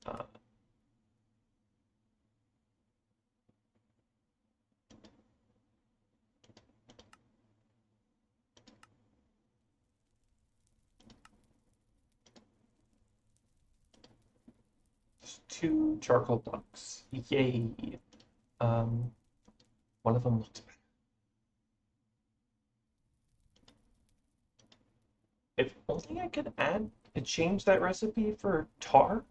Uh, 2 charcoal blocks. Yay. Um, one of them looks better. If only I could change that recipe for tar.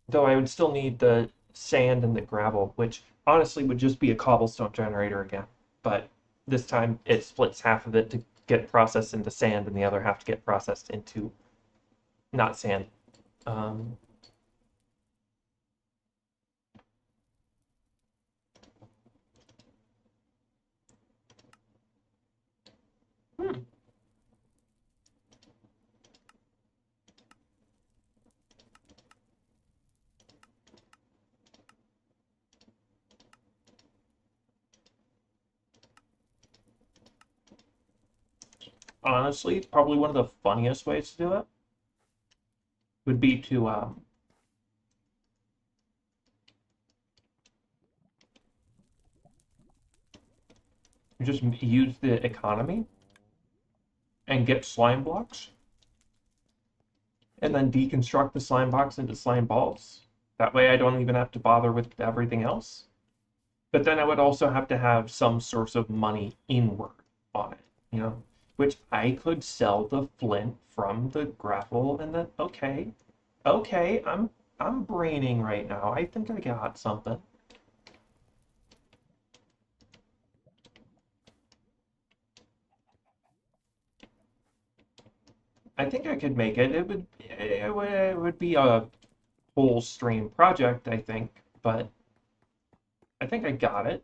Though I would still need the sand and the gravel, which honestly would just be a cobblestone generator again. But this time it splits half of it to get processed into sand and the other half to get processed into not sand. Um, hmm. Honestly, probably one of the funniest ways to do it would be to just use the economy and get slime blocks and then deconstruct the slime box into slime balls. That way I don't even have to bother with everything else. But then I would also have to have some source of money inward on it, which I could sell the flint from the gravel and then okay, I'm braining right now. I think I got something. I think I could make it. It would be a whole stream project, I think, but I think I got it.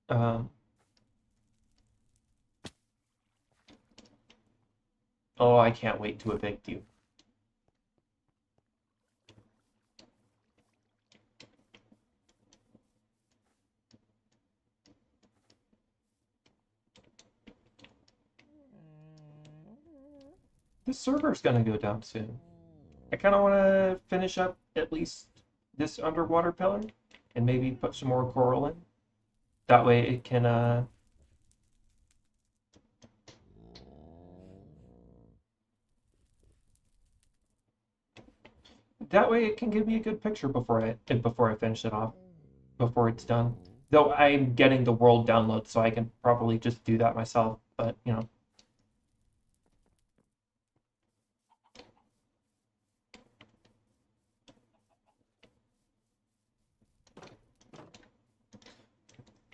Um, oh, I can't wait to evict you. This server's gonna go down soon. I kind of want to finish up at least this underwater pillar and maybe put some more coral in. That way it can give me a good picture before I finish it off, before it's done. Though I'm getting the world download, so I can probably just do that myself. But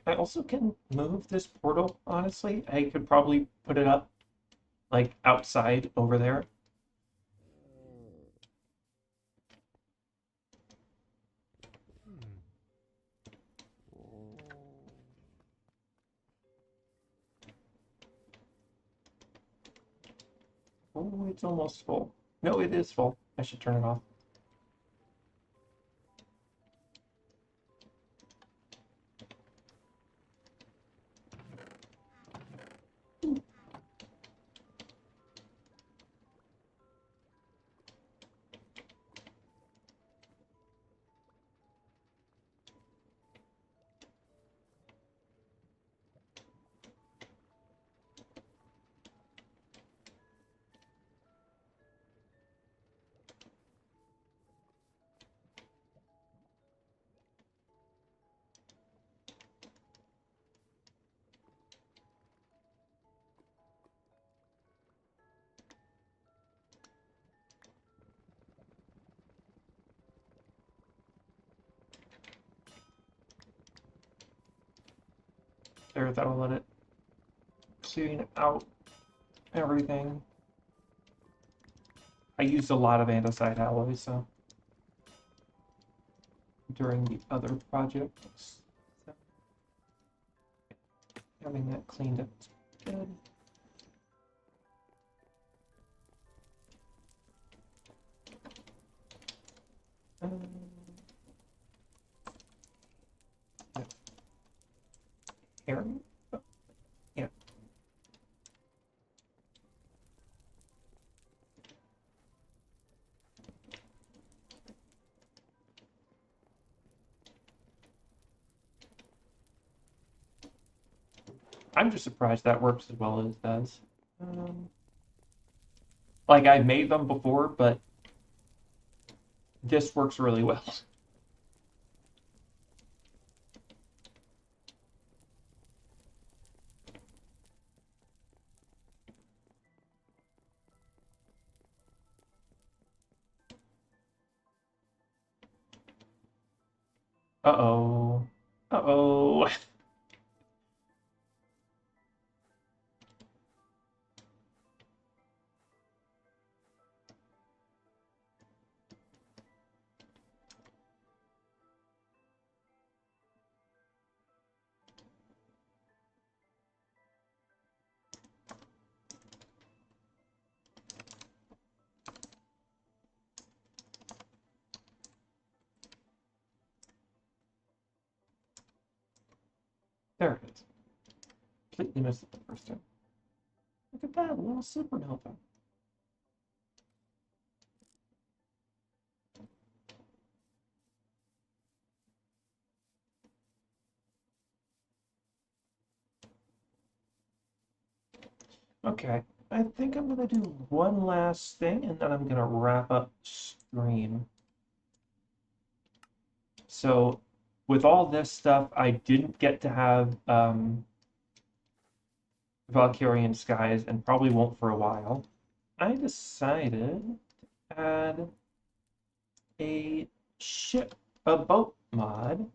I also can move this portal. Honestly, I could probably put it up like outside over there. Oh, it's almost full. No, it is full. I should turn it off. There, that'll let it clean out everything. I used a lot of andesite alloy, so during the other projects. So, having that cleaned up is good. Yeah. Here? Oh, yeah. I'm just surprised that works as well as it does. Like, I've made them before, but this works really well. Uh-oh. Uh-oh. There it is. Completely missed it the first time. Look at that, a little supernova. Okay, I think I'm gonna do one last thing and then I'm gonna wrap up stream. So with all this stuff, I didn't get to have Valkyrian Skies and probably won't for a while. I decided to add a a boat mod.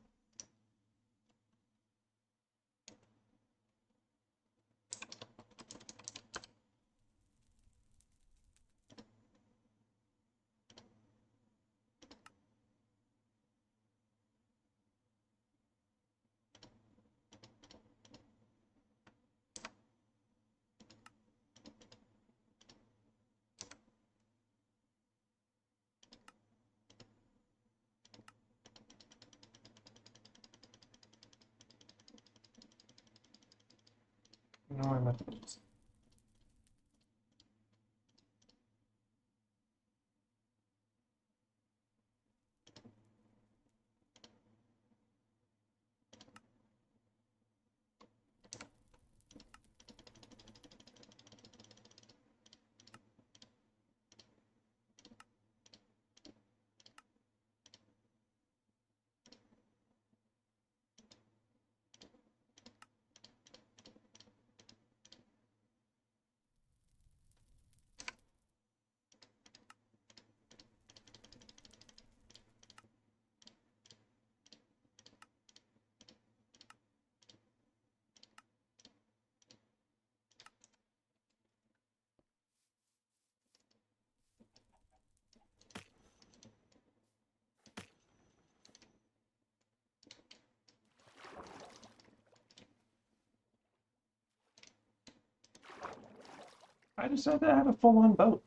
No, I'm not. I decided to add a full-on boat.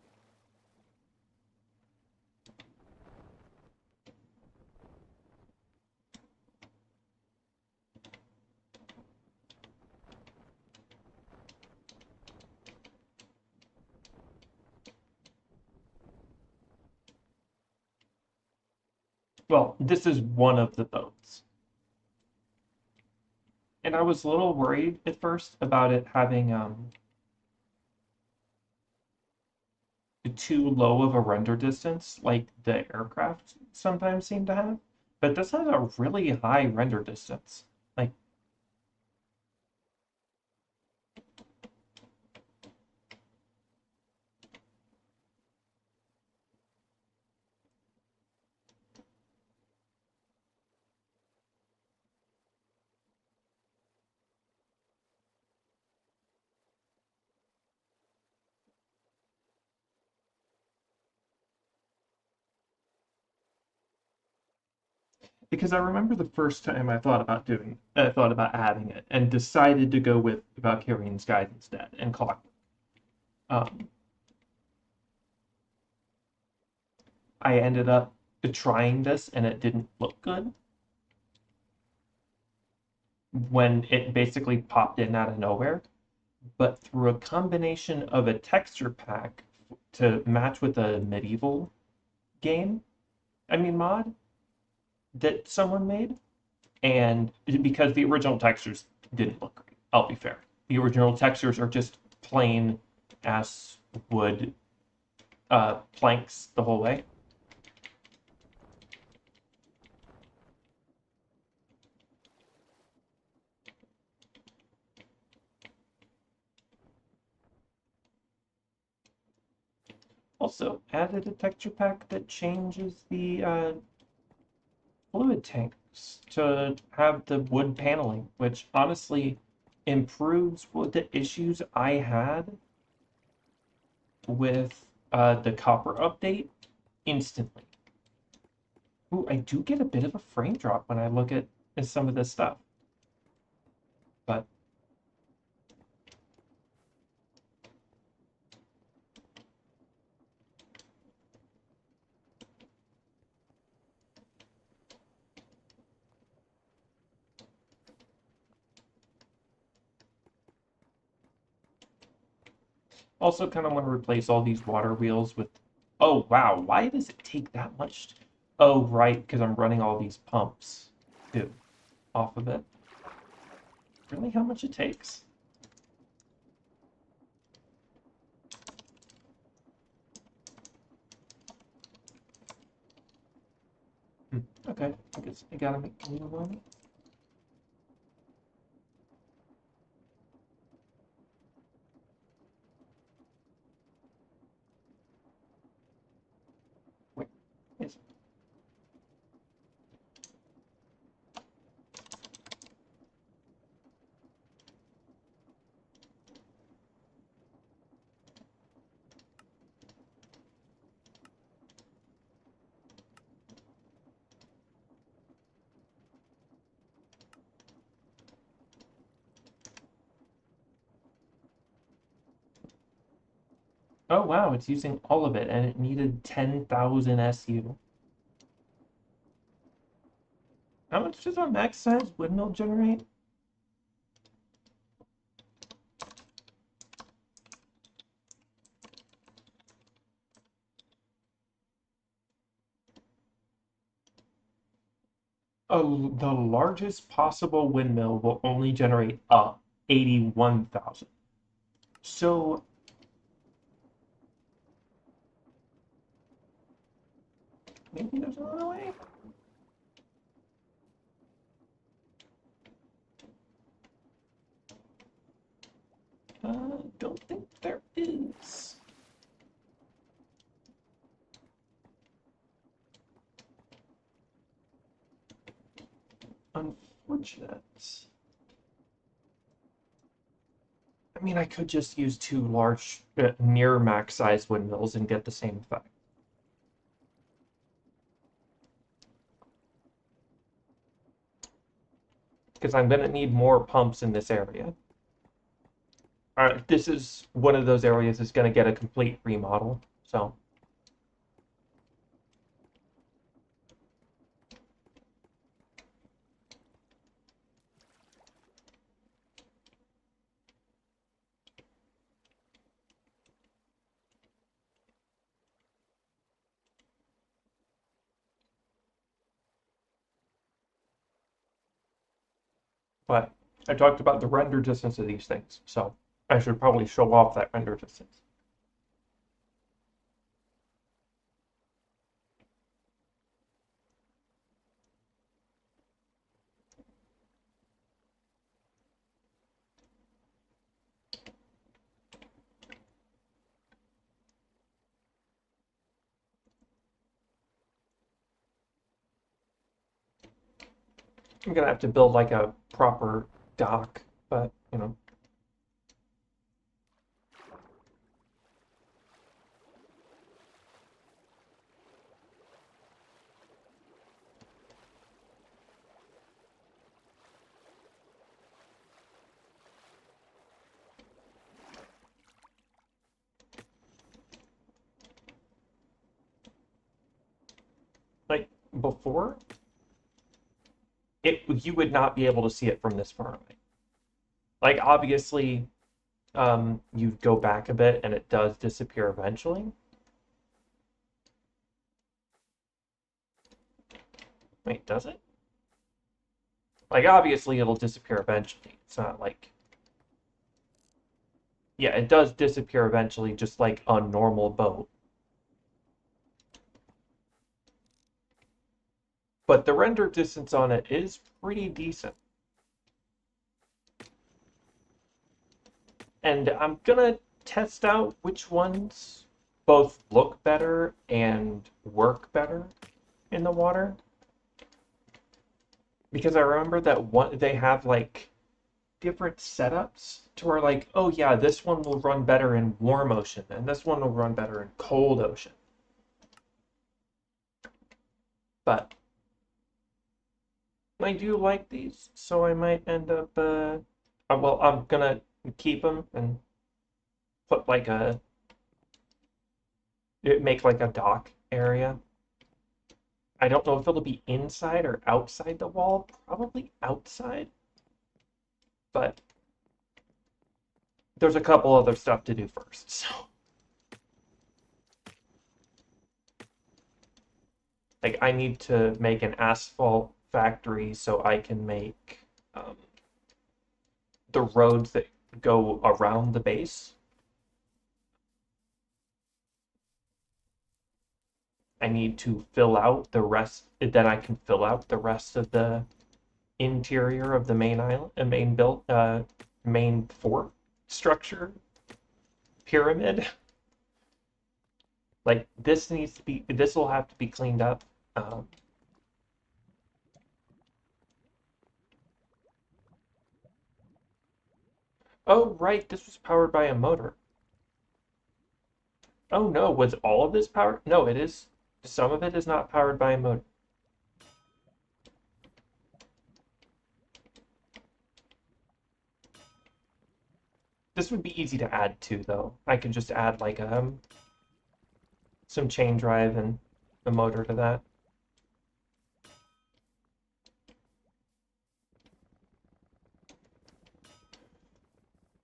Well, this is one of the boats. And I was a little worried at first about it having too low of a render distance like the aircraft sometimes seem to have. But this has a really high render distance. Like, because I remember the first time I thought about adding it and decided to go with Valkyrian's Guide instead and Clockwork. Um, I ended up trying this and it didn't look good when it basically popped in out of nowhere. But through a combination of a texture pack to match with a medieval game, mod that someone made, and because the original textures didn't look great, I'll be fair. The original textures are just plain ass wood planks the whole way. Also, added a texture pack that changes the fluid tanks to have the wood paneling, which honestly improves what the issues I had with the copper update instantly. Ooh, I do get a bit of a frame drop when I look at some of this stuff. But also kind of want to replace all these water wheels with... Oh, wow. Why does it take that much? Oh, right, because I'm running all these pumps, too, off of it. Really, how much it takes? Okay, I guess I gotta make a new one. Wait, is it? Oh, wow, it's using all of it, and it needed 10,000 SU. How much does our max size windmill generate? Oh, the largest possible windmill will only generate 81,000. So maybe there's another way? Don't think there is. Unfortunate. I could just use two large, near max size windmills and get the same effect. Because I'm going to need more pumps in this area. This is one of those areas that's going to get a complete remodel, so... But I talked about the render distance of these things, so I should probably show off that render distance. I'm gonna have to build like a proper dock, but before, you would not be able to see it from this far away. Like obviously, you go back a bit and it does disappear eventually. Wait, does it? Like obviously it'll disappear eventually. It's not like, yeah, it does disappear eventually, just like a normal boat. But the render distance on it is pretty decent. And I'm gonna test out which ones both look better and work better in the water. Because I remember that one they have like different setups to where like, oh yeah, this one will run better in warm ocean and this one will run better in cold ocean. But I do like these, so I might end up well, I'm gonna keep them and put like make like a dock area. I don't know if it'll be inside or outside the wall, probably outside. But there's a couple other stuff to do first. So, like, I need to make an asphalt factory so I can make the roads that go around the base. I need to fill out the rest, then I can fill out the rest of the interior of the main island, main fort structure pyramid. Like this will have to be cleaned up. Oh, right, this was powered by a motor. Oh no, was all of this powered? No, it is. Some of it is not powered by a motor. This would be easy to add to, though. I could just add like some chain drive and a motor to that.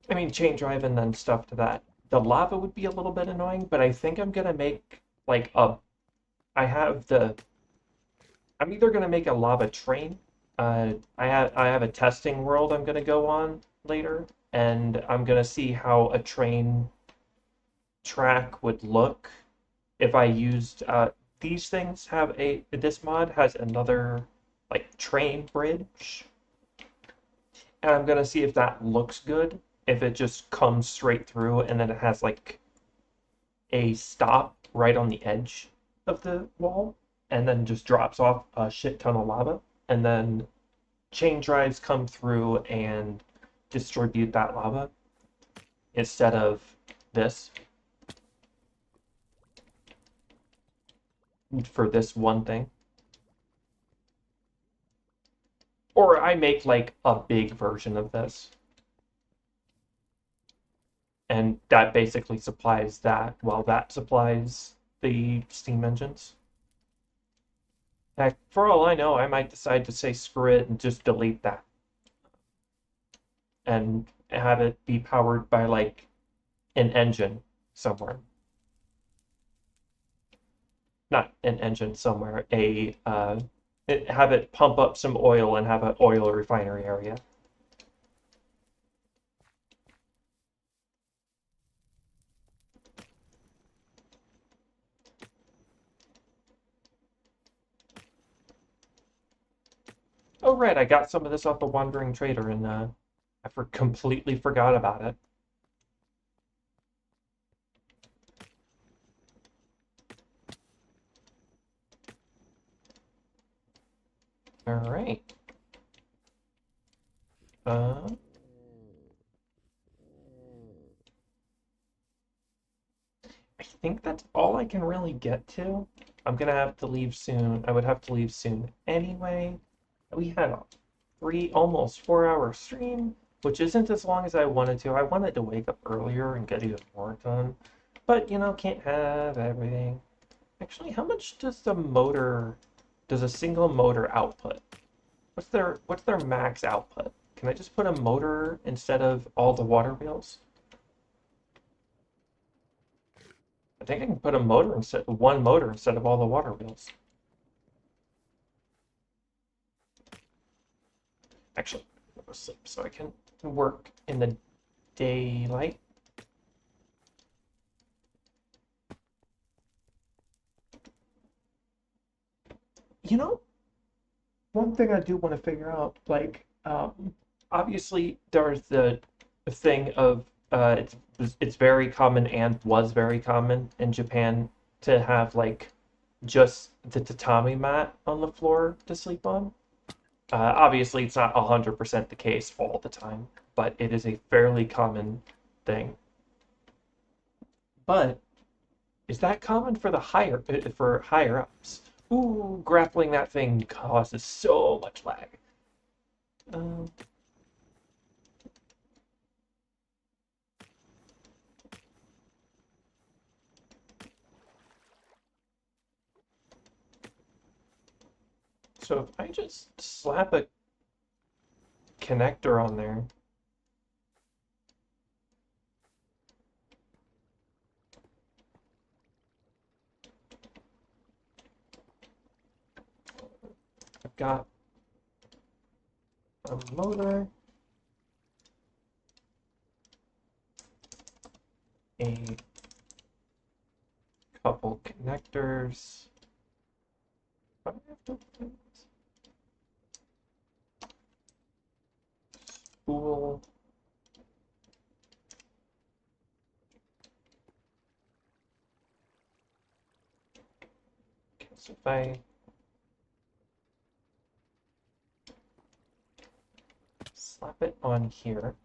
I mean, chain drive and then stuff to that. The lava would be a little bit annoying, but I think I'm gonna make like I have the. I'm either gonna make a lava train. I have a testing world I'm gonna go on later, and I'm gonna see how a train track would look if I used these things have this mod has another like train bridge, and I'm gonna see if that looks good, if it just comes straight through and then it has like a stop right on the edge of the wall and then just drops off a shit ton of lava, and then chain drives come through and distribute that lava instead of this for this one thing. Or I make like a big version of this. And that basically supplies that, while that supplies the steam engines. Heck, for all I know, I might decide to say screw it and just delete that. And have it be powered by like an engine somewhere. Not an engine somewhere, have it pump up some oil and have an oil refinery area. Oh, right, I got some of this off the Wandering Trader and completely forgot about it. All right. Uh, I think that's all I can really get to. I'm gonna have to leave soon. I would have to leave soon anyway. We had a almost 4 hour stream, which isn't as long as I wanted to. I wanted to wake up earlier and get even more done, but you know, can't have everything. Actually, how much does the motor does a single motor output? What's their max output? Can I just put a motor instead of all the water wheels? I think I can put one motor instead of all the water wheels. Actually, I'll go sleep so I can work in the daylight. You know, one thing I do want to figure out, like, obviously there's the thing of it's very common and was very common in Japan to have like just the tatami mat on the floor to sleep on. Obviously, it's not 100% the case all the time, but it is a fairly common thing. But is that common for higher ups? Ooh, grappling that thing causes so much lag. Um, so if I just slap a connector on there, I've got a motor, a couple connectors. What do I have to open? Spool. Okay, so if I slap it on here,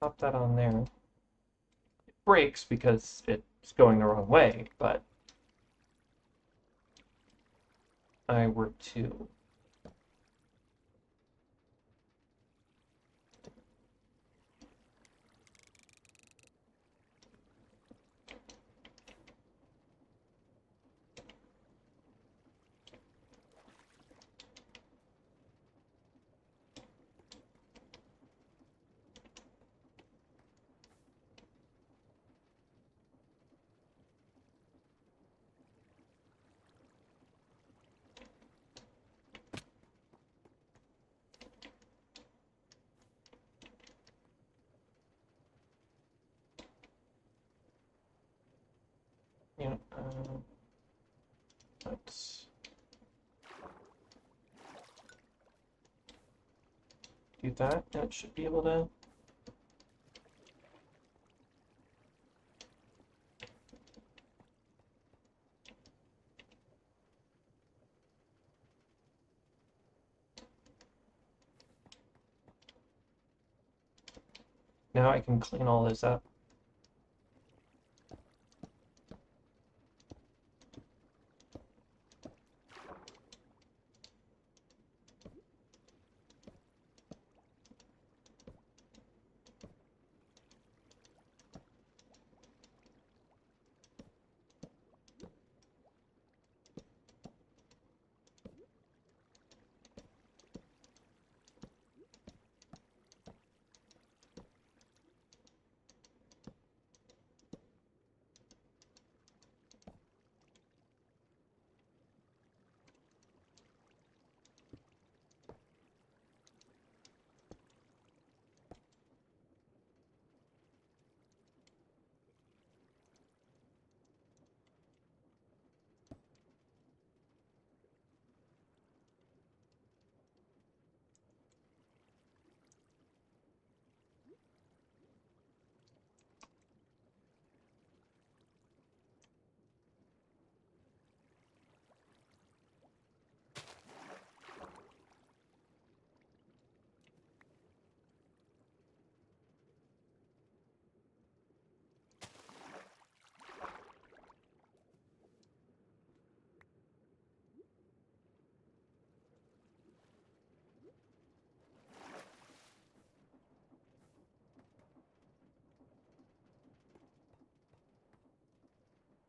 pop that on there. It breaks because it's going the wrong way, but I were to you know, let's do that, and it should be able to. Now I can clean all this up.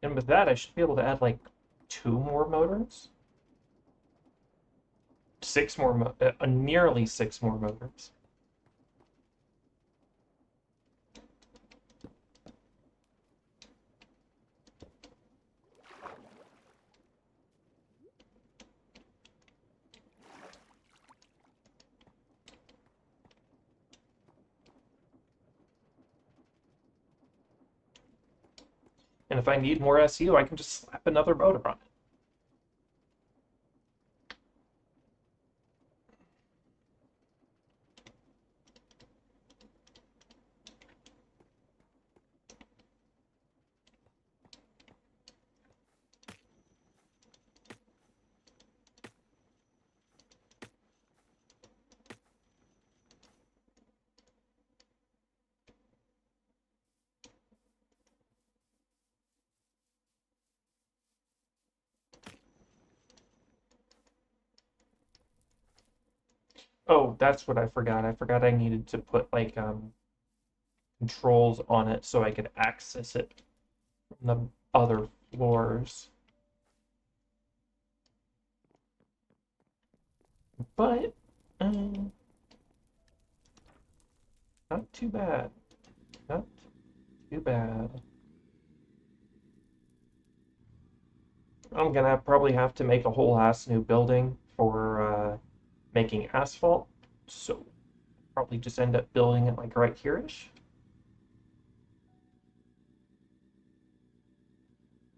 And with that, I should be able to add like 2 more motors. 6 more, nearly 6 more motors. And if I need more SU, I can just slap another motor on it. Oh, that's what I forgot. I forgot I needed to put like controls on it so I could access it from the other floors. But um, not too bad. Not too bad. I'm gonna probably have to make a whole ass new building for making asphalt. So probably just end up building it like right here-ish.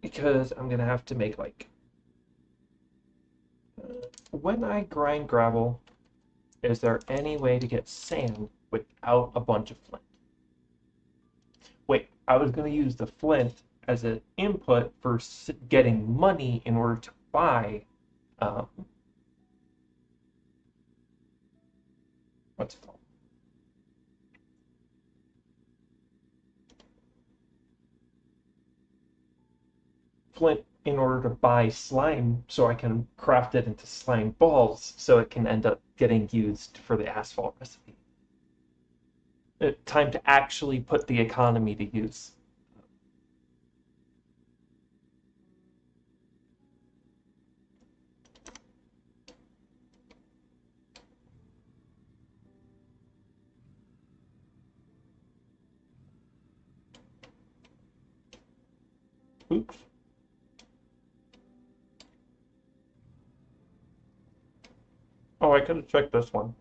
Because I'm gonna have to make like when I grind gravel, is there any way to get sand without a bunch of flint? Wait, I was gonna use the flint as an input for getting money in order to buy um, what's it called? Flint in order to buy slime so I can craft it into slime balls so it can end up getting used for the asphalt recipe. Time to actually put the economy to use. Oops. Oh, I could have checked this one.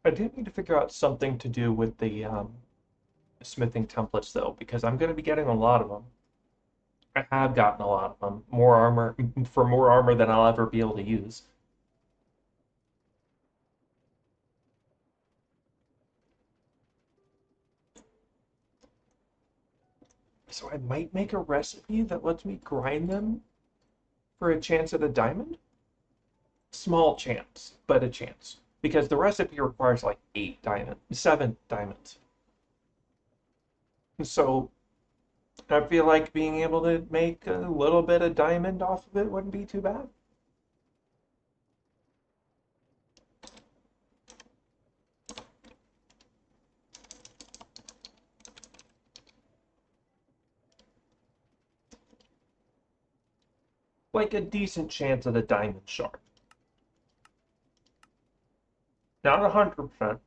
I do need to figure out something to do with the smithing templates though, because I'm going to be getting a lot of them. I have gotten a lot of them. More armor for more armor than I'll ever be able to use. So I might make a recipe that lets me grind them for a chance at a diamond. Small chance, but a chance. Because the recipe requires like 8 diamonds, 7 diamonds. So I feel like being able to make a little bit of diamond off of it wouldn't be too bad. Like a decent chance at a diamond shard. Not 100%.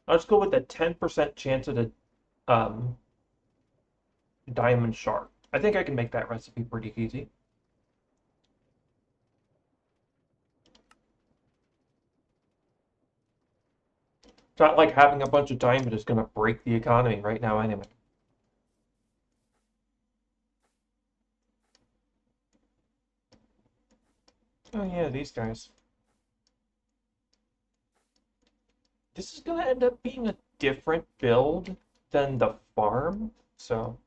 Let's go with a 10% chance at a um, diamond shard. I think I can make that recipe pretty easy. It's not like having a bunch of diamond is going to break the economy right now anyway. Oh yeah, these guys. This is going to end up being a different build than the farm, so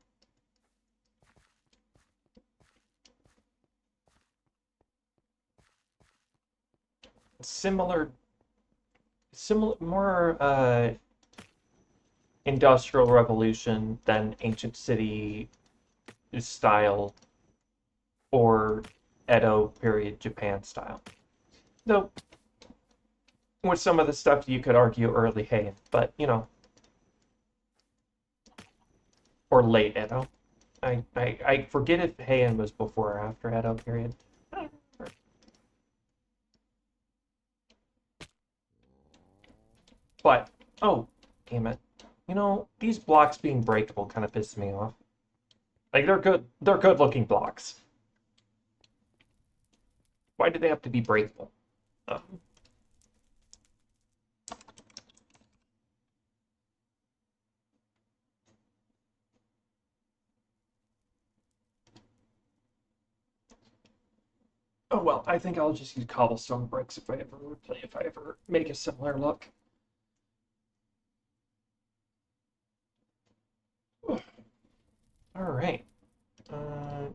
similar, more Industrial Revolution than Ancient City style or Edo period Japan style. Though with some of the stuff you could argue early Heian, but you know, or late Edo. I forget if Heian was before or after Edo period. But oh, damn it. You know, these blocks being breakable kind of pisses me off. Like they're good looking blocks. Why do they have to be breakable? Um, oh well, I think I'll just use cobblestone bricks if I ever make a similar look. All right. Uh,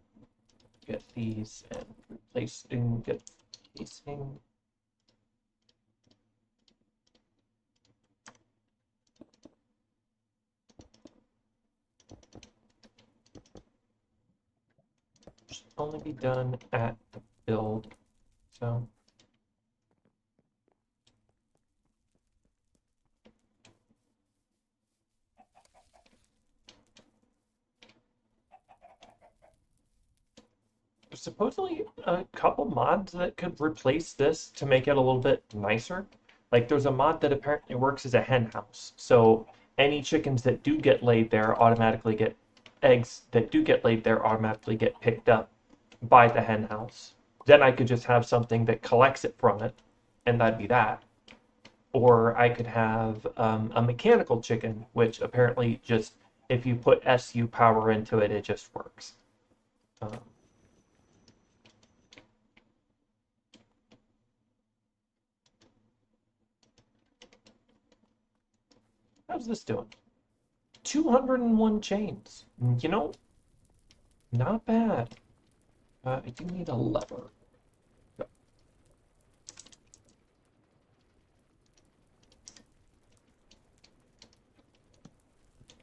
get these and replace and get casing. Should only be done at the build. So there's supposedly a couple mods that could replace this to make it a little bit nicer. Like there's a mod that apparently works as a hen house. So any chickens that do get laid there automatically get eggs that do get laid there automatically get picked up by the hen house. Then I could just have something that collects it from it, and that'd be that. Or I could have a mechanical chicken, which apparently just if you put SU power into it, it just works. Um, how's this doing? 201 chains. You know, not bad. I do need a lever.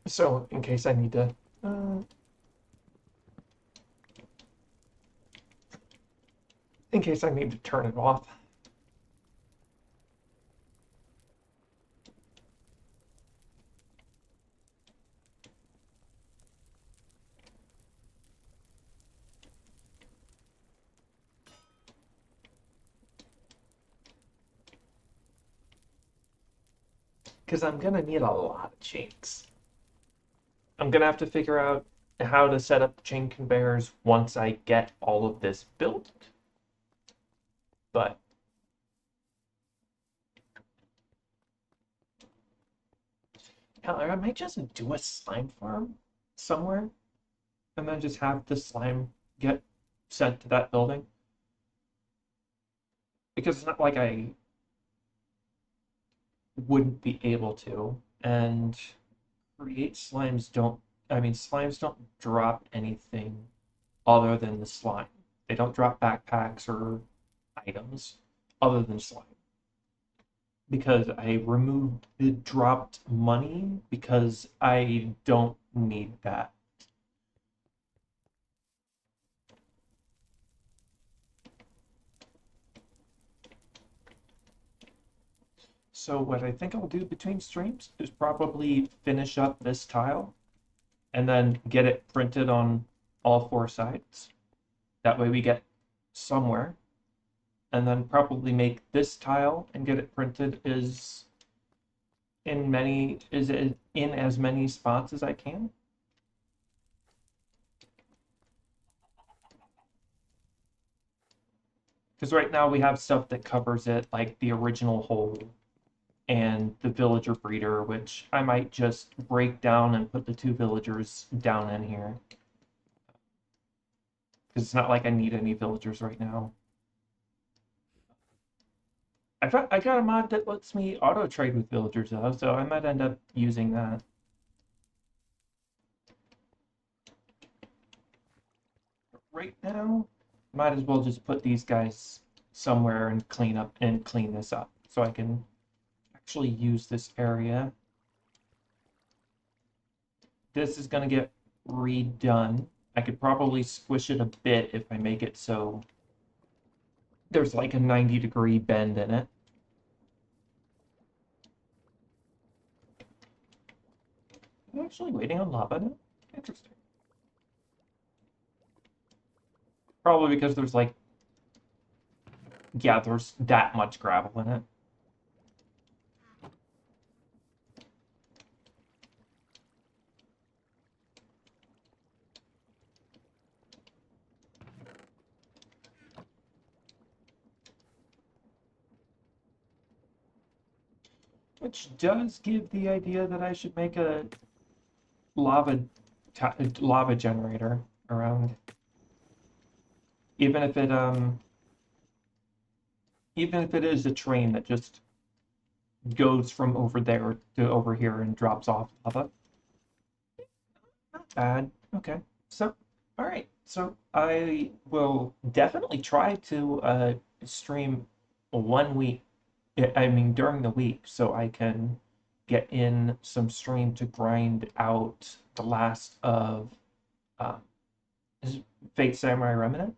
So, in case I need to. In case I need to turn it off. Because I'm going to need a lot of chains. I'm going to have to figure out how to set up chain conveyors once I get all of this built. But I might just do a slime farm somewhere and then just have the slime get sent to that building. Because it's not like I wouldn't be able to. And create slimes don't, I mean, slimes don't drop anything other than the slime. They don't drop backpacks or items other than slime. Because I removed the dropped money because I don't need that. So what I think I'll do between streams is probably finish up this tile and then get it printed on all four sides. That way we get somewhere. And then probably make this tile and get it printed in as many spots as I can. Because right now we have stuff that covers it, like the original hole and the villager breeder, which I might just break down and put the two villagers down in here. Because it's not like I need any villagers right now. I got a mod that lets me auto trade with villagers though, so I might end up using that. But right now, might as well just put these guys somewhere and clean this up so I can actually use this area. this is going to get redone. I could probably squish it a bit if I make it so there's like a 90-degree bend in it. I'm actually waiting on lava now? Interesting. Probably because there's like, yeah, there's that much gravel in it. Which does give the idea that I should make a lava lava generator around, even if it even if it is a train that just goes from over there to over here and drops off lava. Not bad. Okay. So, all right. So I will definitely try to stream 1 week. I mean, during the week, so I can get in some stream to grind out the last of um, Fate Samurai Remnant,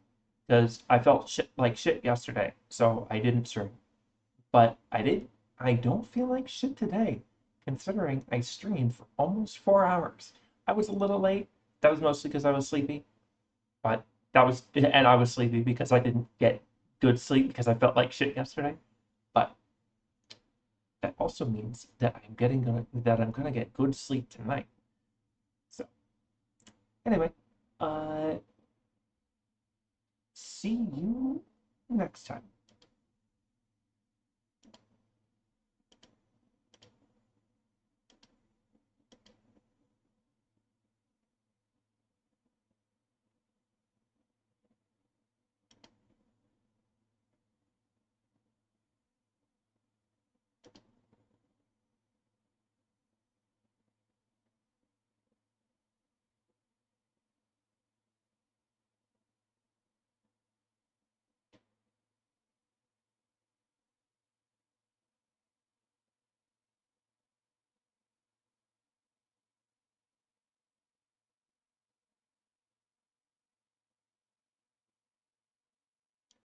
because I felt like shit yesterday, so I didn't stream. But I don't feel like shit today, considering I streamed for almost 4 hours. I was a little late. That was mostly because I was sleepy, but and I was sleepy because I didn't get good sleep because I felt like shit yesterday. But that also means that I'm gonna get good sleep tonight. So anyway, uh, see you next time.